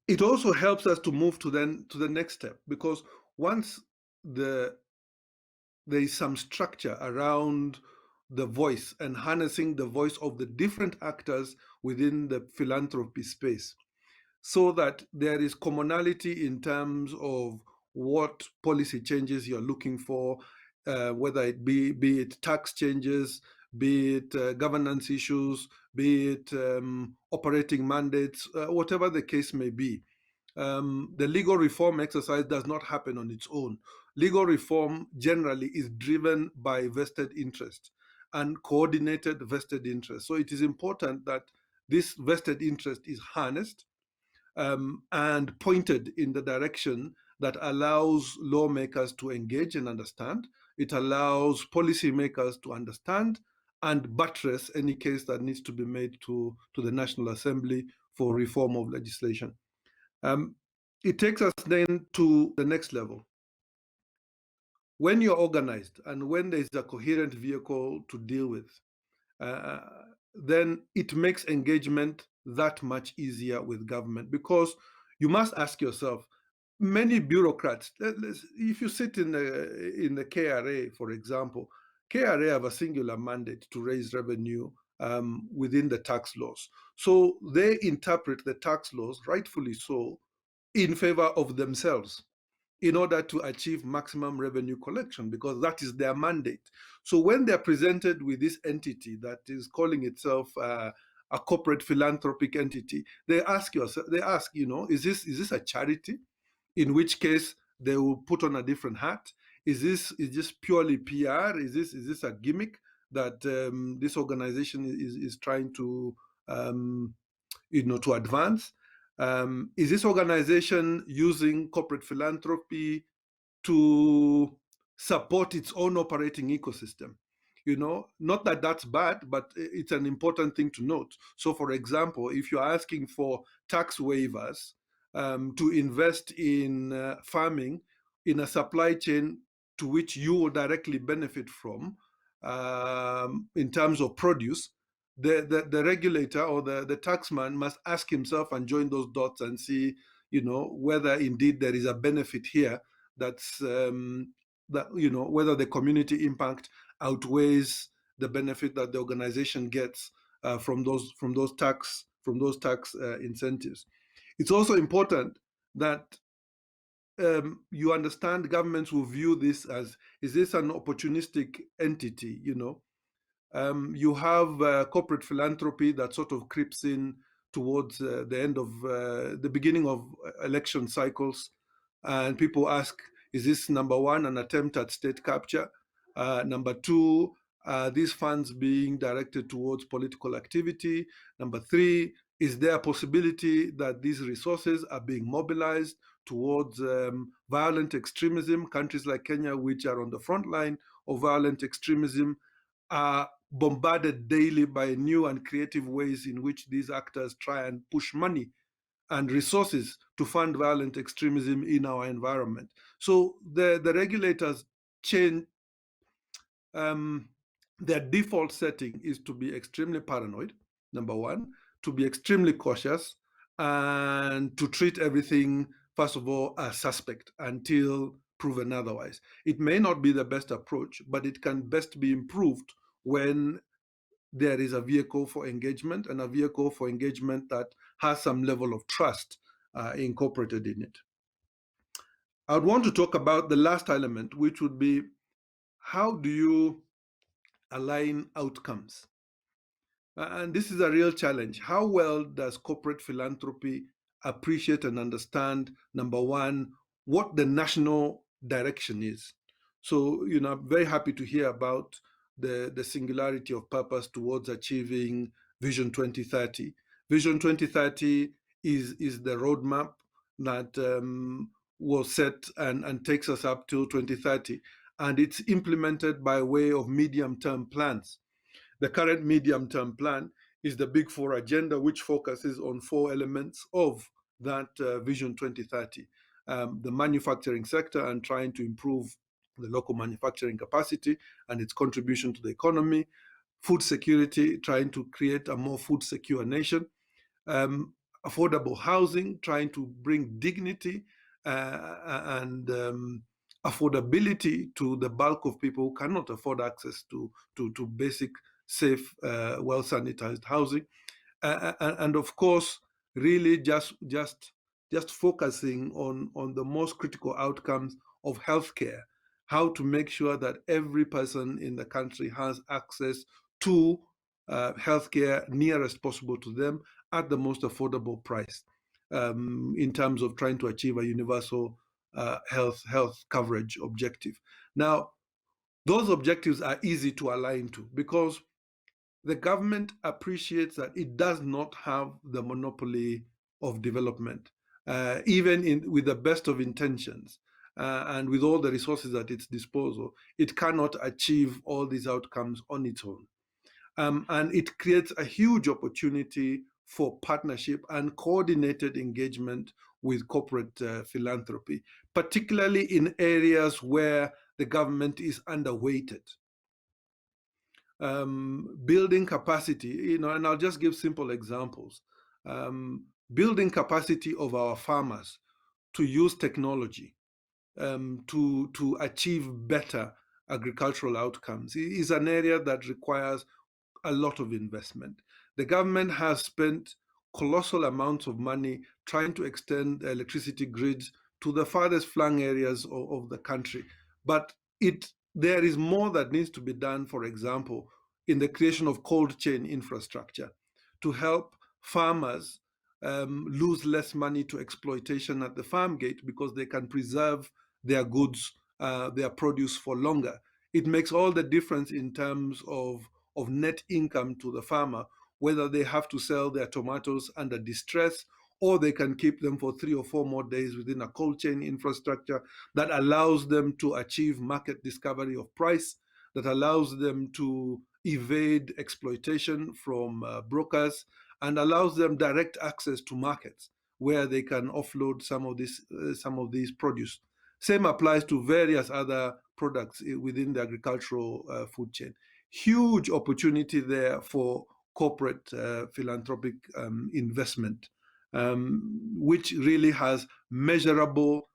It also helps us to move to the next step, because once there is some structure around the voice and harnessing the voice of the different actors within the philanthropy space, so that there is commonality in terms of what policy changes you're looking for, whether it be it tax changes, be it governance issues, be it operating mandates, whatever the case may be. The legal reform exercise does not happen on its own. Legal reform generally is driven by vested interest. and coordinated vested interest. So it is important that this vested interest is harnessed and pointed in the direction that allows lawmakers to engage and understand. It allows policymakers to understand and buttress any case that needs to be made to the National Assembly for reform of legislation. It takes us then to the next level. When you're organized and when there's a coherent vehicle to deal with, then it makes engagement that much easier with government, because you must ask yourself, many bureaucrats, if you sit in the KRA, for example, KRA have a singular mandate to raise revenue within the tax laws. So they interpret the tax laws, rightfully so, in favor of themselves in order to achieve maximum revenue collection, because that is their mandate. So when they're presented with this entity that is calling itself a corporate philanthropic entity, they ask, is this a charity? In which case they will put on a different hat. Is this purely PR? Is this a gimmick that this organization is trying to to advance? Is this organization using corporate philanthropy to support its own operating ecosystem? Not that that's bad, but it's an important thing to note. So, for example, if you're asking for tax waivers to invest in farming in a supply chain to which you will directly benefit from in terms of produce, the regulator or the taxman must ask himself and join those dots and see, whether indeed there is a benefit here that's whether the community impact outweighs the benefit that the organization gets from those tax incentives. It's also important that you understand governments will view this as, is this an opportunistic entity? You have corporate philanthropy that sort of creeps in towards the beginning of election cycles, and people ask, is this, number one, an attempt at state capture? Number two, these funds being directed towards political activity? Number three, is there a possibility that these resources are being mobilized towards violent extremism? Countries like Kenya, which are on the front line of violent extremism, are bombarded daily by new and creative ways in which these actors try and push money and resources to fund violent extremism in our environment. So the regulators change, their default setting is to be extremely paranoid, number one, to be extremely cautious, and to treat everything, first of all, as suspect until proven otherwise. It may not be the best approach, but it can best be improved when there is a vehicle for engagement, and a vehicle for engagement that has some level of trust incorporated in it. I would want to talk about the last element, which would be, how do you align outcomes? And this is a real challenge. How well does corporate philanthropy appreciate and understand, number one, what the national direction is? So, I'm very happy to hear about the singularity of purpose towards achieving Vision 2030. Vision 2030 is the roadmap that was set and takes us up to 2030. And it's implemented by way of medium-term plans. The current medium-term plan is the Big Four agenda, which focuses on 4 elements of that Vision 2030. The manufacturing sector and trying to improve the local manufacturing capacity and its contribution to the economy. Food security, trying to create a more food secure nation. Affordable housing, trying to bring dignity and affordability to the bulk of people who cannot afford access to basic, safe, well-sanitized housing. And of course, really just focusing on the most critical outcomes of healthcare, how to make sure that every person in the country has access to healthcare nearest possible to them at the most affordable price, in terms of trying to achieve a universal health coverage objective. Now, Those objectives are easy to align to because the government appreciates that it does not have the monopoly of development, even with the best of intentions and with all the resources at its disposal. It cannot achieve all these outcomes on its own. And it creates a huge opportunity for partnership and coordinated engagement with corporate philanthropy, particularly in areas where the government is underweighted. Building capacity, and I'll just give simple examples. Building capacity of our farmers to use technology to achieve better agricultural outcomes is an area that requires a lot of investment. The government has spent colossal amounts of money trying to extend electricity grids to the farthest flung areas of the country. But there is more that needs to be done, for example, in the creation of cold chain infrastructure to help farmers lose less money to exploitation at the farm gate because they can preserve their goods, their produce for longer. It makes all the difference in terms of net income to the farmer, whether they have to sell their tomatoes under distress or they can keep them for 3 or 4 more days within a cold chain infrastructure that allows them to achieve market discovery of price, that allows them to evade exploitation from brokers, and allows them direct access to markets where they can offload some of these produce. Same applies to various other products within the agricultural food chain. Huge opportunity there for corporate philanthropic investment, which really has measurable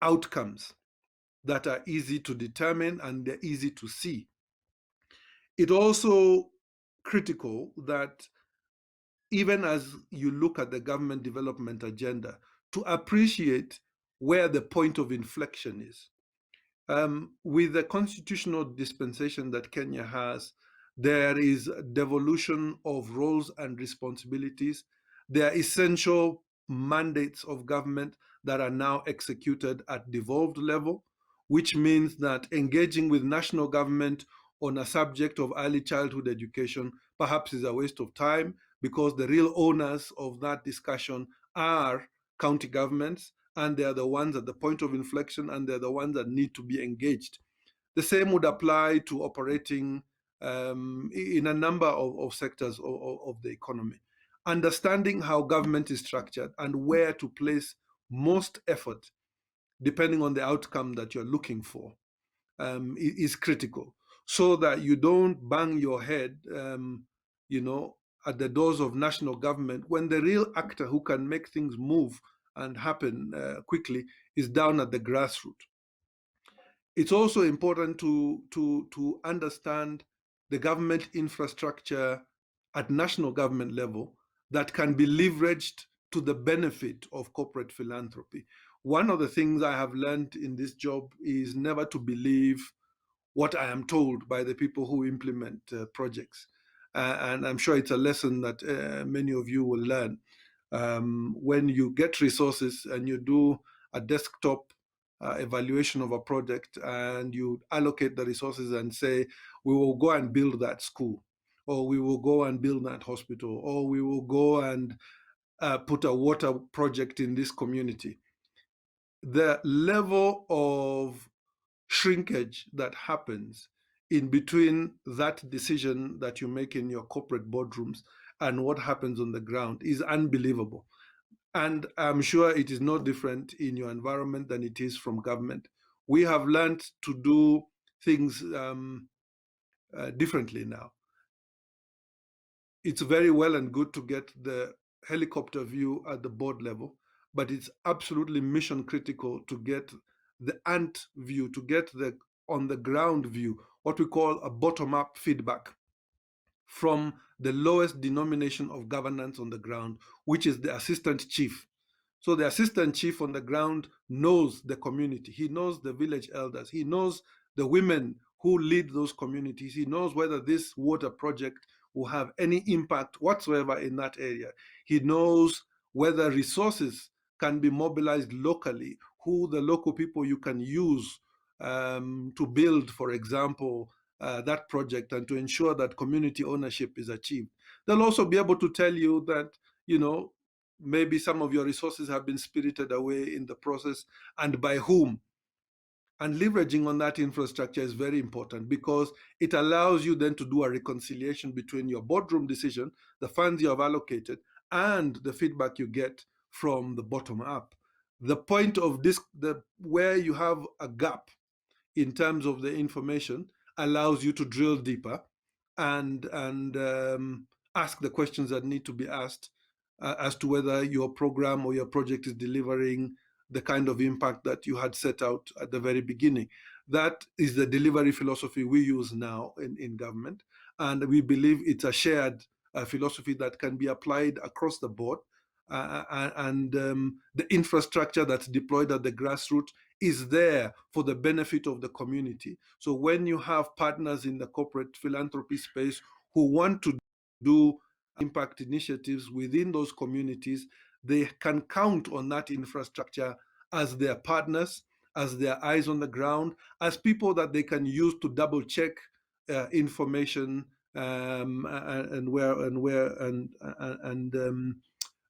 outcomes that are easy to determine and they're easy to see. It's also critical that even as you look at the government development agenda, to appreciate where the point of inflection is. With the constitutional dispensation that Kenya has, there is devolution of roles and responsibilities. There are essential mandates of government that are now executed at devolved level, which means that engaging with national government on a subject of early childhood education perhaps is a waste of time because the real owners of that discussion are county governments, and they're the ones at the point of inflection, and they're the ones that need to be engaged. The same would apply to operating in a number of sectors of the economy. Understanding how government is structured and where to place most effort, depending on the outcome that you're looking for, is critical, so that you don't bang your head, at the doors of national government when the real actor who can make things move and happen quickly is down at the grassroots. It's also important to understand the government infrastructure at national government level that can be leveraged to the benefit of corporate philanthropy. One of the things I have learned in this job is never to believe what I am told by the people who implement projects. And I'm sure it's a lesson that many of you will learn. When you get resources and you do a desktop evaluation of a project and you allocate the resources and say, we will go and build that school, or we will go and build that hospital, or we will go and put a water project in this community. The level of shrinkage that happens in between that decision that you make in your corporate boardrooms and what happens on the ground is unbelievable. And I'm sure it is no different in your environment than it is from government. We have learned to do things differently now. It's very well and good to get the helicopter view at the board level, but it's absolutely mission critical to get the ant view, to get the on the ground view, what we call a bottom-up feedback from the lowest denomination of governance on the ground, which is the assistant chief. So the assistant chief on the ground knows the community. He knows the village elders. He knows the women who lead those communities. He knows whether this water project will have any impact whatsoever in that area. He knows whether resources can be mobilized locally, who the local people you can use to build, for example, that project and to ensure that community ownership is achieved. They'll also be able to tell you that, maybe some of your resources have been spirited away in the process, and by whom. And leveraging on that infrastructure is very important because it allows you then to do a reconciliation between your boardroom decision, the funds you have allocated, and the feedback you get from the bottom up. The point of this, where you have a gap in terms of the information, allows you to drill deeper and ask the questions that need to be asked as to whether your program or your project is delivering the kind of impact that you had set out at the very beginning. That is the delivery philosophy we use now in government, and we believe it's a shared philosophy that can be applied across the board. The infrastructure that's deployed at the grassroots is there for the benefit of the community. So when you have partners in the corporate philanthropy space who want to do impact initiatives within those communities, they can count on that infrastructure as their partners, as their eyes on the ground, as people that they can use to double check information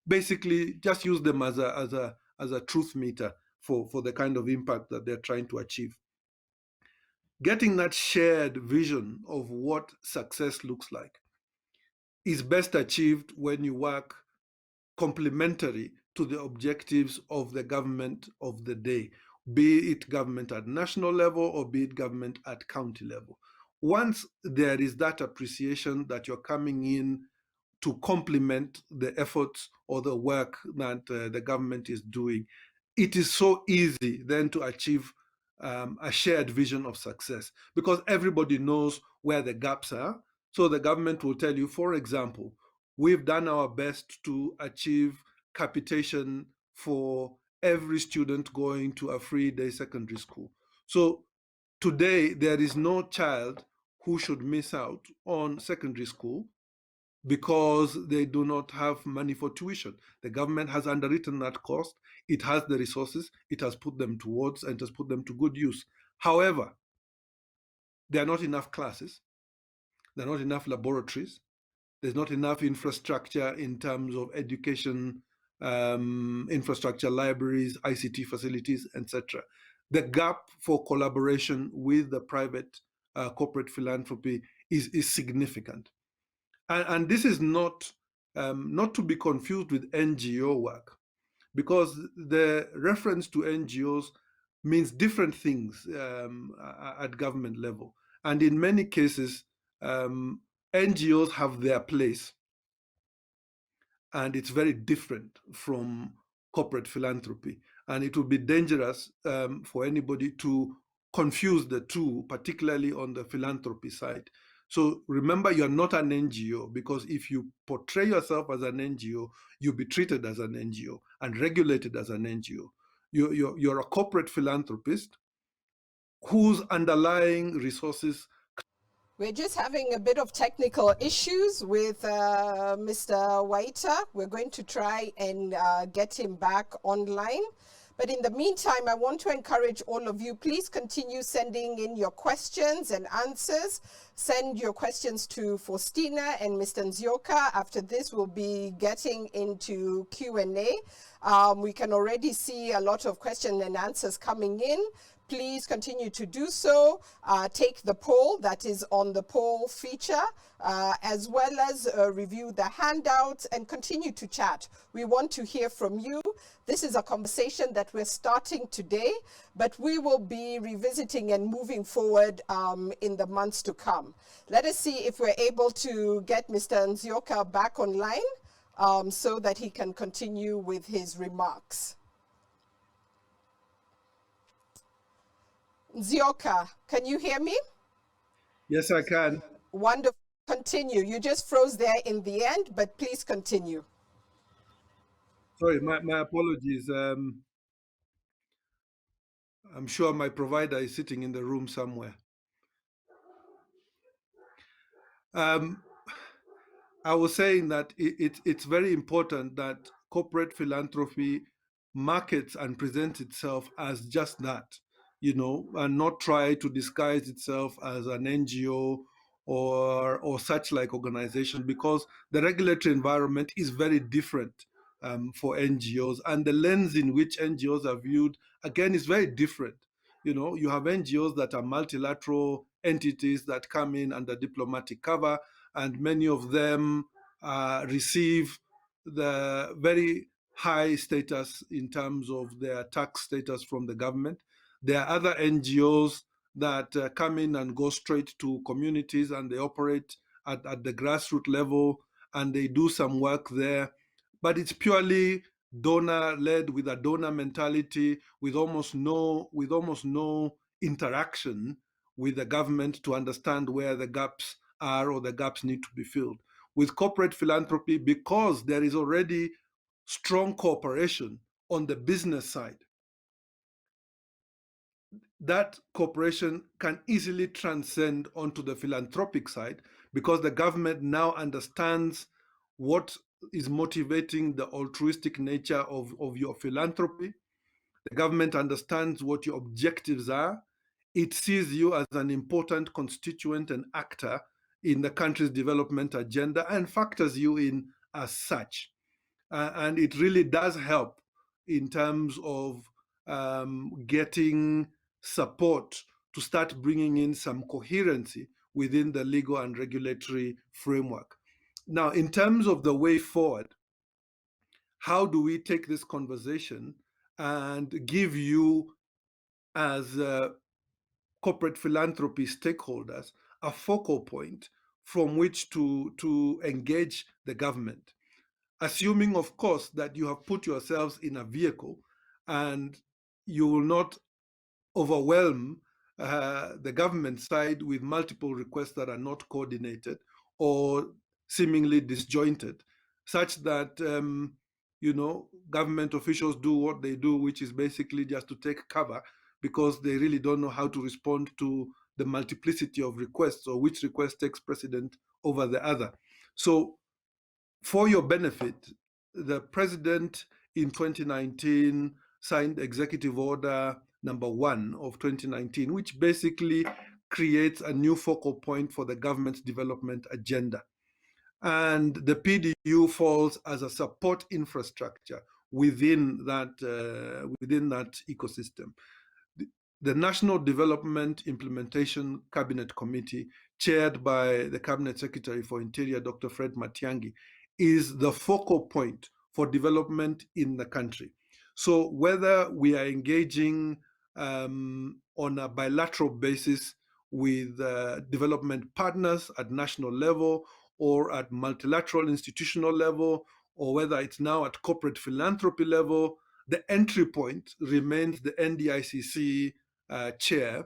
basically just use them as a truth meter for the kind of impact that they're trying to achieve. Getting that shared vision of what success looks like is best achieved when you work complementary to the objectives of the government of the day, be it government at national level or be it government at county level. Once there is that appreciation that you're coming in to complement the efforts or the work that the government is doing, it is so easy then to achieve a shared vision of success because everybody knows where the gaps are. So the government will tell you, for example, we've done our best to achieve capitation for every student going to a free day secondary school. So today, there is no child who should miss out on secondary school because they do not have money for tuition. The government has underwritten that cost. It has the resources. It has put them towards and has put them to good use. However, there are not enough classes. There are not enough laboratories. There's not enough infrastructure in terms of education, infrastructure, libraries, ICT facilities, etc. The gap for collaboration with the private corporate philanthropy is significant. And this is not to be confused with NGO work, because the reference to NGOs means different things at government level. And in many cases, NGOs have their place, and it's very different from corporate philanthropy. And it would be dangerous for anybody to confuse the two, particularly on the philanthropy side. So remember, you're not an NGO, because if you portray yourself as an NGO, you'll be treated as an NGO and regulated as an NGO. You're a corporate philanthropist whose underlying resources. We're just having a bit of technical issues with Mr. Waita. We're going to try and get him back online. But in the meantime, I want to encourage all of you, please continue sending in your questions and answers. Send your questions to Faustina and Mr. Nzioka. After this, we'll be getting into Q&A. We can already see a lot of questions and answers coming in. Please continue to do so. Take the poll that is on the poll feature, as well as review the handouts and continue to chat. We want to hear from you. This is a conversation that we're starting today, but we will be revisiting and moving forward in the months to come. Let us see if we're able to get Mr. Nzioka back online so that he can continue with his remarks. Nzioka, can you hear me? Yes, I can. Wonderful. Continue. You just froze there in the end, but please continue. Sorry, my apologies. I'm sure my provider is sitting in the room somewhere. I was saying that it's very important that corporate philanthropy markets and presents itself as just that, and not try to disguise itself as an NGO or such like organization, because the regulatory environment is very different for NGOs, and the lens in which NGOs are viewed, again, is very different. You have NGOs that are multilateral entities that come in under diplomatic cover, and many of them receive the very high status in terms of their tax status from the government. There are other NGOs that come in and go straight to communities, and they operate at the grassroots level, and they do some work there. But it's purely donor-led, with a donor mentality, with almost no interaction with the government to understand where the gaps are or the gaps need to be filled. With corporate philanthropy, because there is already strong cooperation on the business side, that cooperation can easily transcend onto the philanthropic side, because the government now understands what is motivating the altruistic nature of your philanthropy. The government understands what your objectives are. It sees you as an important constituent and actor in the country's development agenda and factors you in as such. And it really does help in terms of getting support to start bringing in some coherency within the legal and regulatory framework. Now, in terms of the way forward, how do we take this conversation and give you, as corporate philanthropy stakeholders, a focal point from which to engage the government? Assuming, of course, that you have put yourselves in a vehicle and you will not overwhelm the government side with multiple requests that are not coordinated or seemingly disjointed, such that government officials do what they do, which is basically just to take cover, because they really don't know how to respond to the multiplicity of requests, or which request takes precedent over the other. So, for your benefit, the president in 2019 signed Executive Order number 1 of 2019, which basically creates a new focal point for the government's development agenda. And the PDU falls as a support infrastructure within that ecosystem. The National Development Implementation Cabinet Committee, chaired by the Cabinet Secretary for Interior, Dr. Fred Matiang'i, is the focal point for development in the country. So whether we are engaging on a bilateral basis with development partners at national level, or at multilateral institutional level, or whether it's now at corporate philanthropy level, the entry point remains the NDICC chair,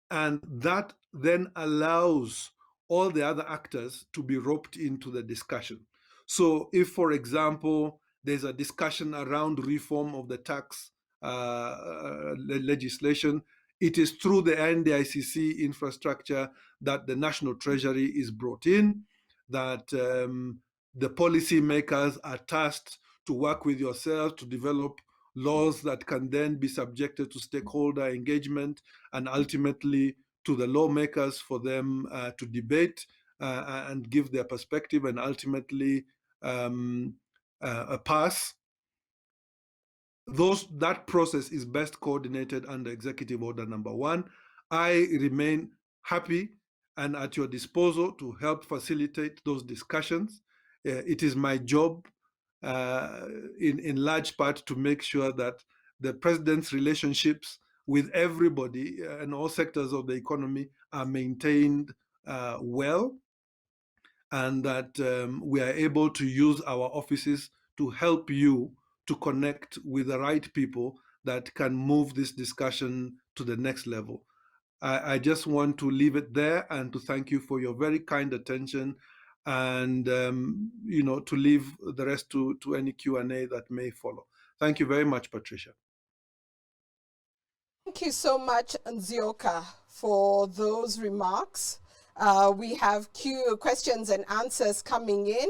and that then allows all the other actors to be roped into the discussion. So if, for example, there's a discussion around reform of the tax legislation, it is through the NDICC infrastructure that the National Treasury is brought in, that the policy makers are tasked to work with yourselves to develop laws that can then be subjected to stakeholder engagement, and ultimately to the lawmakers for them to debate and give their perspective, and ultimately pass. That process is best coordinated under Executive Order number 1. I remain happy and at your disposal to help facilitate those discussions. It is my job in large part to make sure that the president's relationships with everybody and all sectors of the economy are maintained well, and that we are able to use our offices to help you to connect with the right people that can move this discussion to the next level. I just want to leave it there and to thank you for your very kind attention, and to leave the rest to any Q&A that may follow. Thank you very much, Patricia. Thank you so much, Nzioka, for those remarks. We have questions and answers coming in.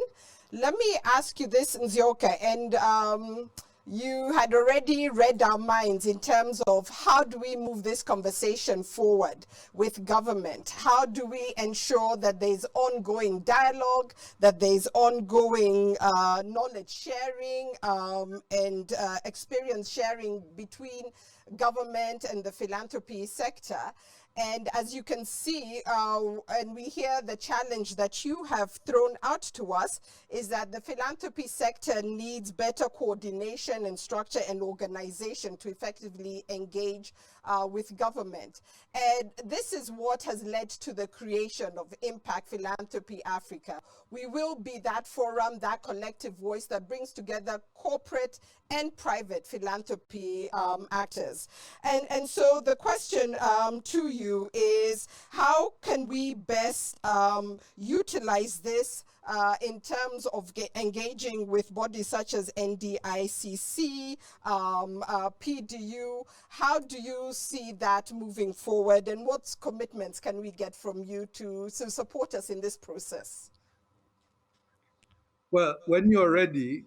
Let me ask you this, Nzioka, and you had already read our minds in terms of how do we move this conversation forward with government? How do we ensure that there's ongoing dialogue, that there's ongoing knowledge sharing and experience sharing between government and the philanthropy sector? And as you can see, and we hear the challenge that you have thrown out to us, is that the philanthropy sector needs better coordination and structure and organization to effectively engage with government. And this is what has led to the creation of Impact Philanthropy Africa. We will be that forum, that collective voice that brings together corporate and private philanthropy actors. And so the question to you is, how can we best utilize this in terms of engaging with bodies such as NDICC, PDU? How do you see that moving forward, and what commitments can we get from you to support us in this process? Well, when you're ready,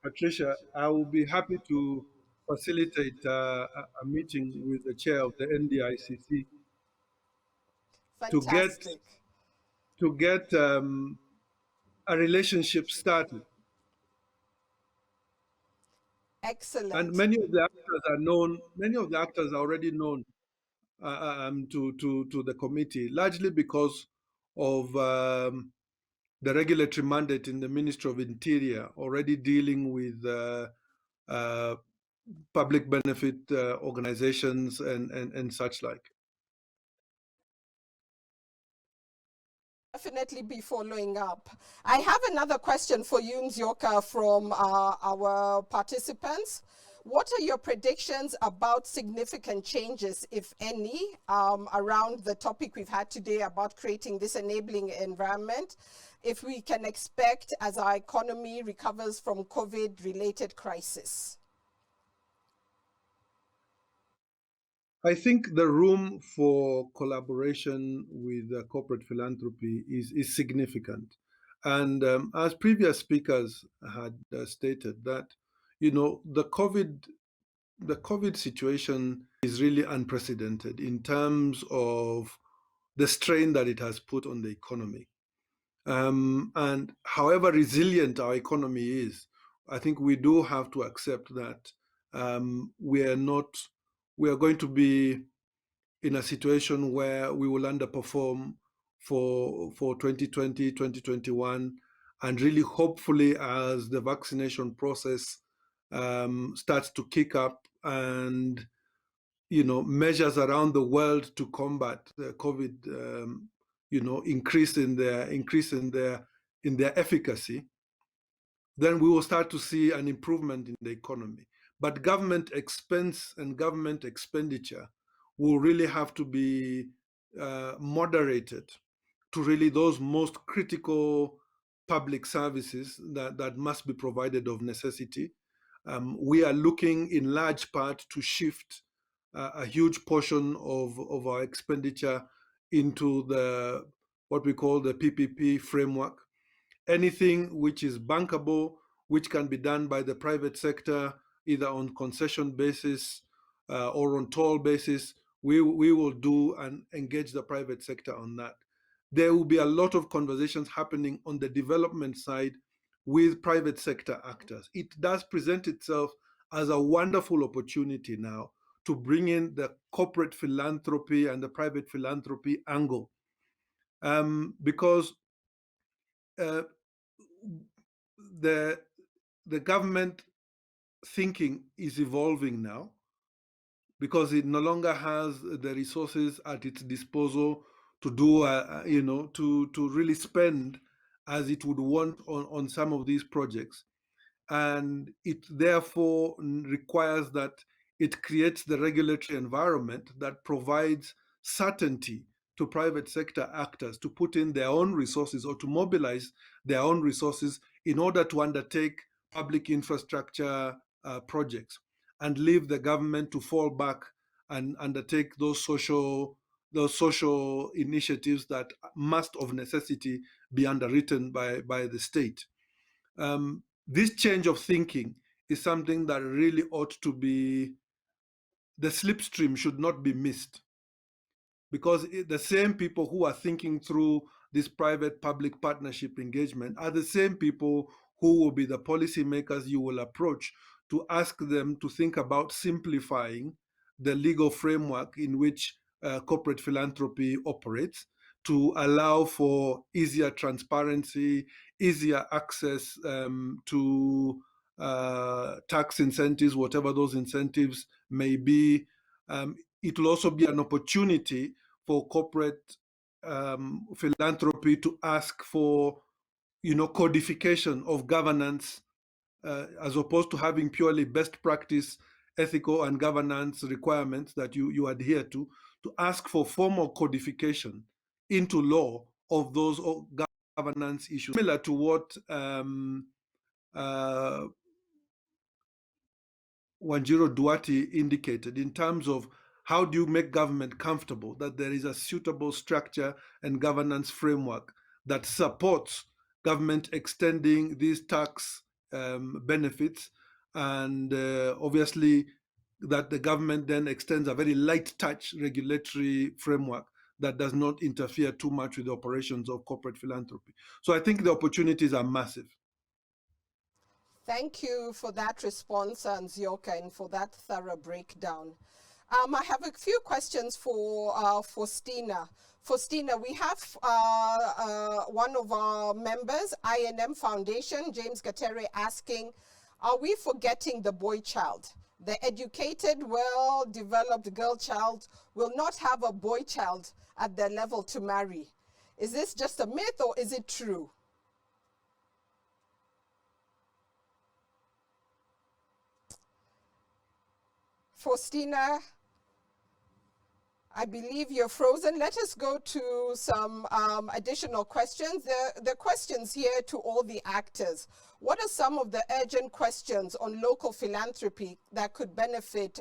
Patricia, I will be happy to facilitate a meeting with the chair of the NDICC Fantastic. to get a relationship started. Excellent. And many of the actors are known. Many of the actors are already known to the committee, largely because of the regulatory mandate in the Ministry of Interior, already dealing with public benefit organizations and such like. Definitely be following up. I have another question for you, Nzioka, from our participants. What are your predictions about significant changes, if any, around the topic we've had today about creating this enabling environment, if we can expect as our economy recovers from COVID-related crisis? I think the room for collaboration with corporate philanthropy is significant. And as previous speakers had stated, that, you know, the COVID situation is really unprecedented in terms of the strain that it has put on the economy. And however resilient our economy is, I think we do have to accept that we are going to be in a situation where we will underperform for 2020, 2021, and really hopefully as the vaccination process starts to kick up and, you know, measures around the world to combat the COVID, you know, increase in their efficacy, then we will start to see an improvement in the economy. But government expense and government expenditure will really have to be moderated to really those most critical public services that must be provided of necessity. We are looking in large part to shift a huge portion of our expenditure into what we call the PPP framework. Anything which is bankable, which can be done by the private sector, either on concession basis or on toll basis, we will do and engage the private sector on that. There will be a lot of conversations happening on the development side with private sector actors. It does present itself as a wonderful opportunity now to bring in the corporate philanthropy and the private philanthropy angle, because the government thinking is evolving now, because it no longer has the resources at its disposal to do, you know, to really spend as it would want on some of these projects. And it therefore requires that it creates the regulatory environment that provides certainty to private sector actors to put in their own resources or to mobilize their own resources in order to undertake public infrastructure projects, and leave the government to fall back and undertake those social initiatives that must of necessity be underwritten by the state. This change of thinking is something that really ought to be, the slipstream should not be missed, because the same people who are thinking through this private-public partnership engagement are the same people who will be the policymakers you will approach to ask them to think about simplifying the legal framework in which corporate philanthropy operates, to allow for easier transparency, easier access to tax incentives, whatever those incentives may be. It will also be an opportunity for corporate philanthropy to ask for, codification of governance, as opposed to having purely best practice ethical and governance requirements that you adhere to ask for formal codification into law of those governance issues, similar to what Wanjiro Duarte indicated in terms of how do you make government comfortable that there is a suitable structure and governance framework that supports government extending these tax benefits, and obviously that the government then extends a very light touch regulatory framework that does not interfere too much with the operations of corporate philanthropy. So I think the opportunities are massive. Thank you for that response, Nzioka, and for that thorough breakdown. I have a few questions for Faustina. Faustina, we have one of our members, INM Foundation, James Gatere, asking, are we forgetting the boy child? The educated, well-developed girl child will not have a boy child at their level to marry. Is this just a myth or is it true? Faustina, I believe you're frozen. Let us go to some additional questions. The questions here to all the actors. What are some of the urgent questions on local philanthropy that could benefit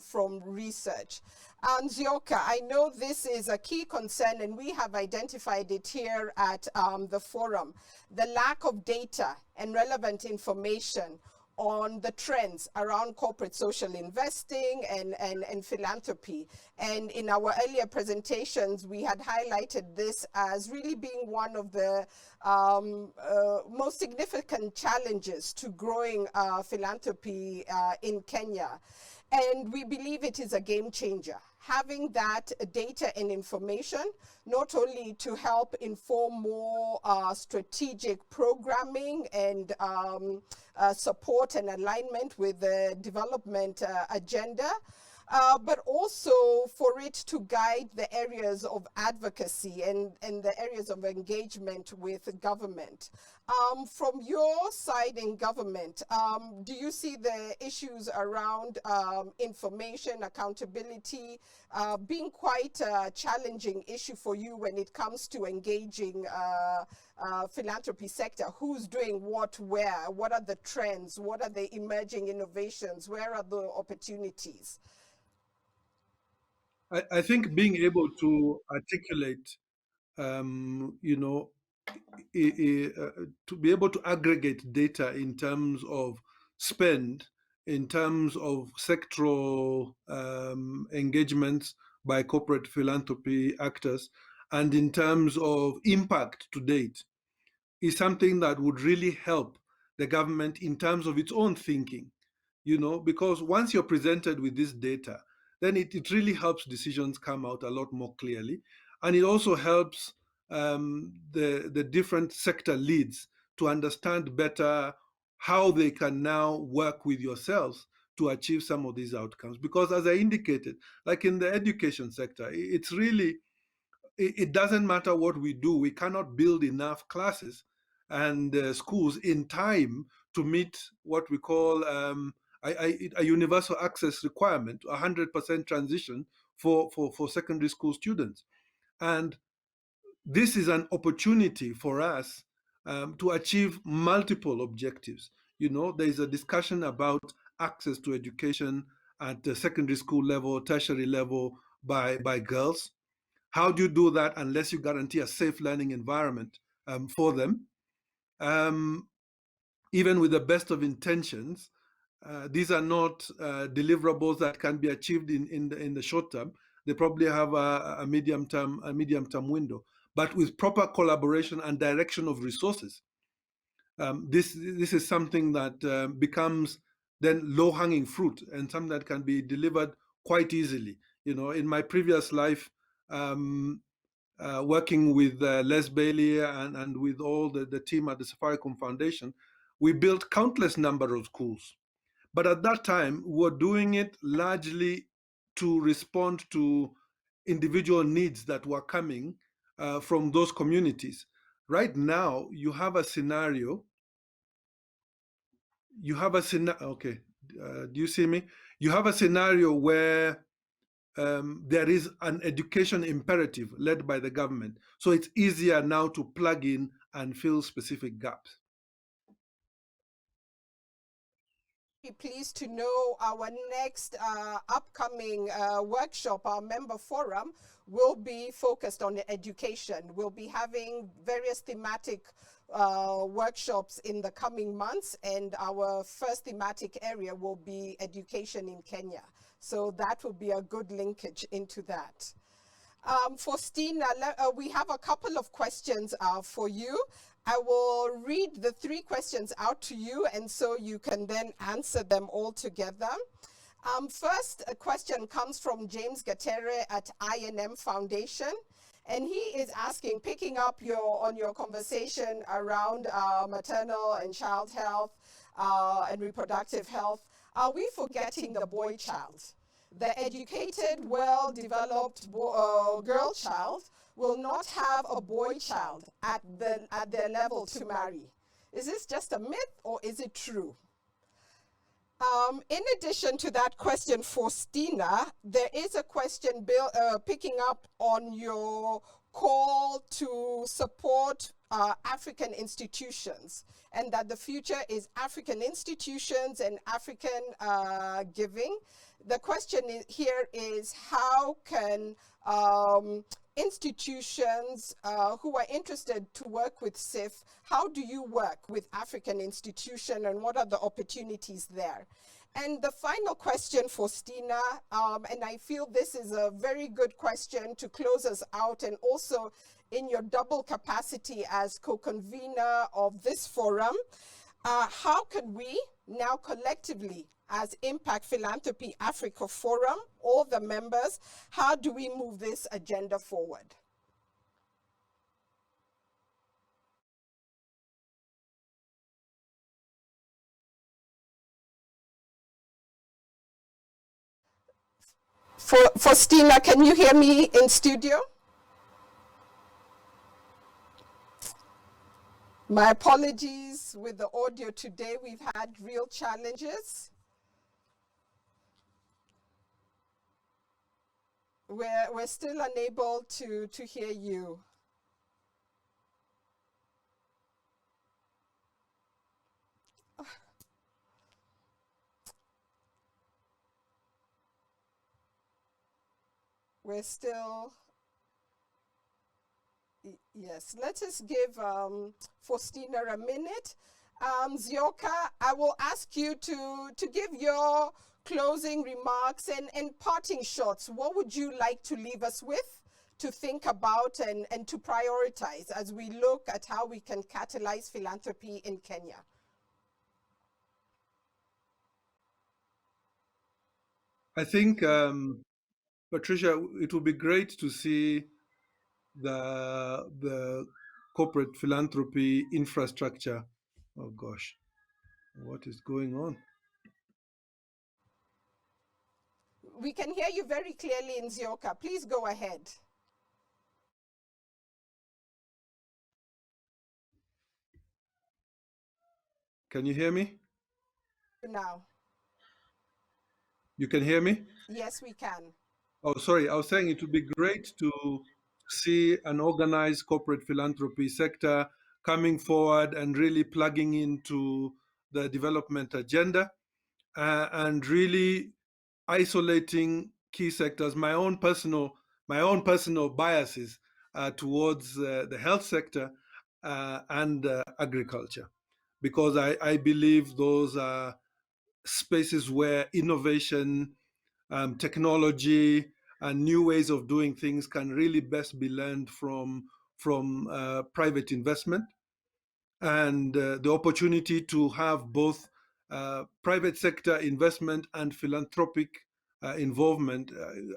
from research? And Nzioka, I know this is a key concern and we have identified it here at the forum. The lack of data and relevant information on the trends around corporate social investing and philanthropy. And in our earlier presentations, we had highlighted this as really being one of the most significant challenges to growing philanthropy in Kenya. And we believe it is a game changer. Having that data and information, not only to help inform more strategic programming and support and alignment with the development agenda, but also for it to guide the areas of advocacy and the areas of engagement with government. From your side in government, do you see the issues around information, accountability, being quite a challenging issue for you when it comes to engaging philanthropy sector? Who's doing what, where? What are the trends? What are the emerging innovations? Where are the opportunities? I think being able to articulate, to be able to aggregate data in terms of spend, in terms of sectoral engagements by corporate philanthropy actors, and in terms of impact to date, is something that would really help the government in terms of its own thinking, because once you're presented with this data, then it really helps decisions come out a lot more clearly. And it also helps the different sector leads to understand better how they can now work with yourselves to achieve some of these outcomes. Because as I indicated, like in the education sector, it's really, it doesn't matter what we do, we cannot build enough classes and schools in time to meet what we call a universal access requirement, 100% transition for secondary school students. And this is an opportunity for us to achieve multiple objectives. There is a discussion about access to education at the secondary school level, tertiary level by girls. How do you do that unless you guarantee a safe learning environment for them? Even with the best of intentions, these are not deliverables that can be achieved in the short term. They probably have a medium term window. But with proper collaboration and direction of resources, this is something that becomes then low-hanging fruit and something that can be delivered quite easily. You know, in my previous life, working with Les Bailey and with all the team at the Safaricom Foundation, we built countless number of schools. But at that time, we were doing it largely to respond to individual needs that were coming from those communities. Right now, you have a scenario. Okay, do you see me? You have a scenario where there is an education imperative led by the government. So it's easier now to plug in and fill specific gaps. Pleased to know our next upcoming workshop, our member forum, will be focused on education. We'll be having various thematic workshops in the coming months, and our first thematic area will be education in Kenya. So that will be a good linkage into that. For Stina, we have a couple of questions for you. I will read the 3 questions out to you, and so you can then answer them all together. First, a question comes from James Gatere at INM Foundation, and he is asking, picking up on your conversation around maternal and child health and reproductive health, are we forgetting the boy child? The educated, well-developed girl child will not have a boy child at their level to marry. Is this just a myth or is it true? In addition to that question for Stina, there is a question picking up on your call to support African institutions, and that the future is African institutions and African giving. The question here is, how can institutions who are interested to work with SIF, how do you work with African institutions and what are the opportunities there? And the final question for Stina, and I feel this is a very good question to close us out, and also in your double capacity as co-convener of this forum, how can we now collectively as Impact Philanthropy Africa Forum, all the members, how do we move this agenda forward? For Stina, can you hear me in studio? My apologies with the audio today. We've had real challenges. We're still unable to hear you. We're still, yes, let us give Faustina a minute. Zioka, I will ask you to give your closing remarks and parting shots. What would you like to leave us with to think about and to prioritize as we look at how we can catalyze philanthropy in Kenya? I think, Patricia, it would be great to see the corporate philanthropy infrastructure. Oh gosh, what is going on? We can hear you very clearly in Zioka. Please go ahead. Can you hear me? Now. You can hear me? Yes, we can. Oh, sorry. I was saying it would be great to see an organized corporate philanthropy sector coming forward and really plugging into the development agenda and really isolating key sectors. My own personal biases towards the health sector and agriculture, because I believe those are spaces where innovation, technology, and new ways of doing things can really best be learned from private investment, and the opportunity to have both private sector investment and philanthropic involvement,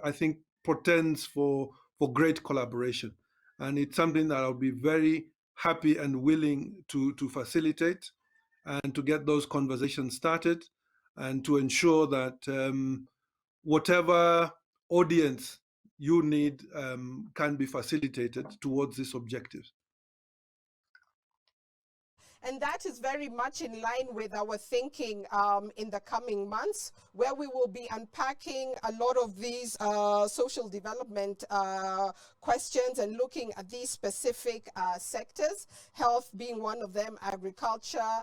I think portends for great collaboration. And it's something that I'll be very happy and willing to facilitate and to get those conversations started, and to ensure that whatever audience you need can be facilitated towards this objective. And that is very much in line with our thinking in the coming months, where we will be unpacking a lot of these social development questions and looking at these specific sectors, health being one of them, agriculture,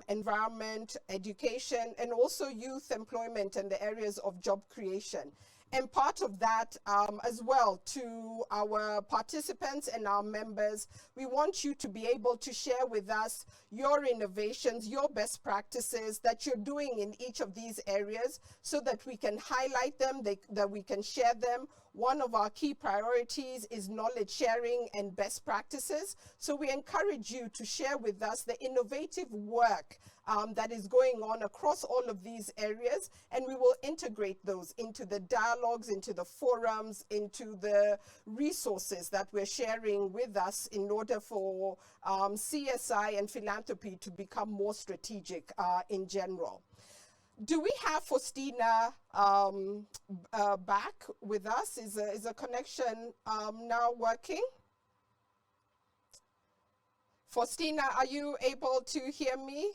environment, education, and also youth employment and the areas of job creation. And part of that as well, to our participants and our members, we want you to be able to share with us your innovations, your best practices that you're doing in each of these areas, so that we can highlight them, that we can share them. One of our key priorities is knowledge sharing and best practices. So we encourage you to share with us the innovative work that is going on across all of these areas, and we will integrate those into the dialogues, into the forums, into the resources that we're sharing with us in order for CSI and philanthropy to become more strategic in general. Do we have Faustina back with us? Is a connection now working? Faustina, are you able to hear me?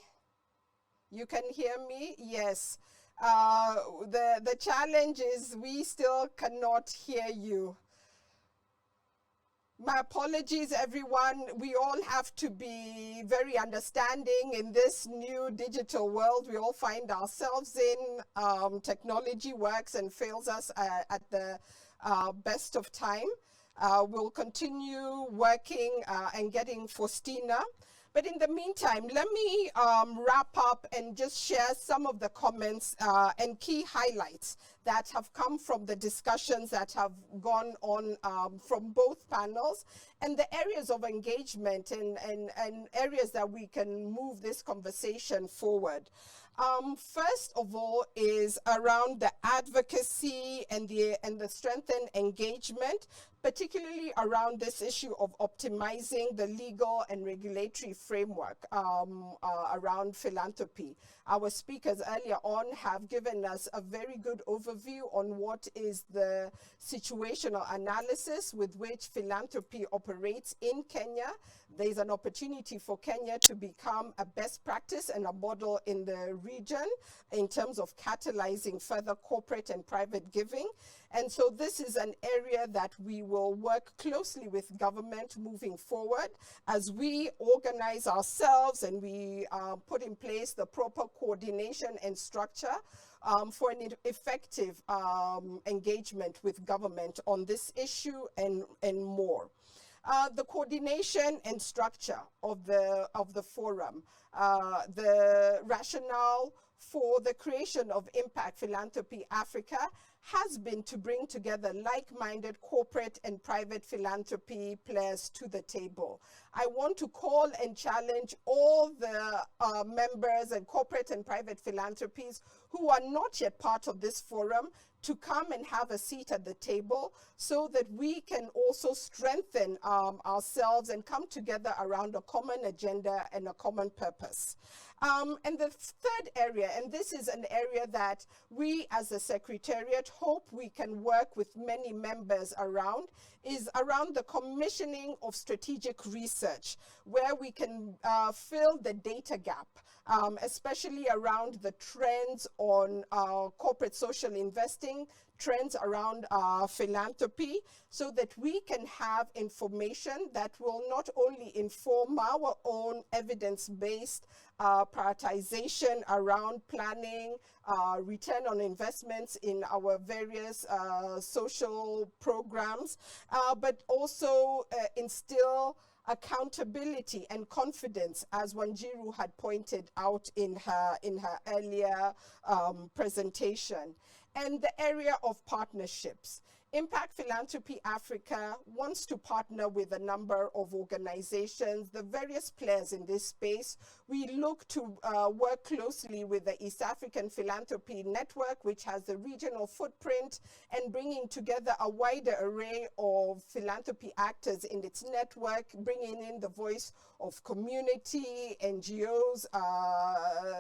You can hear me? Yes. The challenge is we still cannot hear you. My apologies, everyone. We all have to be very understanding in this new digital world we all find ourselves in. Technology works and fails us at the best of time. We'll continue working and getting Faustina. But in the meantime, let me wrap up and just share some of the comments and key highlights that have come from the discussions that have gone on from both panels, and the areas of engagement and areas that we can move this conversation forward. First of all is around the advocacy and the strengthened engagement, particularly around this issue of optimizing the legal and regulatory framework around philanthropy. Our speakers earlier on have given us a very good overview on what is the situational analysis with which philanthropy operates in Kenya. There's an opportunity for Kenya to become a best practice and a model in the region in terms of catalyzing further corporate and private giving. And so this is an area that we will work closely with government moving forward as we organize ourselves and we put in place the proper coordination and structure for an effective engagement with government on this issue and more. The coordination and structure of the forum, the rationale for the creation of Impact Philanthropy Africa has been to bring together like-minded corporate and private philanthropy players to the table. I want to call and challenge all the members and corporate and private philanthropies who are not yet part of this forum to come and have a seat at the table so that we can also strengthen ourselves and come together around a common agenda and a common purpose. And the third area, and this is an area that we as a Secretariat hope we can work with many members around, is around the commissioning of strategic research, where we can fill the data gap, especially around the trends on corporate social investing, trends around philanthropy, so that we can have information that will not only inform our own evidence-based prioritization around planning, return on investments in our various social programs, but also instill accountability and confidence, as Wanjiru had pointed out in her earlier presentation, and the area of partnerships. Impact Philanthropy Africa wants to partner with a number of organizations, the various players in this space. We look to work closely with the East African Philanthropy Network, which has a regional footprint, and bringing together a wider array of philanthropy actors in its network, bringing in the voice of community, NGOs,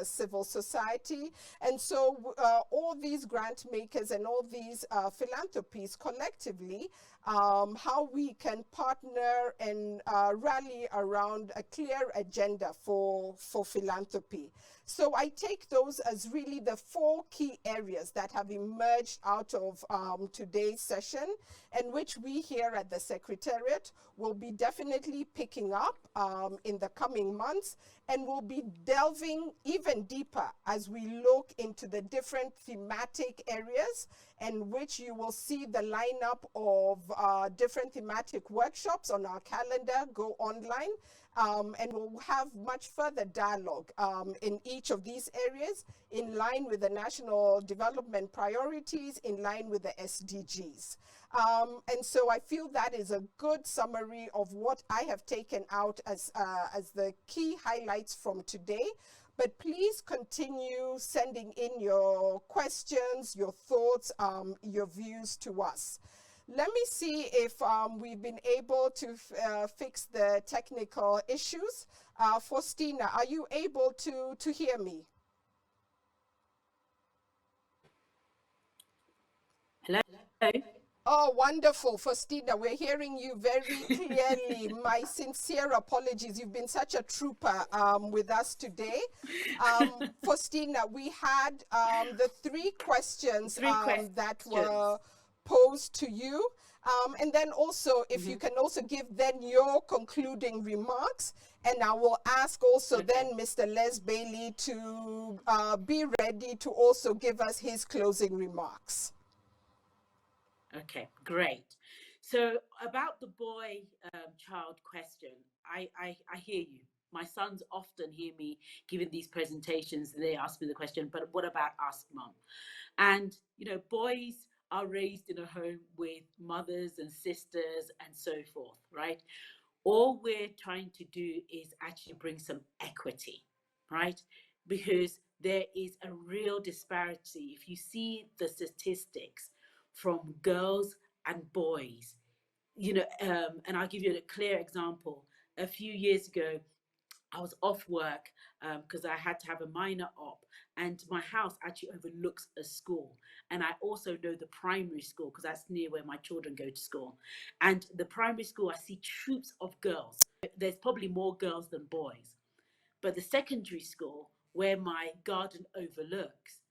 civil society. And so all these grant makers and all these philanthropies collectively, how we can partner and rally around a clear agenda for philanthropy. So I take those as really the 4 key areas that have emerged out of today's session, and which we here at the Secretariat will be definitely picking up in the coming months, and will be delving even deeper as we look into the different thematic areas, in which you will see the lineup of different thematic workshops on our calendar. Go online, and we'll have much further dialogue in each of these areas, in line with the national development priorities, in line with the SDGs. And so I feel that is a good summary of what I have taken out as the key highlights from today. But please continue sending in your questions, your thoughts, your views to us. Let me see if we've been able to fix the technical issues. Faustina, are you able to hear me? Hello? Oh, wonderful, Faustina. We're hearing you very clearly. My sincere apologies. You've been such a trooper with us today. Faustina, we had the 3 questions that were posed to you. And then also, if you can also give then your concluding remarks, and I will ask also then Mr. Les Bailey to be ready to also give us his closing remarks. Okay, great. So about the boy child question, I hear you. My sons often hear me giving these presentations and they ask me the question, but what about us, Mum? And, you know, boys are raised in a home with mothers and sisters and so forth, right? All we're trying to do is actually bring some equity, right? Because there is a real disparity. If you see the statistics from girls and boys, you know, and I'll give you a clear example. A few years ago, I was off work because I had to have a minor op, and my house actually overlooks a school. And I also know the primary school because that's near where my children go to school. And the primary school, I see troops of girls. There's probably more girls than boys. But the secondary school, where my garden overlooks,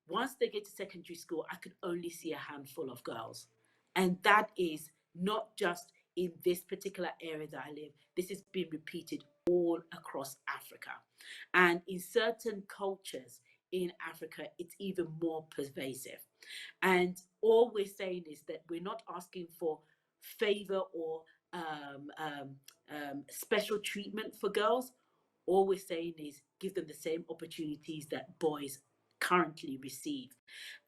once they get to secondary school, I could only see a handful of girls. And that is not just in this particular area that I live. This has been repeated all across Africa. And in certain cultures in Africa, it's even more pervasive. And all we're saying is that we're not asking for favor or special treatment for girls. All we're saying is give them the same opportunities that boys currently receive,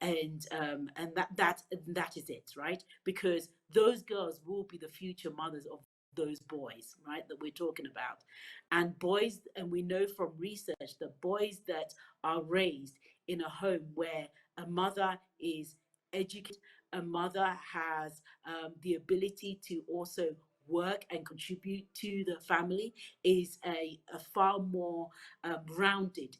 and that is it, right? Because those girls will be the future mothers of those boys, right, that we're talking about. And boys, and we know from research that boys that are raised in a home where a mother is educated, a mother has the ability to also work and contribute to the family, is a far more rounded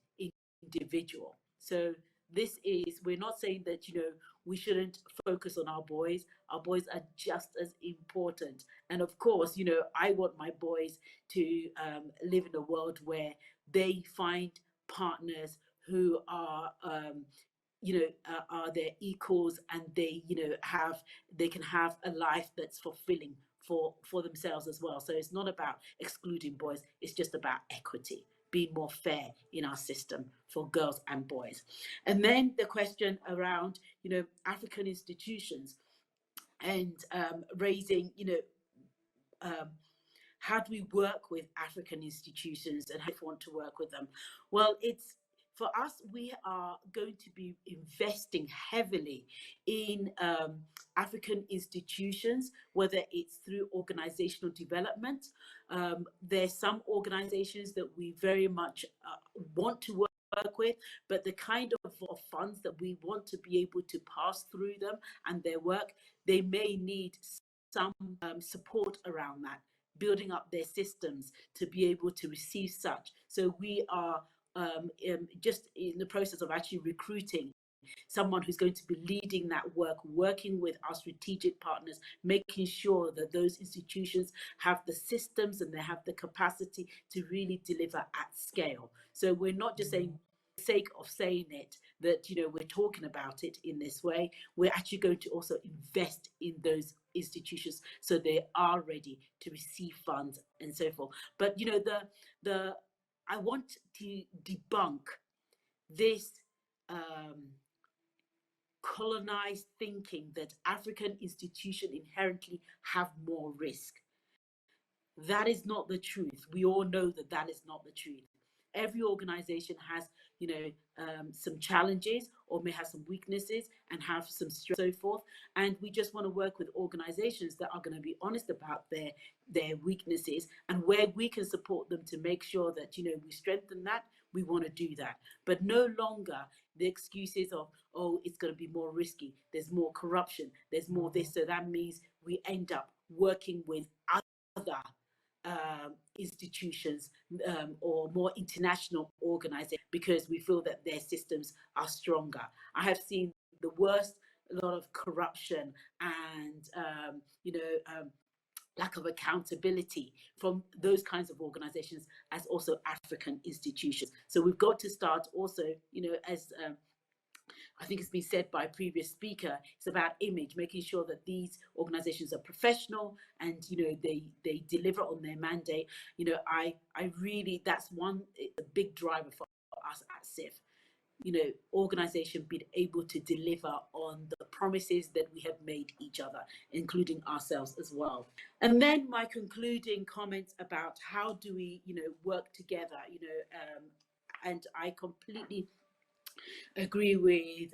individual. So this is, we're not saying that, you know, we shouldn't focus on our boys. Our boys are just as important. And of course, you know, I want my boys to live in a world where they find partners who are, are their equals, and they, you know, they can have a life that's fulfilling for themselves as well. So it's not about excluding boys. It's just about equity, being more fair in our system for girls and boys. And then the question around, you know, African institutions and raising, you know, how do we work with African institutions and how do we want to work with them? Well, it's for us, we are going to be investing heavily in African institutions, whether it's through organizational development. There's some organizations that we very much want to work with, but the kind of funds that we want to be able to pass through them and their work, they may need some support around that, building up their systems to be able to receive such. So we are just in the process of actually recruiting someone who's going to be leading that work, working with our strategic partners, making sure that those institutions have the systems and they have the capacity to really deliver at scale. So we're not just saying for the sake of saying it that, you know, we're talking about it in this way. We're actually going to also invest in those institutions so they are ready to receive funds and so forth. But, you know, I want to debunk this colonized thinking that African institutions inherently have more risk. That is not the truth. We all know that that is not the truth. Every organization has, you know, some challenges or may have some weaknesses and have some strengths and so forth. And we just want to work with organizations that are going to be honest about their weaknesses, and where we can support them to make sure that, you know, we strengthen that. We want to do that, but no longer the excuses of, oh, it's going to be more risky, there's more corruption, there's more this. So that means we end up working with other institutions or more international organizations because we feel that their systems are stronger. I have seen the worst, a lot of corruption and you know, lack of accountability from those kinds of organizations as also African institutions. So we've got to start also, you know, as I think it's been said by a previous speaker, it's about image, making sure that these organizations are professional and, you know, they deliver on their mandate. You know, I really, that's one, a big driver for us at CIF. You know, organization being able to deliver on the promises that we have made each other, including ourselves as well. And then my concluding comments about how do we, you know, work together, you know, and I completely agree with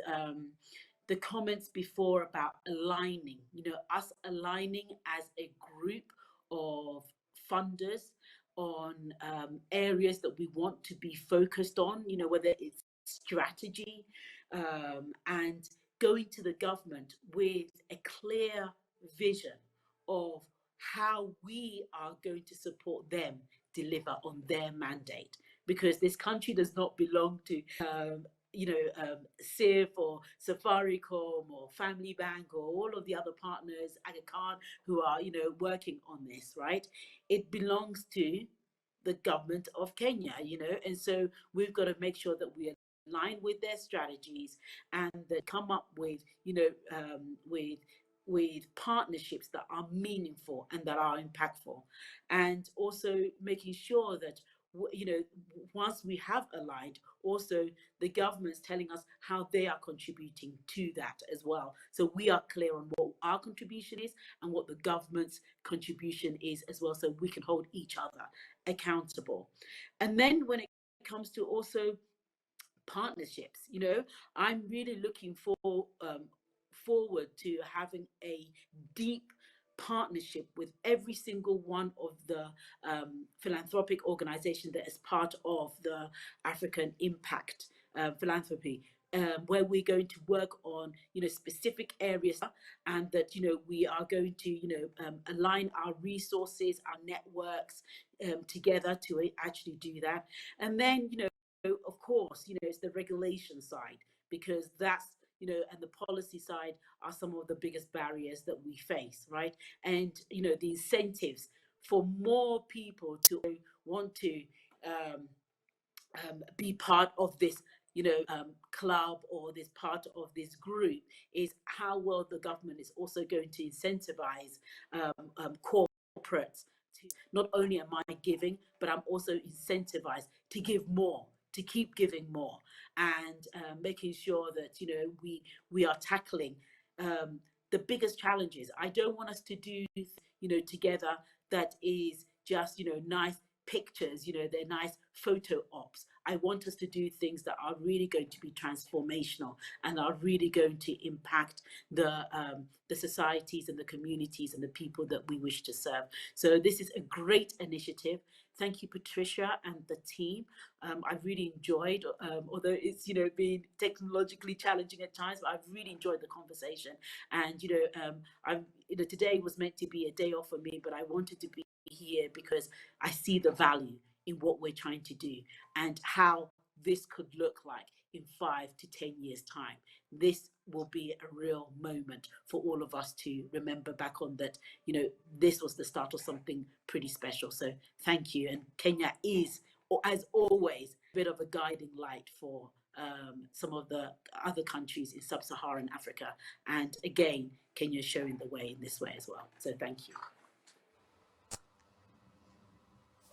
the comments before about aligning, you know, us aligning as a group of funders on areas that we want to be focused on, you know, whether it's strategy and going to the government with a clear vision of how we are going to support them deliver on their mandate, because this country does not belong to you know, CIF or Safaricom or Family Bank or all of the other partners, Aga Khan, who are, you know, working on this, right? It belongs to the government of Kenya, you know, and so we've got to make sure that we align with their strategies and that come up with, you know, with partnerships that are meaningful and that are impactful, and also making sure that, you know, once we have aligned, also the government's telling us how they are contributing to that as well. So we are clear on what our contribution is and what the government's contribution is as well, so we can hold each other accountable. And then when it comes to also partnerships, you know, I'm really looking forward to having a deep partnership with every single one of the philanthropic organizations that is part of the African Impact Philanthropy, where we're going to work on, you know, specific areas, and that, you know, we are going to, you know, align our resources, our networks together to actually do that. And then, you know, of course, you know, it's the regulation side, because that's, you know, and the policy side are some of the biggest barriers that we face, right? And, you know, the incentives for more people to want to be part of this, you know, club or this part of this group is how well the government is also going to incentivize corporates to, not only am I giving, but I'm also incentivized to give more, to keep giving more, and making sure that, you know, we are tackling the biggest challenges. I don't want us to do, you know, together that is just, nice pictures, they're nice photo ops. I want us to do things that are really going to be transformational and are really going to impact the societies and the communities and the people that we wish to serve. So this is a great initiative. Thank you, Patricia and the team. I've really enjoyed, although it's been technologically challenging at times, but I've really enjoyed the conversation. And today was meant to be a day off for me, but I wanted to be here because I see the value in what we're trying to do and how this could look like in 5 to 10 years' time. This will be a real moment for all of us to remember back on that, this was the start of something pretty special. So thank you. And Kenya is, as always, a bit of a guiding light for some of the other countries in sub-Saharan Africa. And again, Kenya is showing the way in this way as well. So thank you.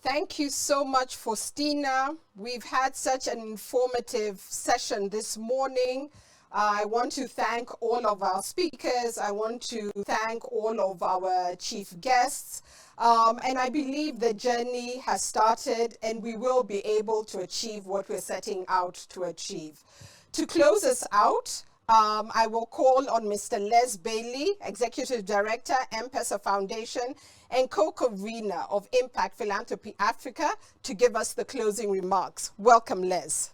Thank you so much, Faustina. We've had such an informative session this morning. I want to thank all of our speakers. I want to thank all of our chief guests. And I believe the journey has started and we will be able to achieve what we're setting out to achieve. To close us out, I will call on Mr. Les Bailey, Executive Director, M-Pesa Foundation, and co-convener of Impact Philanthropy Africa, to give us the closing remarks. Welcome, Les.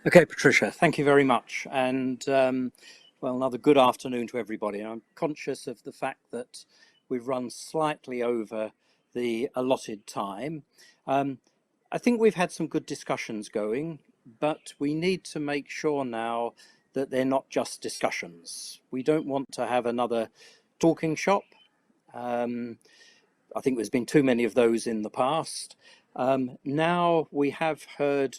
Okay, Patricia, thank you very much. And well, another good afternoon to everybody. I'm conscious of the fact that we've run slightly over the allotted time. I think we've had some good discussions going, but we need to make sure now that they're not just discussions. We don't want to have another talking shop. I think there's been too many of those in the past. Now we have heard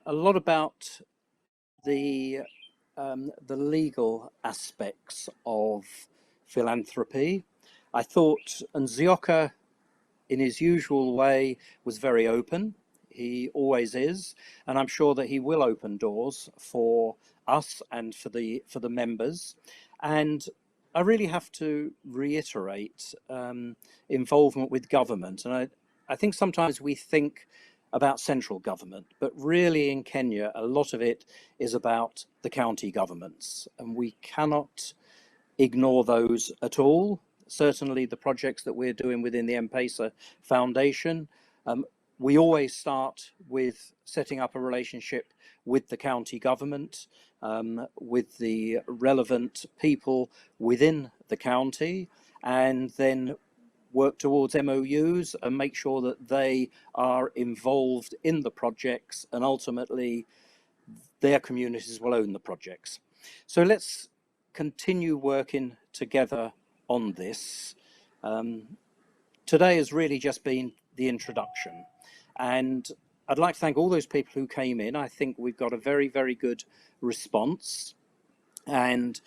a lot about the legal aspects of philanthropy. I thought Nzioka, in his usual way, was very open. He always is, and I'm sure that he will open doors for us and for the members. And I really have to reiterate involvement with government. And I think sometimes we think about central government, but really in Kenya, a lot of it is about the county governments, and we cannot ignore those at all. Certainly the projects that we're doing within the M-Pesa Foundation, we always start with setting up a relationship with the county government, with the relevant people within the county, and then work towards MOUs and make sure that they are involved in the projects, and ultimately their communities will own the projects. So let's continue working together on this. Today has really just been the introduction, and I'd like to thank all those people who came in. I think we've got a very, very good response. And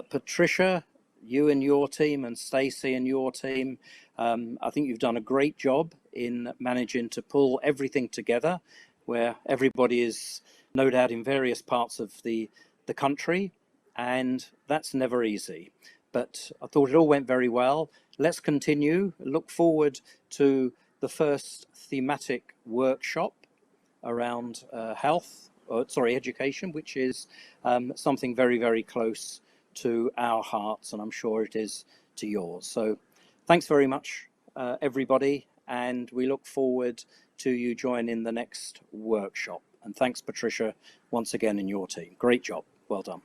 Patricia, you and your team, and Stacey and your team, I think you've done a great job in managing to pull everything together, where everybody is no doubt in various parts of the country, and that's never easy. But I thought it all went very well. Let's continue. Look forward to the first thematic workshop around education, which is something very, very close to our hearts, and I'm sure it is to yours. So thanks very much, everybody, and we look forward to you joining the next workshop. And thanks, Patricia, once again, and your team. Great job. Well done.